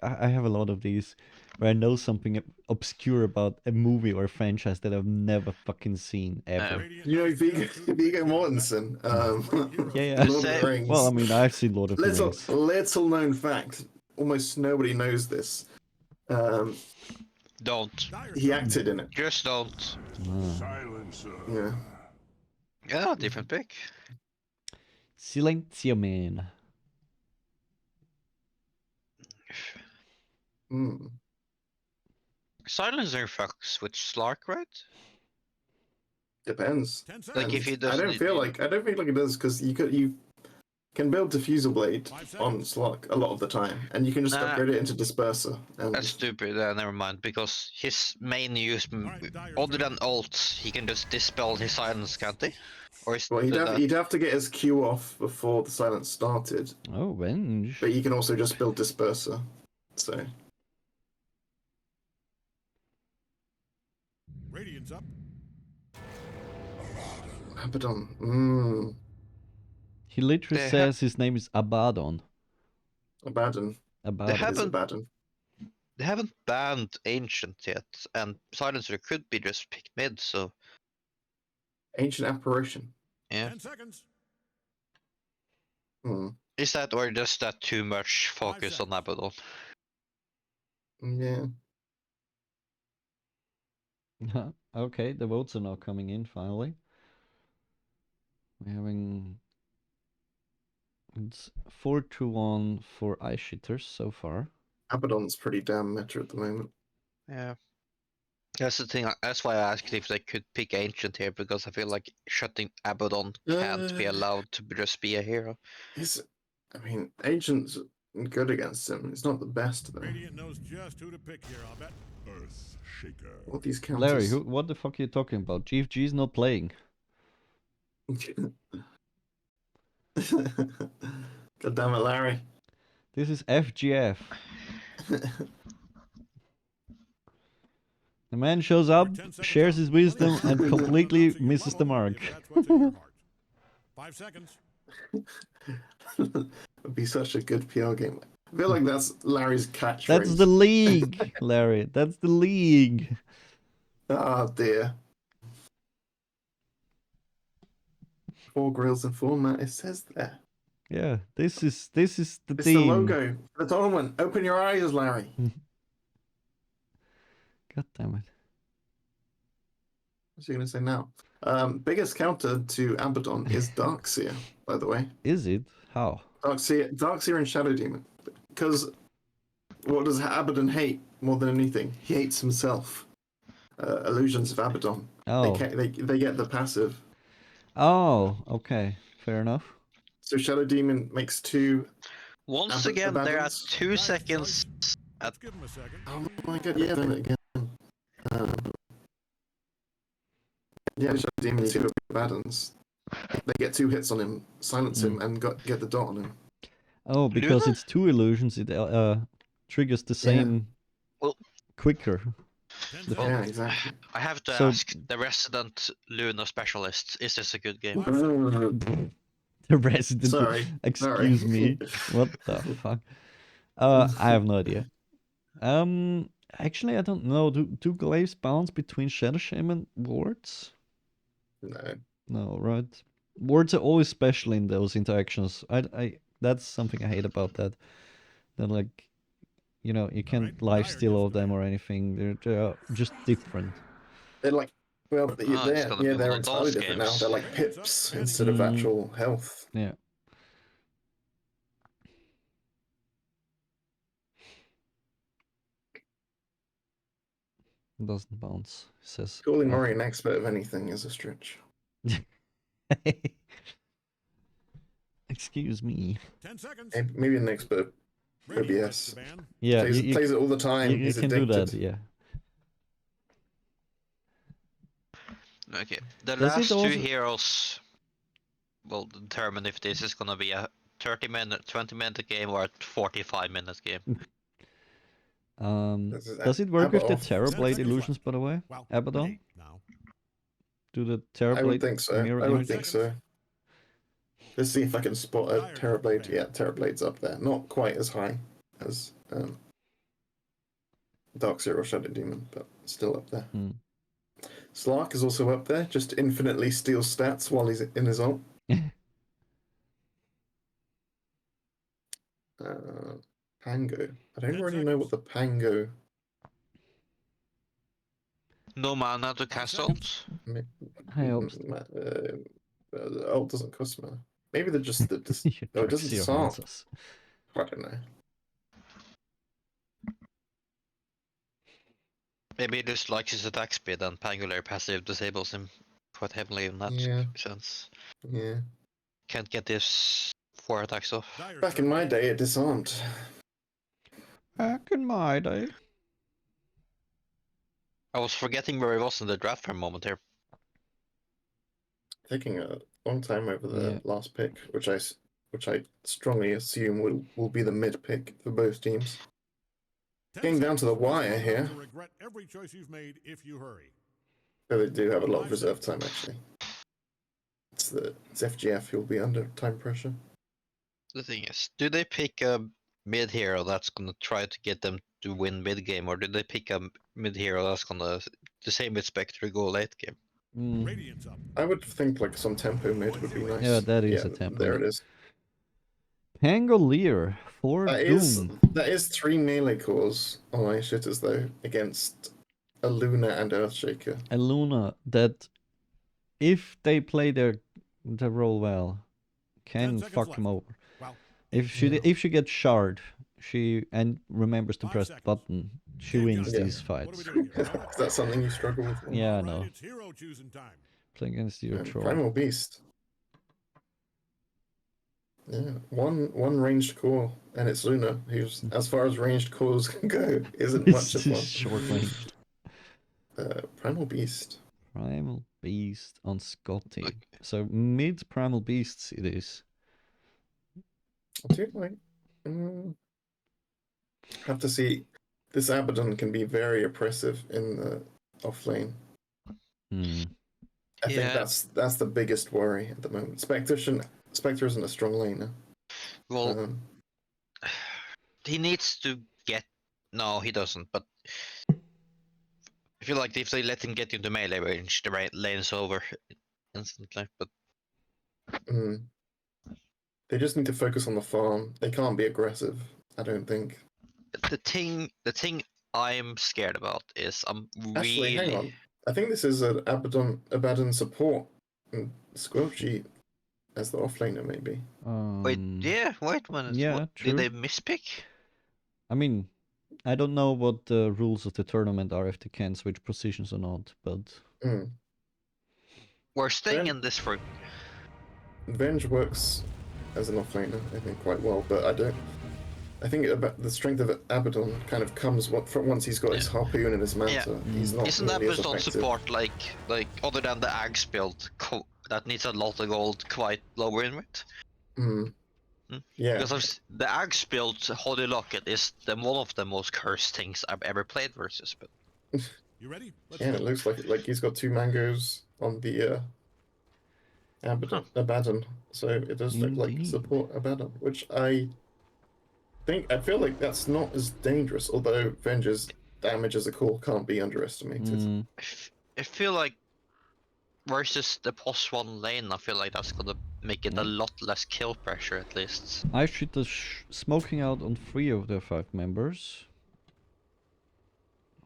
Speaker 1: I have a lot of these where I know something obscure about a movie or a franchise that I've never fucking seen ever.
Speaker 5: Radiant
Speaker 2: You know
Speaker 5: knows
Speaker 2: Viggo,
Speaker 5: just who to pick
Speaker 2: Viggo
Speaker 5: here, I bet.
Speaker 2: Mortensen,
Speaker 1: Yeah,
Speaker 2: Lord of the Rings.
Speaker 1: Well, I mean, I've seen Lord of the Rings.
Speaker 2: Little known fact. Almost nobody knows this.
Speaker 6: Don't.
Speaker 2: He acted in it.
Speaker 6: Just don't.
Speaker 5: Silencer.
Speaker 2: Yeah.
Speaker 6: Yeah, different pick.
Speaker 1: Silenzio Man.
Speaker 2: Mm.
Speaker 6: Silencer fucks with Slark, right?
Speaker 2: Depends.
Speaker 5: 10 seconds.
Speaker 6: Like if he
Speaker 2: I
Speaker 6: doesn't.
Speaker 2: don't feel like it does because you can build Diffusal Blade
Speaker 5: 5
Speaker 2: on
Speaker 5: seconds.
Speaker 2: Slug a lot of the time, and you can just
Speaker 6: Nah.
Speaker 2: upgrade it into Disperser. And
Speaker 6: That's stupid. Never mind. Because his main use,
Speaker 5: Alright, Dire
Speaker 6: other
Speaker 5: turn.
Speaker 6: than ult, he can just dispel his silence, can't he? Or is
Speaker 2: well,
Speaker 6: that-
Speaker 2: he'd have to get his Q off before the silence started,
Speaker 1: Oh, Venge.
Speaker 2: but you can also just build Disperser. So
Speaker 5: Radiant's up.
Speaker 2: Abaddon.
Speaker 1: He literally
Speaker 6: They
Speaker 1: says his name is Abaddon.
Speaker 2: Abaddon.
Speaker 1: Abaddon.
Speaker 2: Is
Speaker 6: haven't-
Speaker 2: Abaddon.
Speaker 6: They haven't banned Ancient yet, and Silencer could be just picked mid, so
Speaker 2: Ancient Apparition.
Speaker 6: yeah.
Speaker 5: 10 seconds.
Speaker 2: Hmm.
Speaker 6: Is that or just that too much
Speaker 5: 5
Speaker 6: focus on
Speaker 5: seconds.
Speaker 6: Abaddon?
Speaker 2: Yeah.
Speaker 1: Okay, the votes are now coming in finally. We're having it's 4-1 for iShitters so far.
Speaker 2: Abaddon's pretty damn meta at the moment.
Speaker 6: Yeah. That's the thing. That's why I asked if they could pick Ancient here, because I feel like shutting Abaddon can't be allowed to just be a hero.
Speaker 2: Ancient's good against him. It's not the best though.
Speaker 5: Radiant knows just who to pick here, I'll bet. Earth Shaker.
Speaker 2: What these counters?
Speaker 1: Larry, what the fuck are you talking about? GFG is not playing.
Speaker 2: God damn it, Larry.
Speaker 1: This is FGF. The man shows up, shares his wisdom, and completely misses the mark.
Speaker 5: That's what's in your heart. 5 seconds.
Speaker 2: It'd be such a good PR game. I feel like that's Larry's catchphrase.
Speaker 1: That's the league, Larry. That's the league.
Speaker 2: Oh dear. 4 grills and format. It says there.
Speaker 1: Yeah, this is the
Speaker 2: It's the
Speaker 1: team.
Speaker 2: logo. The tournament. Open your eyes, Larry.
Speaker 1: God damn it.
Speaker 2: What's he gonna say now? Biggest counter to Abaddon is Darkseer, by the way.
Speaker 1: Is it? How?
Speaker 2: Darkseer and Shadow Demon. Because what does Abaddon hate more than anything? He hates himself. Illusions of Abaddon.
Speaker 1: Oh.
Speaker 2: They get the passive.
Speaker 1: Oh, okay. Fair enough.
Speaker 2: So Shadow Demon makes 2.
Speaker 6: Once again, there are
Speaker 2: Abaddons.
Speaker 6: 2 seconds.
Speaker 5: Let's give him a second.
Speaker 2: Oh my god, yeah, then again. Yeah, Shadow Demon, 2 Abaddons. They get 2 hits on him, silence him, and get the dot on him.
Speaker 1: Oh, because
Speaker 6: Luna?
Speaker 1: it's 2 illusions, it triggers the same
Speaker 6: Well-
Speaker 1: quicker.
Speaker 5: 10
Speaker 1: The-
Speaker 5: seconds.
Speaker 2: Yeah, exactly.
Speaker 6: I have to
Speaker 1: So-
Speaker 6: ask the resident Luna specialist, is this a good game?
Speaker 1: The resident.
Speaker 2: Sorry.
Speaker 1: Excuse
Speaker 2: Sorry.
Speaker 1: me. What the fuck? I have no idea. Actually, I don't know. Do glaives bounce between Shadow Shaman wards?
Speaker 2: No.
Speaker 1: No, right? Wards are always special in those interactions. That's something I hate about that. That like, you know, you can't lifesteal all of them or anything. They're just different.
Speaker 2: They're like, well,
Speaker 6: it's gonna be
Speaker 2: they're
Speaker 6: one of
Speaker 2: entirely
Speaker 6: those
Speaker 2: different now.
Speaker 6: games.
Speaker 2: They're like pips instead of actual health.
Speaker 1: Yeah. It doesn't bounce. It says.
Speaker 2: Calling Mori an expert of anything is a stretch.
Speaker 1: Excuse me.
Speaker 5: 10 seconds.
Speaker 2: Maybe an expert
Speaker 5: Radio
Speaker 2: OBS.
Speaker 5: Japan.
Speaker 1: Yeah,
Speaker 2: Plays it all the time.
Speaker 1: you
Speaker 2: He's
Speaker 1: can do
Speaker 2: addicted.
Speaker 1: that. Yeah.
Speaker 6: Okay, the
Speaker 1: Does it
Speaker 6: last 2
Speaker 1: also-
Speaker 6: heroes will determine if this is gonna be a 30-minute, 20-minute game or a 45-minute game.
Speaker 2: This is
Speaker 1: Does it work with the
Speaker 2: Abaddon.
Speaker 1: Terrorblade illusions, by the way?
Speaker 5: Well,
Speaker 1: Abaddon?
Speaker 5: 8 now.
Speaker 1: Do the
Speaker 2: I
Speaker 1: Terrorblade
Speaker 2: would think so.
Speaker 1: mirror
Speaker 2: I would
Speaker 1: image?
Speaker 2: think so. Let's see if I can spot a Terrorblade. Yeah, Terrorblade's up there. Not quite as high as Darkseer or Shadow Demon, but still up there.
Speaker 1: Hmm.
Speaker 2: Slark is also up there, just infinitely steals stats while he's in his ult. Pango. I don't
Speaker 5: 10
Speaker 2: really know what the Pango.
Speaker 6: No mana to cast ult.
Speaker 1: I hope.
Speaker 2: Ult doesn't cost mana. Maybe they're just the. No, it doesn't disarm. I don't know.
Speaker 6: Maybe he just likes his attack speed and Pangular passive disables him quite heavily in that
Speaker 2: Yeah.
Speaker 6: sense.
Speaker 2: Yeah.
Speaker 6: Can't get his 4 attacks off.
Speaker 5: Dire
Speaker 2: Back in my day, it disarmed.
Speaker 1: Back in my day.
Speaker 6: I was forgetting where he was in the draft for a moment here.
Speaker 2: Taking a long time over the
Speaker 1: Yeah.
Speaker 2: last pick, which I strongly assume will be the mid pick for both teams.
Speaker 5: 10
Speaker 2: Getting down to the
Speaker 5: seconds.
Speaker 2: wire here.
Speaker 5: You'll regret every choice you've made if you hurry.
Speaker 2: So they do have a lot of reserve time actually. It's FGF who'll be under time pressure.
Speaker 6: The thing is, do they pick a mid hero that's gonna try to get them to win mid game, or do they pick a mid hero that's gonna the same with Spectre go late game?
Speaker 1: Mm.
Speaker 5: Radiant's up.
Speaker 2: I would think like some tempo mid would be nice.
Speaker 1: Yeah, that is a tempo
Speaker 2: There
Speaker 1: mid.
Speaker 2: it is.
Speaker 1: Pangolier for Doom.
Speaker 2: That is 3 melee cores on iShitters though against a Luna and Earthshaker.
Speaker 1: A Luna that, if they play their role well,
Speaker 5: 10
Speaker 1: can
Speaker 5: seconds
Speaker 1: fuck
Speaker 5: left.
Speaker 1: them over.
Speaker 5: Wow.
Speaker 1: If she gets shard, she remembers to
Speaker 5: 5
Speaker 1: press the
Speaker 5: seconds.
Speaker 1: button, she
Speaker 5: Can't
Speaker 1: wins
Speaker 5: go.
Speaker 1: these
Speaker 5: What are we
Speaker 1: fights.
Speaker 5: doing here?
Speaker 2: Is that something you struggle with?
Speaker 1: Yeah, I
Speaker 5: Alright,
Speaker 1: know.
Speaker 5: it's hero choosing time.
Speaker 1: Play against your troll.
Speaker 2: Primal Beast. Yeah, one ranged core, and it's Luna, who's, as far as ranged cores can go, isn't much of one.
Speaker 1: Short range.
Speaker 2: Primal Beast.
Speaker 1: Primal Beast on Scotty.
Speaker 6: Okay.
Speaker 1: So mid Primal Beasts it is.
Speaker 2: I do like. Have to see. This Abaddon can be very oppressive in the off lane.
Speaker 1: Hmm.
Speaker 2: I think
Speaker 6: Yeah.
Speaker 2: that's the biggest worry at the moment. Spectre isn't a strong laner.
Speaker 6: Well, he needs to get. No, he doesn't. But I feel like if they let him get into melee range, the lane's over instantly. But
Speaker 2: They just need to focus on the farm. They can't be aggressive, I don't think.
Speaker 6: the thing I'm scared about is I'm
Speaker 2: Actually, hang
Speaker 6: really.
Speaker 2: on. I think this is an Abaddon support. And Squelchy as the offlaner, maybe.
Speaker 6: Wait, wait a minute.
Speaker 1: yeah,
Speaker 6: What,
Speaker 1: true.
Speaker 6: did they mispick?
Speaker 1: I mean, I don't know what the rules of the tournament are if they can switch positions or not, but
Speaker 6: We're staying
Speaker 2: Then-
Speaker 6: in this for.
Speaker 2: Venge works as an offlaner, I think, quite well, but I think the strength of Abaddon kind of comes once he's got his harpoon and his manta. He's not
Speaker 6: Isn't
Speaker 2: nearly as
Speaker 6: Abaddon
Speaker 2: effective.
Speaker 6: support like other than the Axe build that needs a lot of gold quite low win rate?
Speaker 2: Yeah.
Speaker 6: Because the Axe build Holy Locket is one of the most cursed things I've ever played versus. But
Speaker 5: You ready? Let's
Speaker 2: Yeah,
Speaker 5: go.
Speaker 2: it looks like he's got 2 mangoes on the Abaddon, so it does look like
Speaker 1: Indeed.
Speaker 2: support Abaddon, which I feel like that's not as dangerous, although Venge's damage as a core can't be underestimated.
Speaker 6: I feel like versus the +1 lane, I feel like that's gonna make it a lot less kill pressure at least.
Speaker 1: iShitters smoking out on 3 of their 5 members.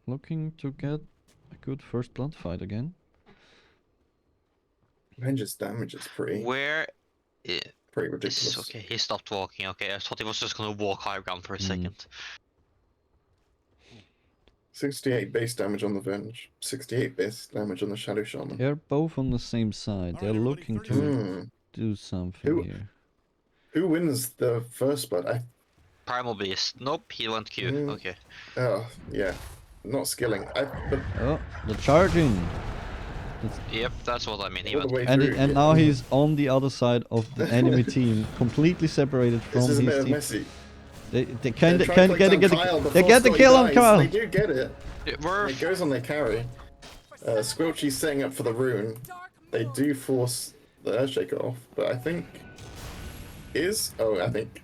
Speaker 1: Looking to get a good first blood fight again.
Speaker 2: Venge's damage is pretty ridiculous.
Speaker 6: Okay, he stopped walking. Okay, I thought he was just gonna walk high ground for a second.
Speaker 2: 68 base damage on the Venge, 68 base damage on the Shadow Shaman.
Speaker 1: They're both on the same side.
Speaker 5: All
Speaker 1: They're
Speaker 5: right, everybody,
Speaker 1: looking
Speaker 5: 30
Speaker 1: to
Speaker 5: seconds.
Speaker 1: do something
Speaker 2: Who-
Speaker 1: here.
Speaker 2: Who wins the first blood?
Speaker 6: Primal Beast. Nope, he went Q. Okay.
Speaker 2: Yeah, not skilling. But
Speaker 1: Oh, the charging!
Speaker 6: Yep, that's what I mean. He
Speaker 2: all the
Speaker 6: went.
Speaker 2: way
Speaker 1: And
Speaker 2: through.
Speaker 1: and now he's on the other side of the enemy team, completely separated from
Speaker 2: This is a bit
Speaker 1: his
Speaker 2: of
Speaker 1: team.
Speaker 2: messy.
Speaker 1: They can't
Speaker 2: They're trying to
Speaker 1: get
Speaker 2: click
Speaker 1: the
Speaker 2: down Kyle
Speaker 1: they
Speaker 2: before
Speaker 1: get the
Speaker 2: Scotty
Speaker 1: kill on
Speaker 2: dies.
Speaker 1: Kyle.
Speaker 2: They do get it.
Speaker 6: We're
Speaker 2: It goes on their carry. Squelchy's setting up for the rune. They do force the Earthshaker off, but I think I think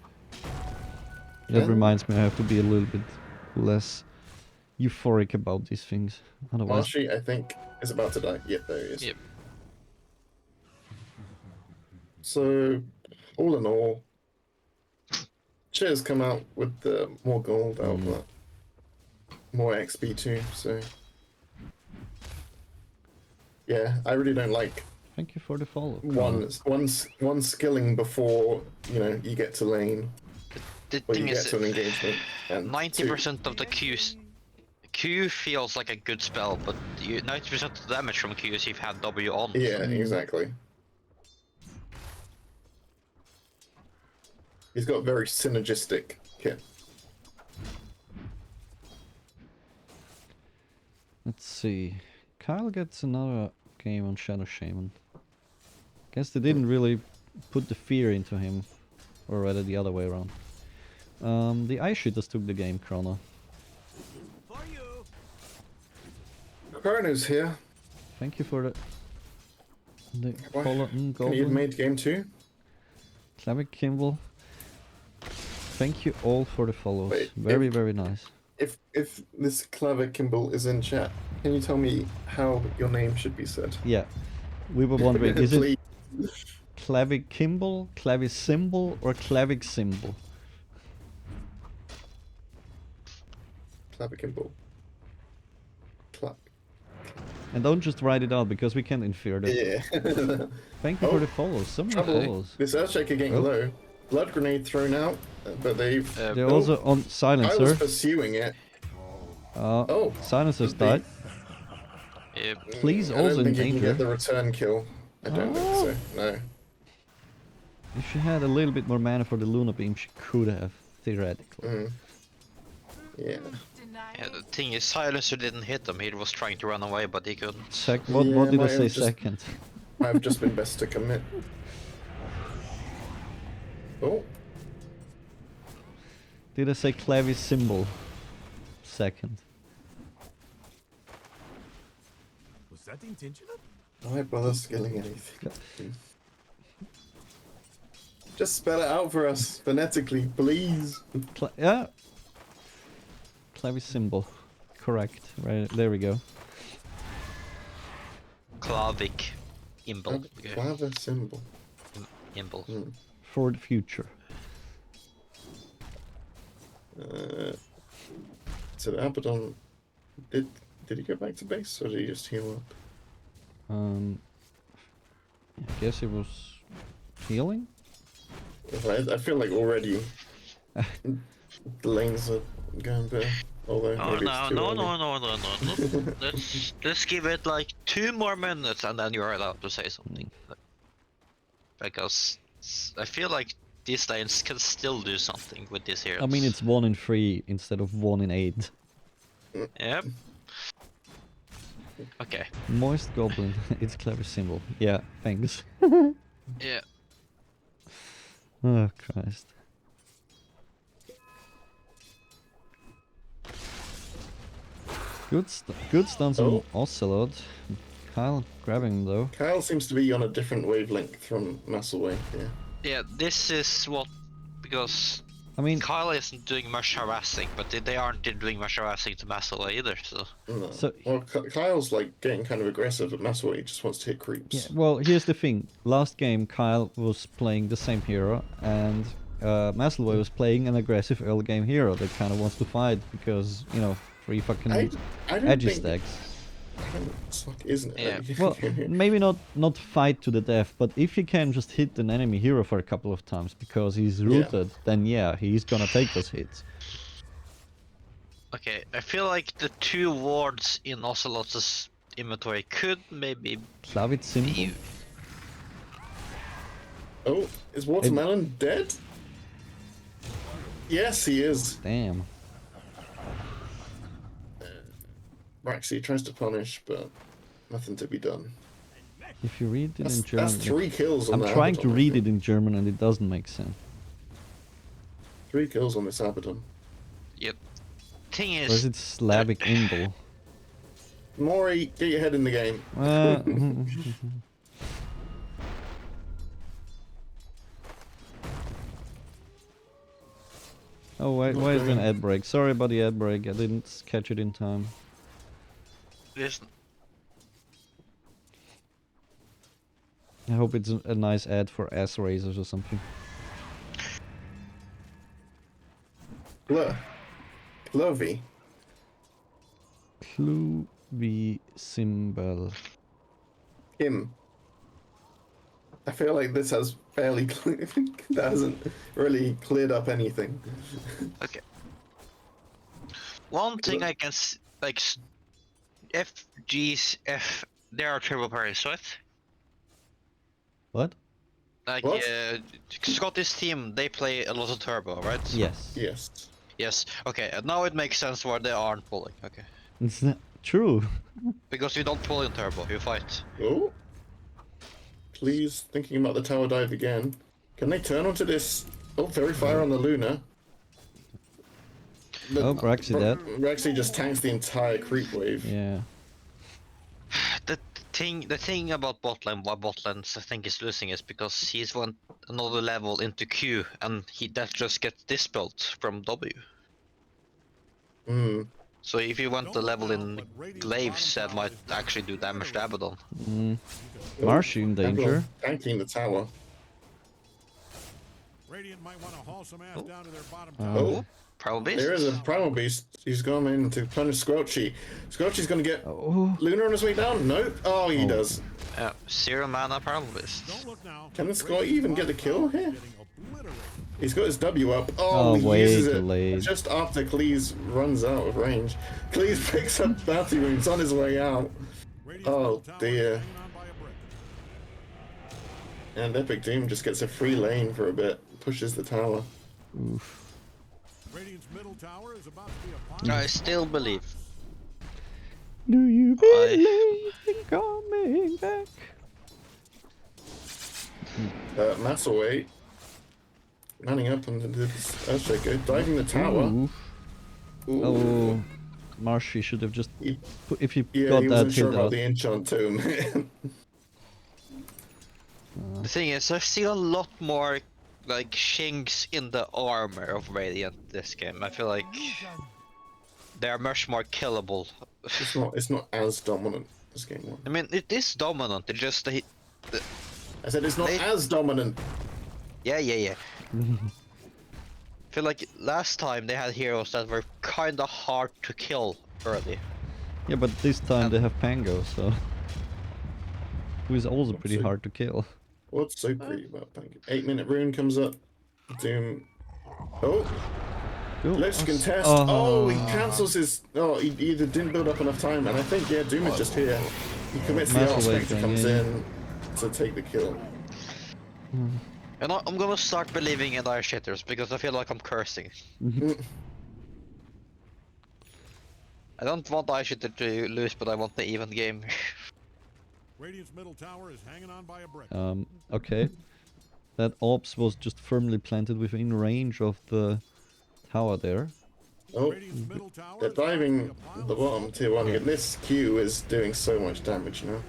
Speaker 1: That reminds me, I have to be a little bit less euphoric about these things. Otherwise,
Speaker 2: Marshy, I think, is about to die. Yep, there he is.
Speaker 6: Yep.
Speaker 2: So, all in all, Cheers come out with more gold out of that. More XP too, so... Yeah, I really don't like
Speaker 1: thank you for the follow.
Speaker 2: one skilling before, you get to lane,
Speaker 6: the
Speaker 2: or you
Speaker 6: thing
Speaker 2: get
Speaker 6: is,
Speaker 2: to an engagement. And
Speaker 6: 90% of the Q feels like a good spell, but 90% of the damage from Qs you've had W on.
Speaker 2: Yeah, exactly. He's got very synergistic kit.
Speaker 1: Let's see. Kyle gets another game on Shadow Shaman. Guess they didn't really put the fear into him, or rather the other way around. The iShitters took the game, Chrono.
Speaker 2: Chrono's here.
Speaker 1: Thank you for the follow.
Speaker 2: Can you have
Speaker 1: Goblin,
Speaker 2: made game 2?
Speaker 1: Clavic Kimball. Thank you all for the follows.
Speaker 2: Wait,
Speaker 1: Very nice.
Speaker 2: If this Clever Kimball is in chat, can you tell me how your name should be said?
Speaker 1: Yeah, we were wondering, is
Speaker 2: Please.
Speaker 1: it Clavic Kimball, Clavic Symbol, or Clavic Symbol?
Speaker 2: Clever Kimball.
Speaker 1: And don't just write it out because we can't infer that.
Speaker 2: Yeah.
Speaker 1: Thank you for the follows. So many follows.
Speaker 2: This Earthshaker getting low. Blood grenade thrown out, but they've...
Speaker 1: They're also on
Speaker 2: I was
Speaker 1: silencer.
Speaker 2: pursuing it.
Speaker 1: Silencers died.
Speaker 6: Yep.
Speaker 1: Please
Speaker 2: I
Speaker 1: also
Speaker 2: don't
Speaker 1: in
Speaker 2: think you can get
Speaker 1: danger.
Speaker 2: the return kill. I don't think so, no.
Speaker 1: If she had a little bit more mana for the Luna Beam, she could have, theoretically.
Speaker 2: Yeah.
Speaker 6: Yeah, the thing is, Silencer didn't hit him. He was trying to run away, but he couldn't.
Speaker 1: What did I
Speaker 2: might
Speaker 1: say
Speaker 2: have just-
Speaker 1: second?
Speaker 2: Might have just been best to commit. Oh,
Speaker 1: Did I say Clavic Symbol? Second.
Speaker 5: that the intention of?
Speaker 2: Why bother scaling anything? Just spell it out for us phonetically, please.
Speaker 1: Yeah. Clavisymbol. Correct. Right, there we go.
Speaker 6: Clavic. Imbol. Okay.
Speaker 2: Clava symbol.
Speaker 6: Imbol.
Speaker 1: For the future.
Speaker 2: So the Abaddon, did he go back to base or did he just heal up?
Speaker 1: I guess it was healing.
Speaker 2: I feel like already the lanes are going better. Although
Speaker 6: Oh
Speaker 2: maybe it's too early.
Speaker 6: no. Let's give it like 2 more minutes and then you're allowed to say something. Because I feel like these lanes can still do something with these heroes.
Speaker 1: I mean, it's 1 in 3 instead of 1 in 8.
Speaker 6: Yep. Okay.
Speaker 1: Moist Goblin. It's clever symbol. Yeah, thanks.
Speaker 6: Yeah.
Speaker 1: Oh, Christ. Good stunts on Ocelot. Kyle grabbing him though.
Speaker 2: Kyle seems to be on a different wavelength from Muscleway. Yeah.
Speaker 6: Yeah, this is what... Because
Speaker 1: I mean,
Speaker 6: Kyle isn't doing much harassing, but they aren't doing much harassing to Maslow either, so...
Speaker 2: No.
Speaker 1: So-
Speaker 2: Well, Kyle's like getting kind of aggressive at Muscleway. He just wants to hit creeps.
Speaker 1: yeah, well, here's the thing. Last game, Kyle was playing the same hero, and Maslow was playing an aggressive early game hero that kind of wants to fight because, you know, 3 fucking
Speaker 2: I don't
Speaker 1: edgy
Speaker 2: think-
Speaker 1: stacks.
Speaker 2: Suck, isn't it?
Speaker 6: Yeah.
Speaker 1: Well, maybe not fight to the death, but if he can just hit an enemy hero for a couple of times because he's rooted, then yeah, he's gonna take those hits.
Speaker 6: Okay, I feel like the 2 wards in Ocelot's inventory could maybe
Speaker 1: Clavit symbol?
Speaker 6: be...
Speaker 2: Oh, is Watermelon dead? Yes, he is.
Speaker 1: Damn.
Speaker 2: Raxi tries to punish, but nothing to be done.
Speaker 1: If you read it in German,
Speaker 2: That's 3 kills on
Speaker 1: I'm
Speaker 2: the
Speaker 1: trying to
Speaker 2: Abaddon, I
Speaker 1: read
Speaker 2: think.
Speaker 1: it in German and it doesn't make sense.
Speaker 2: 3 kills on this Abaddon.
Speaker 6: Yep. Thing
Speaker 1: Or is
Speaker 6: is...
Speaker 1: it Slavic Imbol?
Speaker 2: Mori, get your head in the game.
Speaker 1: Oh, why is there an ad break? Sorry about the ad break, I didn't catch it in time.
Speaker 6: This...
Speaker 1: I hope it's a nice ad for ass razors or something.
Speaker 2: Clovey.
Speaker 1: Cluvy symbol.
Speaker 2: Him. I feel like this has fairly that hasn't really cleared up anything.
Speaker 6: Okay. One thing I can like FGF, they are turbo parries, right?
Speaker 1: What?
Speaker 6: Like
Speaker 2: What?
Speaker 6: Scottish team, they play a lot of turbo, right?
Speaker 1: Yes.
Speaker 2: Yes.
Speaker 6: Yes. Okay, and now it makes sense why they aren't pulling. Okay.
Speaker 1: It's not true.
Speaker 6: Because you don't pull in turbo, you fight.
Speaker 2: Oh. Please, thinking about the tower dive again. Can they turn onto this? Oh, fairy fire on the Luna.
Speaker 1: Oh, Braxy dead.
Speaker 2: Braxy just tanks the entire creep wave.
Speaker 1: Yeah.
Speaker 6: The thing about botlane, why botlane I think is losing is because he's went another level into Q and that just gets dispelled from W.
Speaker 2: Hmm.
Speaker 6: So if you want the level in glaives, that might actually do damage to Abaddon.
Speaker 1: Marshy in danger.
Speaker 2: Tanking the tower.
Speaker 5: Radiant might want to haul some ass down to their bottom
Speaker 2: Oh.
Speaker 6: Probably.
Speaker 2: There is a primal beast. He's going in to punish Squelchy. Squelchy's gonna get Luna on his way down. Nope. Oh, he does.
Speaker 6: 0 mana probably.
Speaker 5: Don't look now.
Speaker 2: Can this guy even get the kill here?
Speaker 5: Getting obliterated.
Speaker 2: He's got his W up.
Speaker 1: Oh,
Speaker 2: Oh, he
Speaker 1: way
Speaker 2: uses
Speaker 1: too
Speaker 2: it
Speaker 1: late.
Speaker 2: just after Cleese runs out of range. Cleese picks up bounty wounds on his way out.
Speaker 5: Radiant's
Speaker 2: Oh
Speaker 5: middle tower
Speaker 2: dear.
Speaker 5: is hanging on by a brick.
Speaker 2: And Epic Doom just gets a free lane for a bit. Pushes the tower.
Speaker 1: Oof.
Speaker 5: Radiant's middle tower is about to be a pile
Speaker 6: I
Speaker 5: of
Speaker 6: still believe.
Speaker 1: Do you believe in coming back?
Speaker 2: Massaway manning up and this Earthshaker, diving the tower.
Speaker 1: Oof.
Speaker 2: Ooh.
Speaker 1: Oh. Marshy should have just
Speaker 2: He-
Speaker 1: if he
Speaker 2: Yeah,
Speaker 1: got
Speaker 2: he
Speaker 1: that
Speaker 2: wasn't sure
Speaker 1: hit
Speaker 2: about
Speaker 1: out.
Speaker 2: the enchant tome.
Speaker 6: The thing is, I've seen a lot more like chinks in the armor of Radiant this game. I feel like they are much more killable.
Speaker 2: it's not as dominant as game one.
Speaker 6: I mean, it is dominant. It just
Speaker 2: I said it's not as dominant.
Speaker 6: yeah. I feel like last time they had heroes that were kind of hard to kill early.
Speaker 1: Yeah, but this time they have Pango, so who is also pretty
Speaker 2: So-
Speaker 1: hard to kill.
Speaker 2: What's so pretty about Punk? 8-minute rune comes up. Doom. Oh,
Speaker 1: Cool.
Speaker 2: let's contest. Oh, he cancels his. Oh, he either didn't build up enough time, and I think yeah, Doom is just here. He commits the
Speaker 1: Massive
Speaker 2: Archspectre,
Speaker 1: awakening,
Speaker 2: comes
Speaker 1: yeah.
Speaker 2: in to take the kill.
Speaker 6: And I'm gonna start believing in iShitters because I feel like I'm cursing. I don't want iShitter to lose, but I want the even game.
Speaker 5: Radiant's middle tower is hanging on by a brick.
Speaker 1: Okay. That ops was just firmly planted within range of the tower there.
Speaker 2: Oh,
Speaker 5: Radiant's middle tower
Speaker 2: they're
Speaker 5: is about to be
Speaker 2: diving
Speaker 5: a pile
Speaker 2: the
Speaker 5: of
Speaker 2: bottom tier 1. And this Q is doing so much damage now.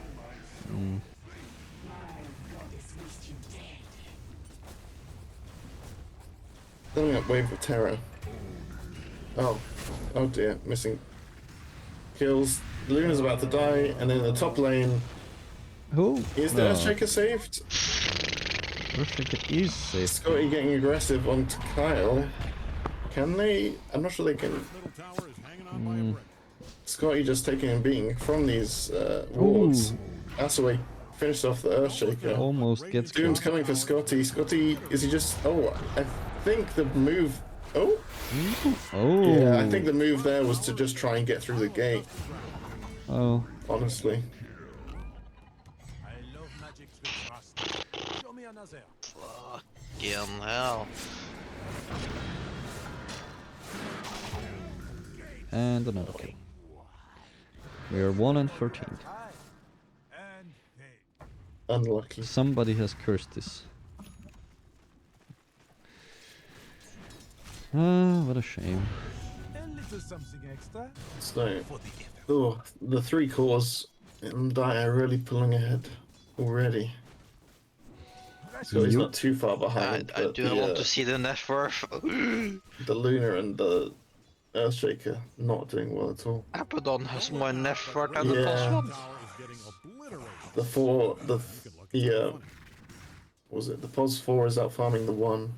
Speaker 2: Coming up wave of terror. Oh, oh dear, missing kills. Luna's about to die, and then in the top lane,
Speaker 1: Who?
Speaker 2: is the Earthshaker saved?
Speaker 1: Earthshaker is safe.
Speaker 2: Scotty getting aggressive onto Kyle. Can they? I'm not sure they can.
Speaker 5: middle tower is hanging on by a brick.
Speaker 2: Scotty just taking and beating from these wards. That's why he finished off the Earthshaker.
Speaker 1: Almost gets
Speaker 2: Doom's
Speaker 1: killed.
Speaker 2: coming for Scotty. Scotty, is he just? Oh, I think the move. Oh,
Speaker 1: Oh.
Speaker 2: yeah, I think the move there was to just try and get through the gate.
Speaker 1: Oh.
Speaker 2: Honestly,
Speaker 5: I love magic with trust. Show me another.
Speaker 6: Fucking hell.
Speaker 1: And another kill. We are 1 and 13.
Speaker 5: And hey.
Speaker 2: unlucky.
Speaker 1: Somebody has cursed this. Ah, what a shame.
Speaker 5: A little something extra
Speaker 2: So,
Speaker 5: for the effort.
Speaker 2: oh, the 3 cores in die are really pulling ahead already. So he's not too far behind.
Speaker 6: I
Speaker 2: but
Speaker 6: do want to see the net worth.
Speaker 2: the Lunar and the Earthshaker not doing well at all.
Speaker 6: Abaddon has more net worth than the
Speaker 2: Yeah.
Speaker 6: boss one.
Speaker 5: Tower is getting obliterated.
Speaker 2: The 4, was it the POS 4 is out farming the 1,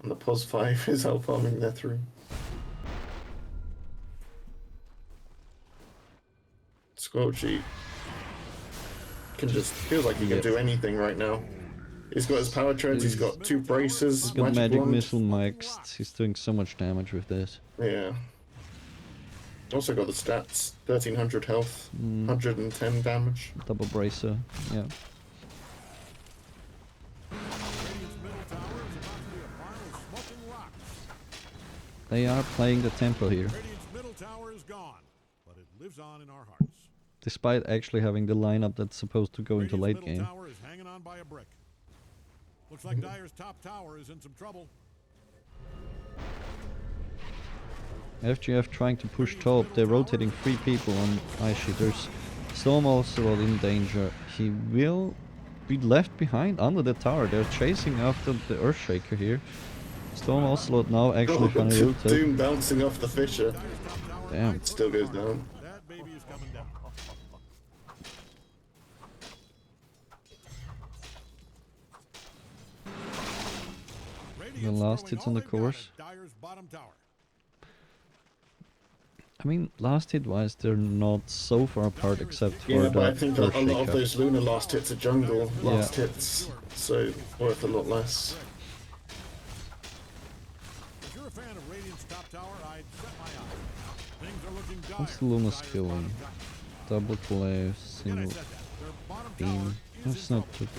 Speaker 2: and the POS 5 is out farming their 3. Scorchy can just feels like he can do anything right now. He's got his power treads, he's got 2 braces,
Speaker 1: He's got
Speaker 2: magic
Speaker 1: magic
Speaker 2: wand.
Speaker 1: missile mixed. He's doing so much damage with this.
Speaker 2: Yeah. Also got the stats: 1300 health, 110 damage.
Speaker 1: Double bracer. Yeah.
Speaker 5: Radiant's middle tower is about to be a pile of smoking rocks.
Speaker 1: They are playing the tempo here,
Speaker 5: Radiant's middle tower is gone, but it lives on in our hearts.
Speaker 1: despite actually having the lineup that's supposed to go into
Speaker 5: Radiant's
Speaker 1: late
Speaker 5: middle
Speaker 1: game.
Speaker 5: tower is hanging on by a brick. Looks like Dire's top tower is in some trouble.
Speaker 1: FGF trying to push top. They're rotating 3 people on iShitters. Storm also in danger. He will be left behind under the tower. They're chasing after the Earthshaker here. Storm Ocelot now actually trying to rotate.
Speaker 2: Doom bouncing off the Fisher.
Speaker 1: Damn.
Speaker 2: Still goes down.
Speaker 5: That baby is coming down.
Speaker 1: The last hits on the course.
Speaker 5: Dire's bottom tower.
Speaker 1: I mean, last hit wise, they're not so far apart except for
Speaker 2: Yeah, but I
Speaker 1: the
Speaker 2: think a lot of
Speaker 1: Earthshaker.
Speaker 2: those Lunar last hits are jungle last
Speaker 1: Yeah.
Speaker 2: hits, so worth a lot less.
Speaker 5: If you're a fan of Radiant's top tower, I'd set my eye. Things are looking dire.
Speaker 1: What's the Luma
Speaker 5: Dire's
Speaker 1: skill
Speaker 5: bottom
Speaker 1: in?
Speaker 5: tower.
Speaker 1: Double play,
Speaker 5: Again, I
Speaker 1: single
Speaker 5: said that. Their bottom tower
Speaker 1: beam.
Speaker 5: is
Speaker 1: That's
Speaker 5: in
Speaker 1: not
Speaker 5: trouble.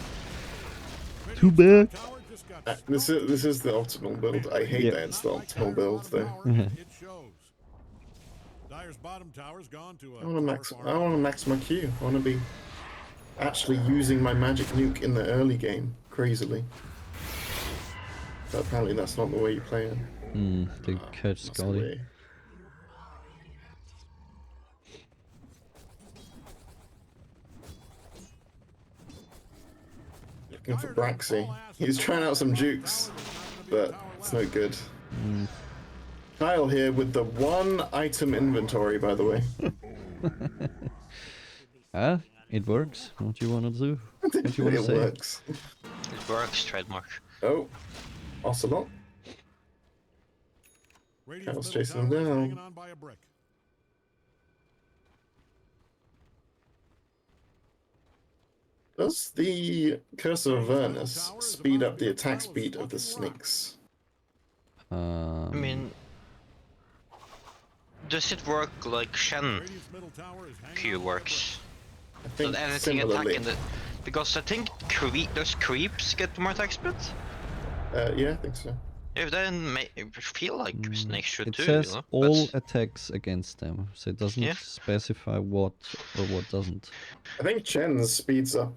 Speaker 1: too, too bad.
Speaker 5: Tower just got
Speaker 2: This is the optimal build. I hate
Speaker 1: Yeah.
Speaker 2: that it's the optimal build though.
Speaker 5: It shows. Dire's bottom tower's gone to a
Speaker 2: I want to max.
Speaker 5: tower
Speaker 2: I
Speaker 5: farm.
Speaker 2: want to max my Q. I want to be actually using my magic nuke in the early game. Crazily. But apparently that's not the way you play it.
Speaker 1: They catch
Speaker 2: That's the
Speaker 1: Scotty.
Speaker 2: way. Looking for Braxy. He's trying out some jukes, but it's no good. Kyle here with the one item inventory, by the way.
Speaker 1: It works. What you wanna do? What you wanna
Speaker 2: It
Speaker 1: say?
Speaker 2: works.
Speaker 6: It works, trademark.
Speaker 2: Oh, Ocelot.
Speaker 5: Radiant's
Speaker 2: Kyle's
Speaker 5: middle
Speaker 2: chasing him
Speaker 5: tower is
Speaker 2: down.
Speaker 5: hanging on by a brick.
Speaker 2: Does the Curse of Avernus speed up the attack speed of the snakes?
Speaker 6: I mean, does it work like Shen
Speaker 5: Radiant's middle tower is hanging
Speaker 6: Q
Speaker 5: on by a
Speaker 6: works?
Speaker 2: I think
Speaker 6: Does anything
Speaker 2: similarly.
Speaker 6: attack in the... Because I think does creeps get more attack speed?
Speaker 2: Yeah, I think so.
Speaker 6: If then I feel like snakes should
Speaker 1: It
Speaker 6: too,
Speaker 1: says
Speaker 6: you know?
Speaker 1: all
Speaker 6: But
Speaker 1: attacks against them, so it doesn't
Speaker 6: Yeah.
Speaker 1: specify what or what doesn't.
Speaker 2: I think Chen's speeds up.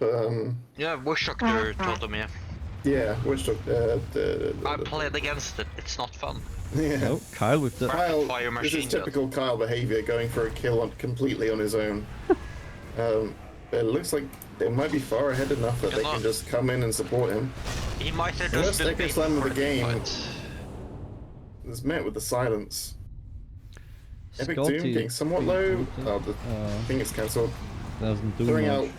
Speaker 6: yeah, Witch Doctor told me.
Speaker 2: Yeah, which
Speaker 6: I played against it. It's not fun.
Speaker 2: yeah.
Speaker 1: Oh, Kyle with the
Speaker 2: Kyle,
Speaker 6: Fire
Speaker 2: this is
Speaker 6: machine gun.
Speaker 2: typical Kyle behavior, going for a kill completely on his own. It looks like they might be far ahead enough that they can just come in and support him.
Speaker 6: He might have
Speaker 2: First
Speaker 6: just
Speaker 2: Echo Slam of the game
Speaker 6: fight.
Speaker 2: is met with the silence. Epic Doom
Speaker 1: Scotty
Speaker 2: getting somewhat low. Oh, the thing is cancelled.
Speaker 1: doesn't do
Speaker 2: Throwing
Speaker 1: much.
Speaker 2: out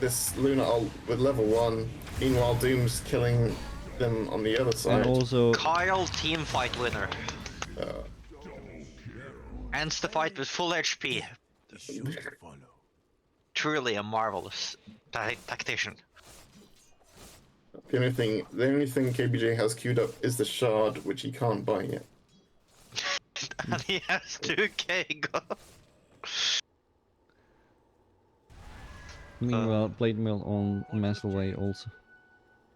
Speaker 2: this Luna ult with level 1. Meanwhile, Doom's killing them on the other
Speaker 1: And
Speaker 2: side.
Speaker 1: also,
Speaker 6: Kyle team fight winner. Ends the fight with full HP. Truly a marvelous tactician.
Speaker 2: The only thing KBJ has queued up is the shard, which he can't buy yet.
Speaker 6: And he has 2k go.
Speaker 1: meanwhile, Blade Mill on Master Way also.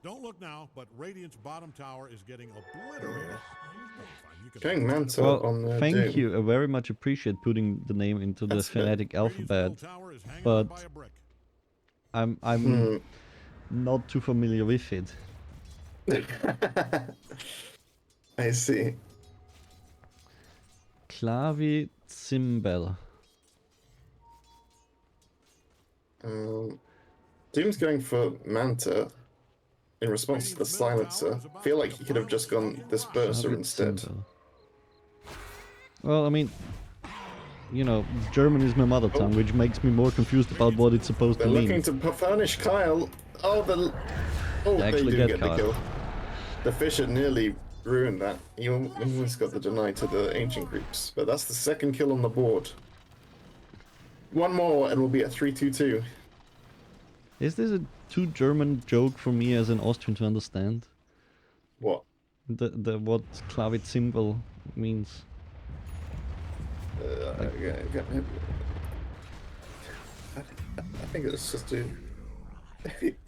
Speaker 5: Don't look now, but Radiant's bottom tower is getting obliterated. You can-
Speaker 2: Going Manta
Speaker 1: Well,
Speaker 2: on the
Speaker 1: thank
Speaker 2: Doom.
Speaker 1: you. I very much appreciate putting the name into the
Speaker 2: That's good.
Speaker 1: phonetic
Speaker 5: Radiant's middle
Speaker 1: alphabet.
Speaker 5: tower is hanging
Speaker 1: but-
Speaker 5: on by a brick.
Speaker 1: I'm not too familiar with it.
Speaker 2: I see.
Speaker 1: Clavi Cymbal.
Speaker 2: Doom's going for Manta in response to the silencer. I feel like he could have just gone Disperser
Speaker 1: Clavi
Speaker 2: instead.
Speaker 1: Cymbal. Well, I mean, you know, German is my mother tongue, which makes me more confused about what it's supposed
Speaker 2: They're
Speaker 1: to mean.
Speaker 2: looking to furnish Kyle. Oh, they
Speaker 1: actually
Speaker 2: do
Speaker 1: get
Speaker 2: get the
Speaker 1: Kyle.
Speaker 2: kill. The Fisher nearly ruined that. He almost got the deny to the Ancient Creeps, but that's the second kill on the board. One more and we'll be at 3-2-2.
Speaker 1: Is this a too German joke for me as an Austrian to understand?
Speaker 2: What?
Speaker 1: The what Clavit symbol means?
Speaker 2: I think it's just to have it.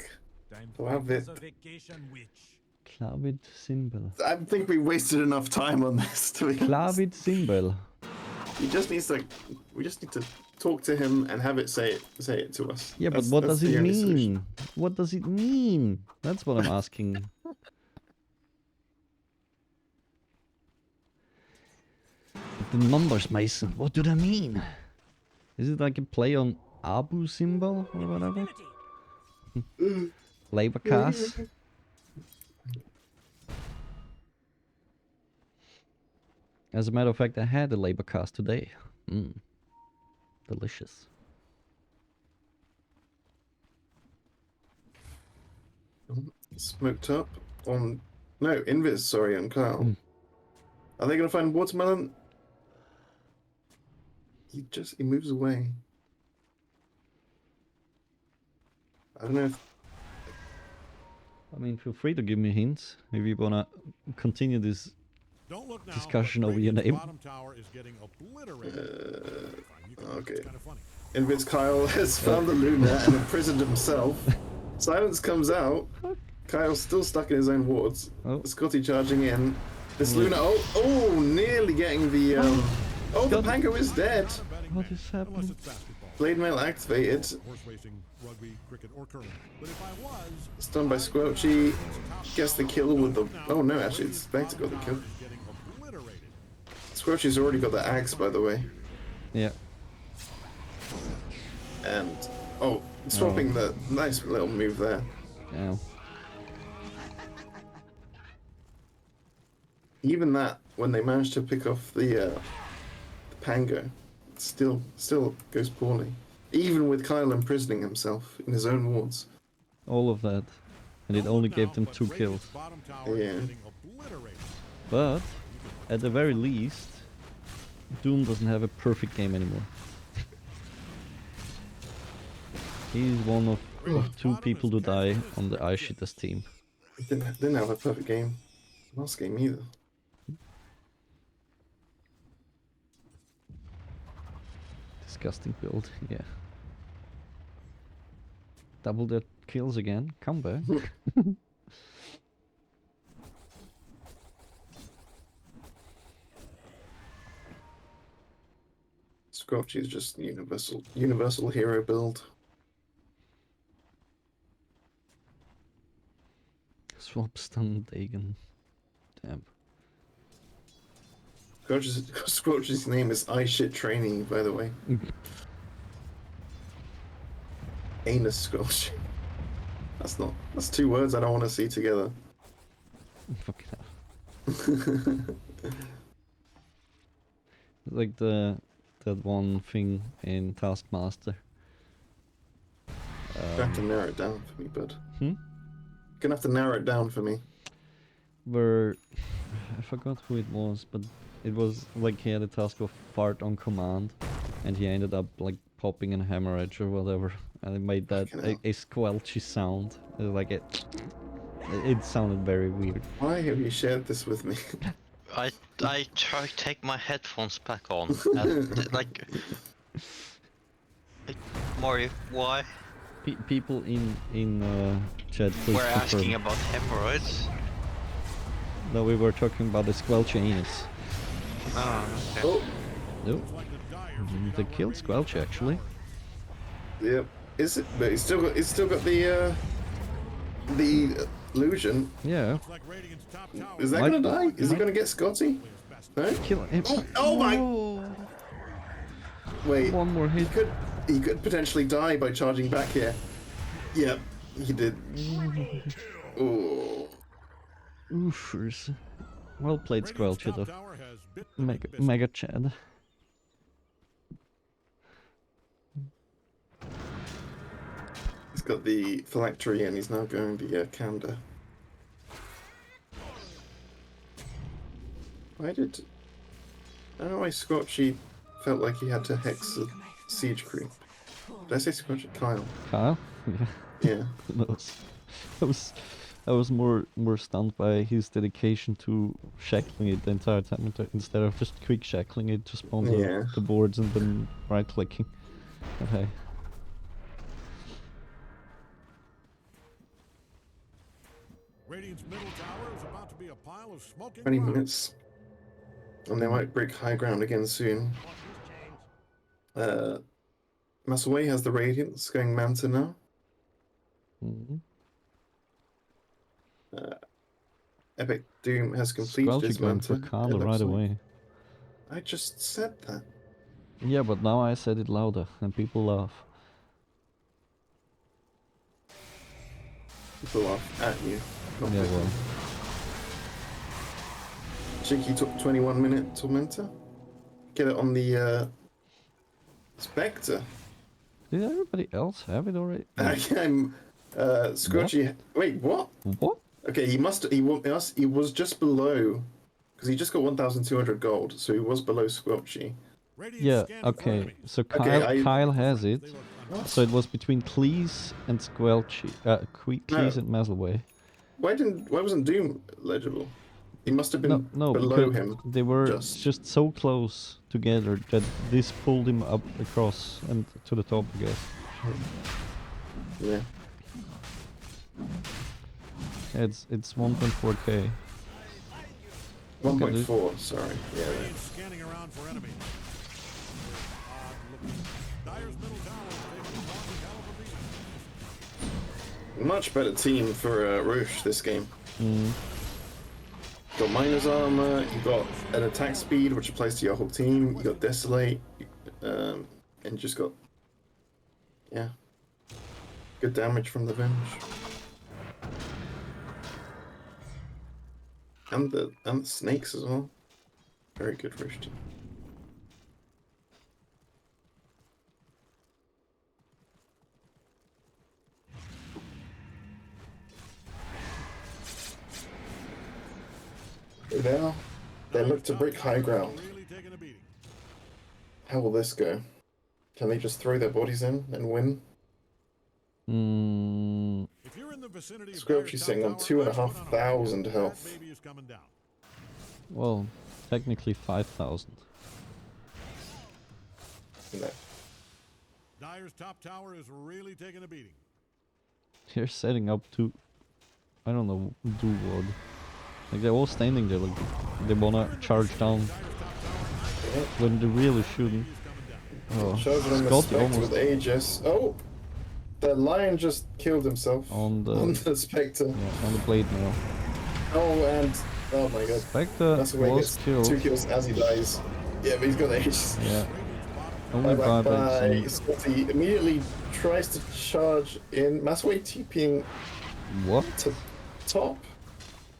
Speaker 1: Clavit symbol.
Speaker 2: I think we wasted enough time on this. To be honest.
Speaker 1: Clavit symbol.
Speaker 2: He just needs to. We just need to talk to him and have it say it to us.
Speaker 1: Yeah, but
Speaker 2: That's-
Speaker 1: what
Speaker 2: that's
Speaker 1: does
Speaker 2: the
Speaker 1: it
Speaker 2: only
Speaker 1: mean?
Speaker 2: solution.
Speaker 1: What does it mean? That's what I'm asking. The numbers, Mason. What do they mean? Is it like a play on Abu symbol or whatever? Labor cast? As a matter of fact, I had a labor cast today. Delicious.
Speaker 2: Smoked up on Invis. Sorry, on Kyle. Are they gonna find watermelon? He moves away. I don't know if
Speaker 1: I mean, feel free to give me hints if you wanna continue this.
Speaker 5: Don't look now,
Speaker 1: Discussion
Speaker 5: but
Speaker 1: over your
Speaker 5: Radiant's
Speaker 1: name.
Speaker 5: bottom tower is getting obliterated.
Speaker 2: okay.
Speaker 5: It's kind of funny.
Speaker 2: Invis Kyle has found the Luna and imprisoned himself. Silence comes out. Kyle's still stuck in his own wards.
Speaker 1: Oh.
Speaker 2: Scotty charging in. This Luna, nearly getting the. The Pango is dead.
Speaker 1: What is happening?
Speaker 5: Unless it's basketball,
Speaker 2: Blade Mail activated.
Speaker 5: horse racing, rugby, cricket, or curling. But if I was,
Speaker 2: Stunned by Squelchy. Gets the kill with the. Oh no, actually, it's Spectre got the kill.
Speaker 5: is getting obliterated.
Speaker 2: Squelchy's already got the axe, by the way.
Speaker 1: Yeah.
Speaker 2: And. Swapping the nice little move there.
Speaker 1: Yeah.
Speaker 2: even that, when they managed to pick off the Pango, it still goes poorly. Even with Kyle imprisoning himself in his own wards.
Speaker 1: All of that. And it only gave them 2 kills.
Speaker 2: Yeah.
Speaker 1: But, at the very least, Doom doesn't have a perfect game anymore. He's one of 2 people to die on the iShitters team.
Speaker 2: He didn't have a perfect game last game either.
Speaker 1: Disgusting build, yeah. Double their kills again, come back.
Speaker 2: Scorchy is just universal hero build.
Speaker 1: Swap stun Dagon. Damn.
Speaker 2: Scorchy's name is iShit by the way. Anus Scorch. That's 2 words I don't want to see together.
Speaker 1: Fucking hell. Like that one thing in Taskmaster.
Speaker 2: You have to narrow it down for me, bud.
Speaker 1: Hmm?
Speaker 2: You're gonna have to narrow it down for me.
Speaker 1: Where I forgot who it was, but it was like he had a task of fart on command, and he ended up like popping a hemorrhage or whatever, and it made that a squelchy sound. Like it sounded very weird.
Speaker 2: Why have you shared this with me?
Speaker 6: I try to take my headphones back on, and like Mori, why?
Speaker 1: People in chat, please
Speaker 6: We're
Speaker 1: confirm.
Speaker 6: asking about hemorrhoids.
Speaker 1: No, we were talking about the squelchy anus.
Speaker 6: Oh, okay.
Speaker 2: Oh,
Speaker 1: Nope. They killed Squelch actually.
Speaker 2: yep. Is it? But he's still got the illusion.
Speaker 1: Yeah.
Speaker 2: Is that
Speaker 1: What?
Speaker 2: gonna die? Is he gonna get Scotty? No.
Speaker 1: Kill him.
Speaker 2: Oh my!
Speaker 1: Whoa.
Speaker 2: Wait.
Speaker 1: One more hit.
Speaker 2: He could potentially die by charging back here. Yep, he did. Oh.
Speaker 1: Oofers. Well played, Squelch, though. Mega Chad.
Speaker 2: He's got the phylactery and he's now going the Kanda. I don't know why Scorchy felt like he had to hex the siege creep. Did I say Scorchy? Kyle.
Speaker 1: Kyle? Yeah.
Speaker 2: Yeah.
Speaker 1: Who knows? I was more stunned by his dedication to shackling it the entire time instead of just quick shackling it to spawn the boards and then right clicking. Okay.
Speaker 5: Radiant's middle tower is about to be a pile of smoking
Speaker 2: 20
Speaker 5: rocks.
Speaker 2: minutes. And they might break high ground again soon. Masaway has the Radiance going Manta now.
Speaker 1: Mm-hmm.
Speaker 2: Epic Doom has completed
Speaker 1: Squelchy
Speaker 2: his
Speaker 1: going
Speaker 2: Manta.
Speaker 1: for Carla right away.
Speaker 2: I just said that.
Speaker 1: Yeah, but now I said it louder and people laugh.
Speaker 2: People laugh at you. not
Speaker 1: Yeah,
Speaker 2: with
Speaker 1: well.
Speaker 2: you. Cheeky took 21-minute Tormentor. Get it on the Spectre.
Speaker 1: Did everybody else have it already? No.
Speaker 2: I'm Scorchy. Wait, what?
Speaker 1: What?
Speaker 2: Okay, he was just below, because he just got 1,200 gold, so he was below Scorchy.
Speaker 1: Yeah, okay. So Kyle has it.
Speaker 2: What?
Speaker 1: So it was between Cleese and Squelchy. Cleese and Masloway.
Speaker 2: Why wasn't Doom legible? He must have been
Speaker 1: No,
Speaker 2: below
Speaker 1: because
Speaker 2: him.
Speaker 1: they were
Speaker 2: just.
Speaker 1: so close together that this pulled him up across and to the top, I guess.
Speaker 2: Yeah.
Speaker 1: It's 1.4k.
Speaker 2: 1.4, sorry. Yeah.
Speaker 5: Scanning around for enemies. Dyer's middle tower is taking one hell of a beat.
Speaker 2: Much better team for Roche this game.
Speaker 1: Mm.
Speaker 2: You got Miner's Armor, you got an attack speed which applies to your whole team, you got Desolate, and you just got, yeah, good damage from the Venge. And the snakes as well. Very good Rooster. Now they look to break high ground.
Speaker 5: Really taking a beating.
Speaker 2: How will this go? Can they just throw their bodies in and win?
Speaker 5: If you're in the vicinity of
Speaker 2: Squelchy's
Speaker 5: Dire's
Speaker 2: sitting on
Speaker 5: top tower,
Speaker 2: 2,500
Speaker 5: that
Speaker 2: health.
Speaker 5: baby is coming down.
Speaker 1: Well, technically 5,000.
Speaker 2: No.
Speaker 5: Dire's top tower is really taking a beating.
Speaker 1: They're setting up to, I don't know, do what. Like they're all standing there, like they wanna charge down when they really shouldn't. Oh,
Speaker 2: Charging on the
Speaker 1: Scotty
Speaker 2: Spectre
Speaker 1: almost
Speaker 2: with Aegis. Oh! The lion just killed himself
Speaker 1: on the
Speaker 2: Spectre.
Speaker 1: yeah, on the blade now.
Speaker 2: Oh, and oh my god.
Speaker 1: Spectre
Speaker 2: That's the way he
Speaker 1: was
Speaker 2: gets
Speaker 1: killed.
Speaker 2: 2 kills as he dies. Yeah, but he's got Aegis.
Speaker 1: Yeah. Only
Speaker 2: Bye
Speaker 1: by
Speaker 2: bye. Scotty immediately tries to charge in. Masway TPing
Speaker 1: What?
Speaker 2: to top.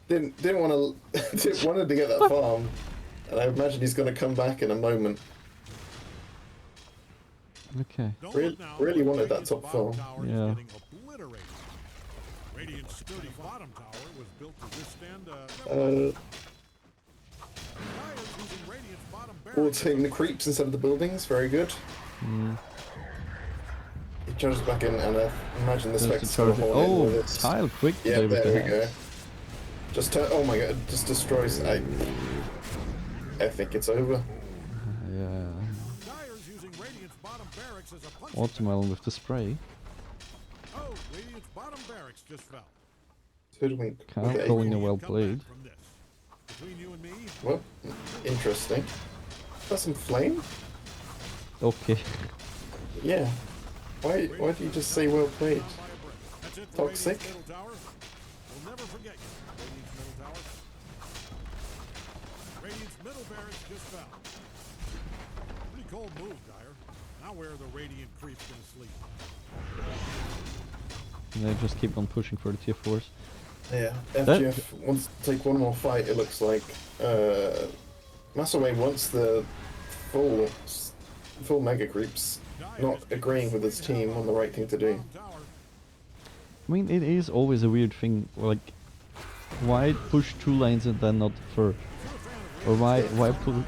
Speaker 2: Didn't want to wanted to get that farm, and I imagine he's going to come back in a moment.
Speaker 1: Okay.
Speaker 5: Don't
Speaker 2: Really-
Speaker 5: look now,
Speaker 2: really
Speaker 5: but
Speaker 2: wanted that
Speaker 5: Radiant's
Speaker 2: top
Speaker 5: bottom
Speaker 2: farm.
Speaker 5: tower is
Speaker 1: Yeah.
Speaker 5: getting obliterated. Radiant's sturdy bottom tower was built to withstand Dire's using Radiant's bottom
Speaker 2: All
Speaker 5: barracks.
Speaker 2: taking the creeps instead of the buildings. Very good. He charges back in, and I imagine the
Speaker 1: Just to
Speaker 2: Spectre's going to
Speaker 1: charge it.
Speaker 2: hold in
Speaker 1: Oh,
Speaker 2: with this.
Speaker 1: tile quick
Speaker 2: Yeah,
Speaker 1: play with the
Speaker 2: there we
Speaker 1: hand.
Speaker 2: go. Just turn. Oh my god! Just destroys. I think it's over.
Speaker 1: Yeah.
Speaker 5: Dire's using Radiant's bottom barracks as a punch.
Speaker 1: Watermelon with the spray.
Speaker 5: Oh, Radiant's bottom barracks just fell.
Speaker 2: Hoodwink.
Speaker 1: Kyle
Speaker 2: with the
Speaker 1: calling
Speaker 2: A.
Speaker 1: it well
Speaker 5: Come
Speaker 1: played.
Speaker 5: back from this. Between you and me,
Speaker 2: Well, interesting. Got some flame?
Speaker 1: Okay.
Speaker 2: Yeah. Why do you just say well played?
Speaker 5: down by a brick. That's it for
Speaker 2: Toxic.
Speaker 5: Radiant's middle tower. We'll never forget you, Radiant's middle tower. Radiant's middle barracks just fell. Pretty cold move, Dire. Now where are the Radiant creeps gonna sleep?
Speaker 1: And they just keep on pushing for the tier 4s.
Speaker 2: Yeah. FGF wants to take one more fight, it looks like. Masaway wants the full mega creeps, not agreeing with his team on the right thing to do.
Speaker 5: Bottom tower.
Speaker 1: I mean, it is always a weird thing, like, why push 2 lanes and then not the third? Or why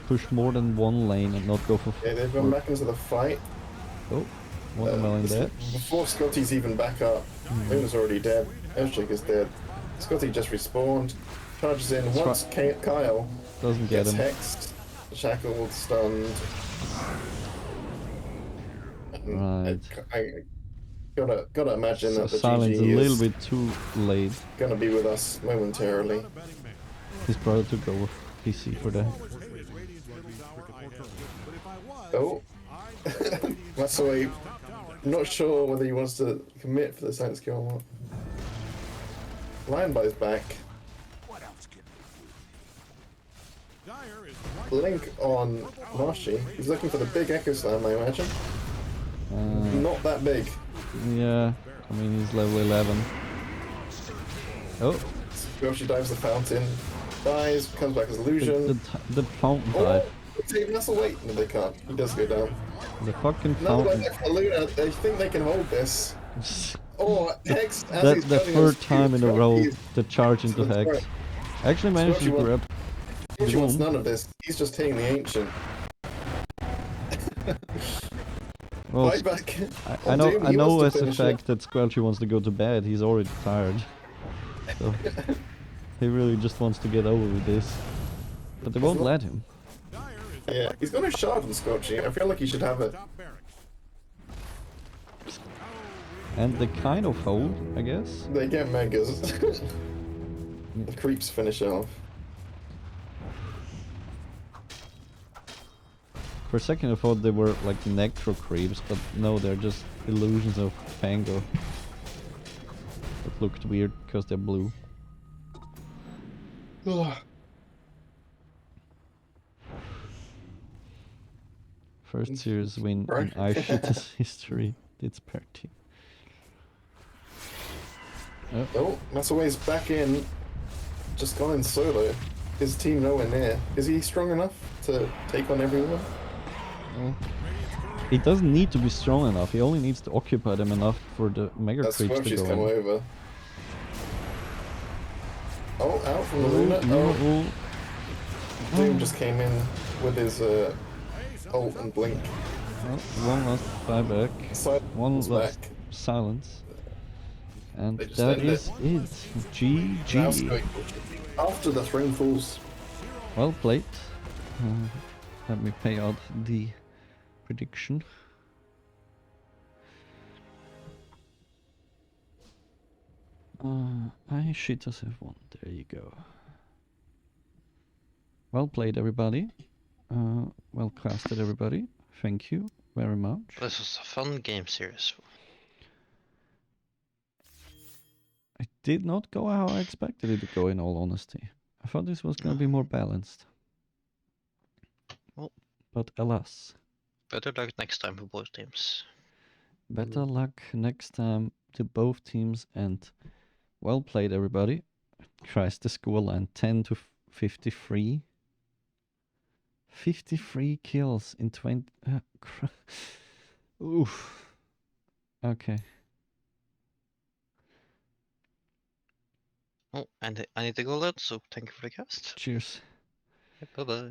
Speaker 1: push more than 1 lane and not go for
Speaker 2: Yeah, they've gone back into the fight.
Speaker 1: Oh, Watermelon dead.
Speaker 2: Before Scotty's even back up, Luna's already dead. Earthshake is dead. Scotty just respawned, charges in once Kyle
Speaker 1: Doesn't get
Speaker 2: gets
Speaker 1: him.
Speaker 2: hexed, shackled, stunned.
Speaker 1: Right.
Speaker 2: I gotta imagine
Speaker 1: So
Speaker 2: that the
Speaker 1: Silence a
Speaker 2: GG
Speaker 1: little
Speaker 2: is
Speaker 1: bit too late.
Speaker 2: gonna be with us momentarily.
Speaker 5: Not a betting man.
Speaker 1: His brother took over PC for that.
Speaker 5: Always hated Radiant's middle tower I have. But if I was,
Speaker 2: Oh,
Speaker 5: I'd go Radiant's
Speaker 2: that's the way.
Speaker 5: top tower.
Speaker 2: I'm not sure whether he wants to commit for the silence kill or not. Lion buys back.
Speaker 5: Dire is right
Speaker 2: Link on Marshy. He's looking for the big Echo Slam, I imagine. Not that big.
Speaker 1: Yeah, I mean he's level 11. Oh,
Speaker 2: Yoshi dives the fountain, dies, comes back as
Speaker 1: the,
Speaker 2: illusion.
Speaker 1: the fountain
Speaker 2: Oh,
Speaker 1: dive.
Speaker 2: take Muscle wait. No, they can't. He does go down.
Speaker 1: The fucking
Speaker 2: Another one
Speaker 1: fountain.
Speaker 2: there for Luna. They think they can hold this. Oh, Hex. as
Speaker 1: That's
Speaker 2: he's
Speaker 1: the
Speaker 2: cutting
Speaker 1: third
Speaker 2: his
Speaker 1: time in a
Speaker 2: Q,
Speaker 1: row
Speaker 2: he's-
Speaker 1: to charge into
Speaker 2: That's
Speaker 1: Hex.
Speaker 2: right.
Speaker 1: Actually managed to
Speaker 2: Scorchy
Speaker 1: grab.
Speaker 2: Yoshi wants
Speaker 1: Boom.
Speaker 2: none of this. He's just hitting the ancient.
Speaker 1: Well,
Speaker 2: Fight back.
Speaker 1: I
Speaker 2: on
Speaker 1: know,
Speaker 2: Doom,
Speaker 1: I
Speaker 2: he
Speaker 1: know
Speaker 2: wants
Speaker 1: as
Speaker 2: to
Speaker 1: a
Speaker 2: finish
Speaker 1: fact
Speaker 2: it.
Speaker 1: that Squelchy wants to go to bed. He's already tired. So he really just wants to get over with this. But they won't let him.
Speaker 5: Dire is
Speaker 2: Yeah, he's got no shard on Scorchy. I feel like he should have it.
Speaker 5: top barracks.
Speaker 1: And they kind of hold, I guess.
Speaker 2: They get megas. The creeps finish it off.
Speaker 1: For a second I thought they were like necro creeps, but no, they're just illusions of Pango. That looked weird because they're blue. First series win in
Speaker 2: Right.
Speaker 1: iShitters history. It's party.
Speaker 2: Oh, Masaway's back in. just gone in solo. His team nowhere near. Is he strong enough to take on everyone?
Speaker 1: Well, he doesn't need to be strong enough. He only needs to occupy them enough for the mega
Speaker 2: That's
Speaker 1: creeps
Speaker 2: where
Speaker 1: to
Speaker 2: she's
Speaker 1: go
Speaker 2: come
Speaker 1: in.
Speaker 2: over. Oh, out from the Luna. Oh, Doom just came in with his ult and blink.
Speaker 1: Well, one last buyback, one
Speaker 2: Silence
Speaker 1: last
Speaker 2: back.
Speaker 1: silence, and
Speaker 2: They just
Speaker 1: that
Speaker 2: end
Speaker 1: is it.
Speaker 2: Now
Speaker 1: GG.
Speaker 2: going after the throne falls.
Speaker 1: Well played. Let me pay out the prediction. iShitters have won. There you go. Well played, everybody. Well casted, everybody. Thank you very much.
Speaker 6: This was a fun game series.
Speaker 1: It did not go how I expected it to go, in all honesty. I thought this was going to be more balanced.
Speaker 6: Well,
Speaker 1: but alas.
Speaker 6: better luck next time for both teams.
Speaker 1: Better luck next time to both teams, and well played, everybody. Christ, the scoreline 10 to 53. 53 kills in 20. Oof. Okay.
Speaker 6: Oh, and I need to go then, so thank you for the cast.
Speaker 1: Cheers.
Speaker 6: Bye bye.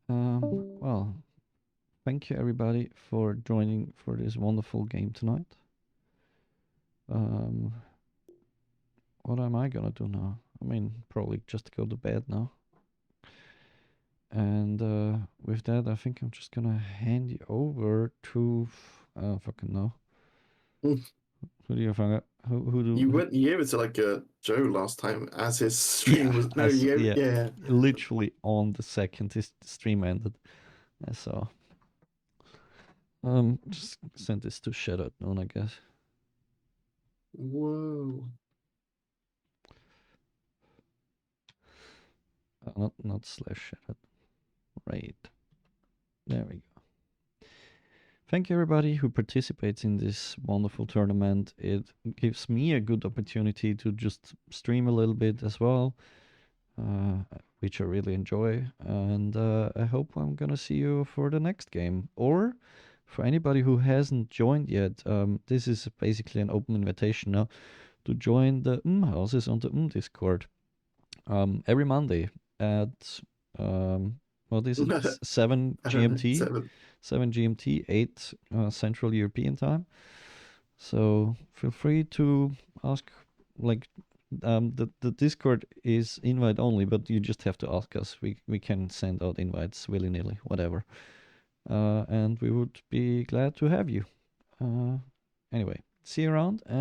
Speaker 1: Well, thank you, everybody, for joining for this wonderful game tonight. What am I gonna do now? I mean, probably just go to bed now. And with that, I think I'm just gonna hand you over to I don't fucking know.
Speaker 2: Mm.
Speaker 1: Who do you find out? Who do
Speaker 2: You gave it to like Joe last time as his stream was. No,
Speaker 1: as-
Speaker 2: you gave, yeah.
Speaker 1: literally on the second his stream ended. So just send this to Shadow Noon, I guess.
Speaker 2: Whoa.
Speaker 1: Not slash Shadow. Right. There we go. Thank you, everybody who participates in this wonderful tournament. It gives me a good opportunity to just stream a little bit as well, which I really enjoy. And I hope I'm gonna see you for the next game. Or for anybody who hasn't joined yet, this is basically an open invitation now to join the houses on the Discord. Every Monday at what is it? 7 GMT. 7 GMT, 8 Central European time. So feel free to ask, like, the Discord is invite only, but you just have to ask us. We can send out invites willy-nilly, whatever. And we would be glad to have you. Anyway, see you around. And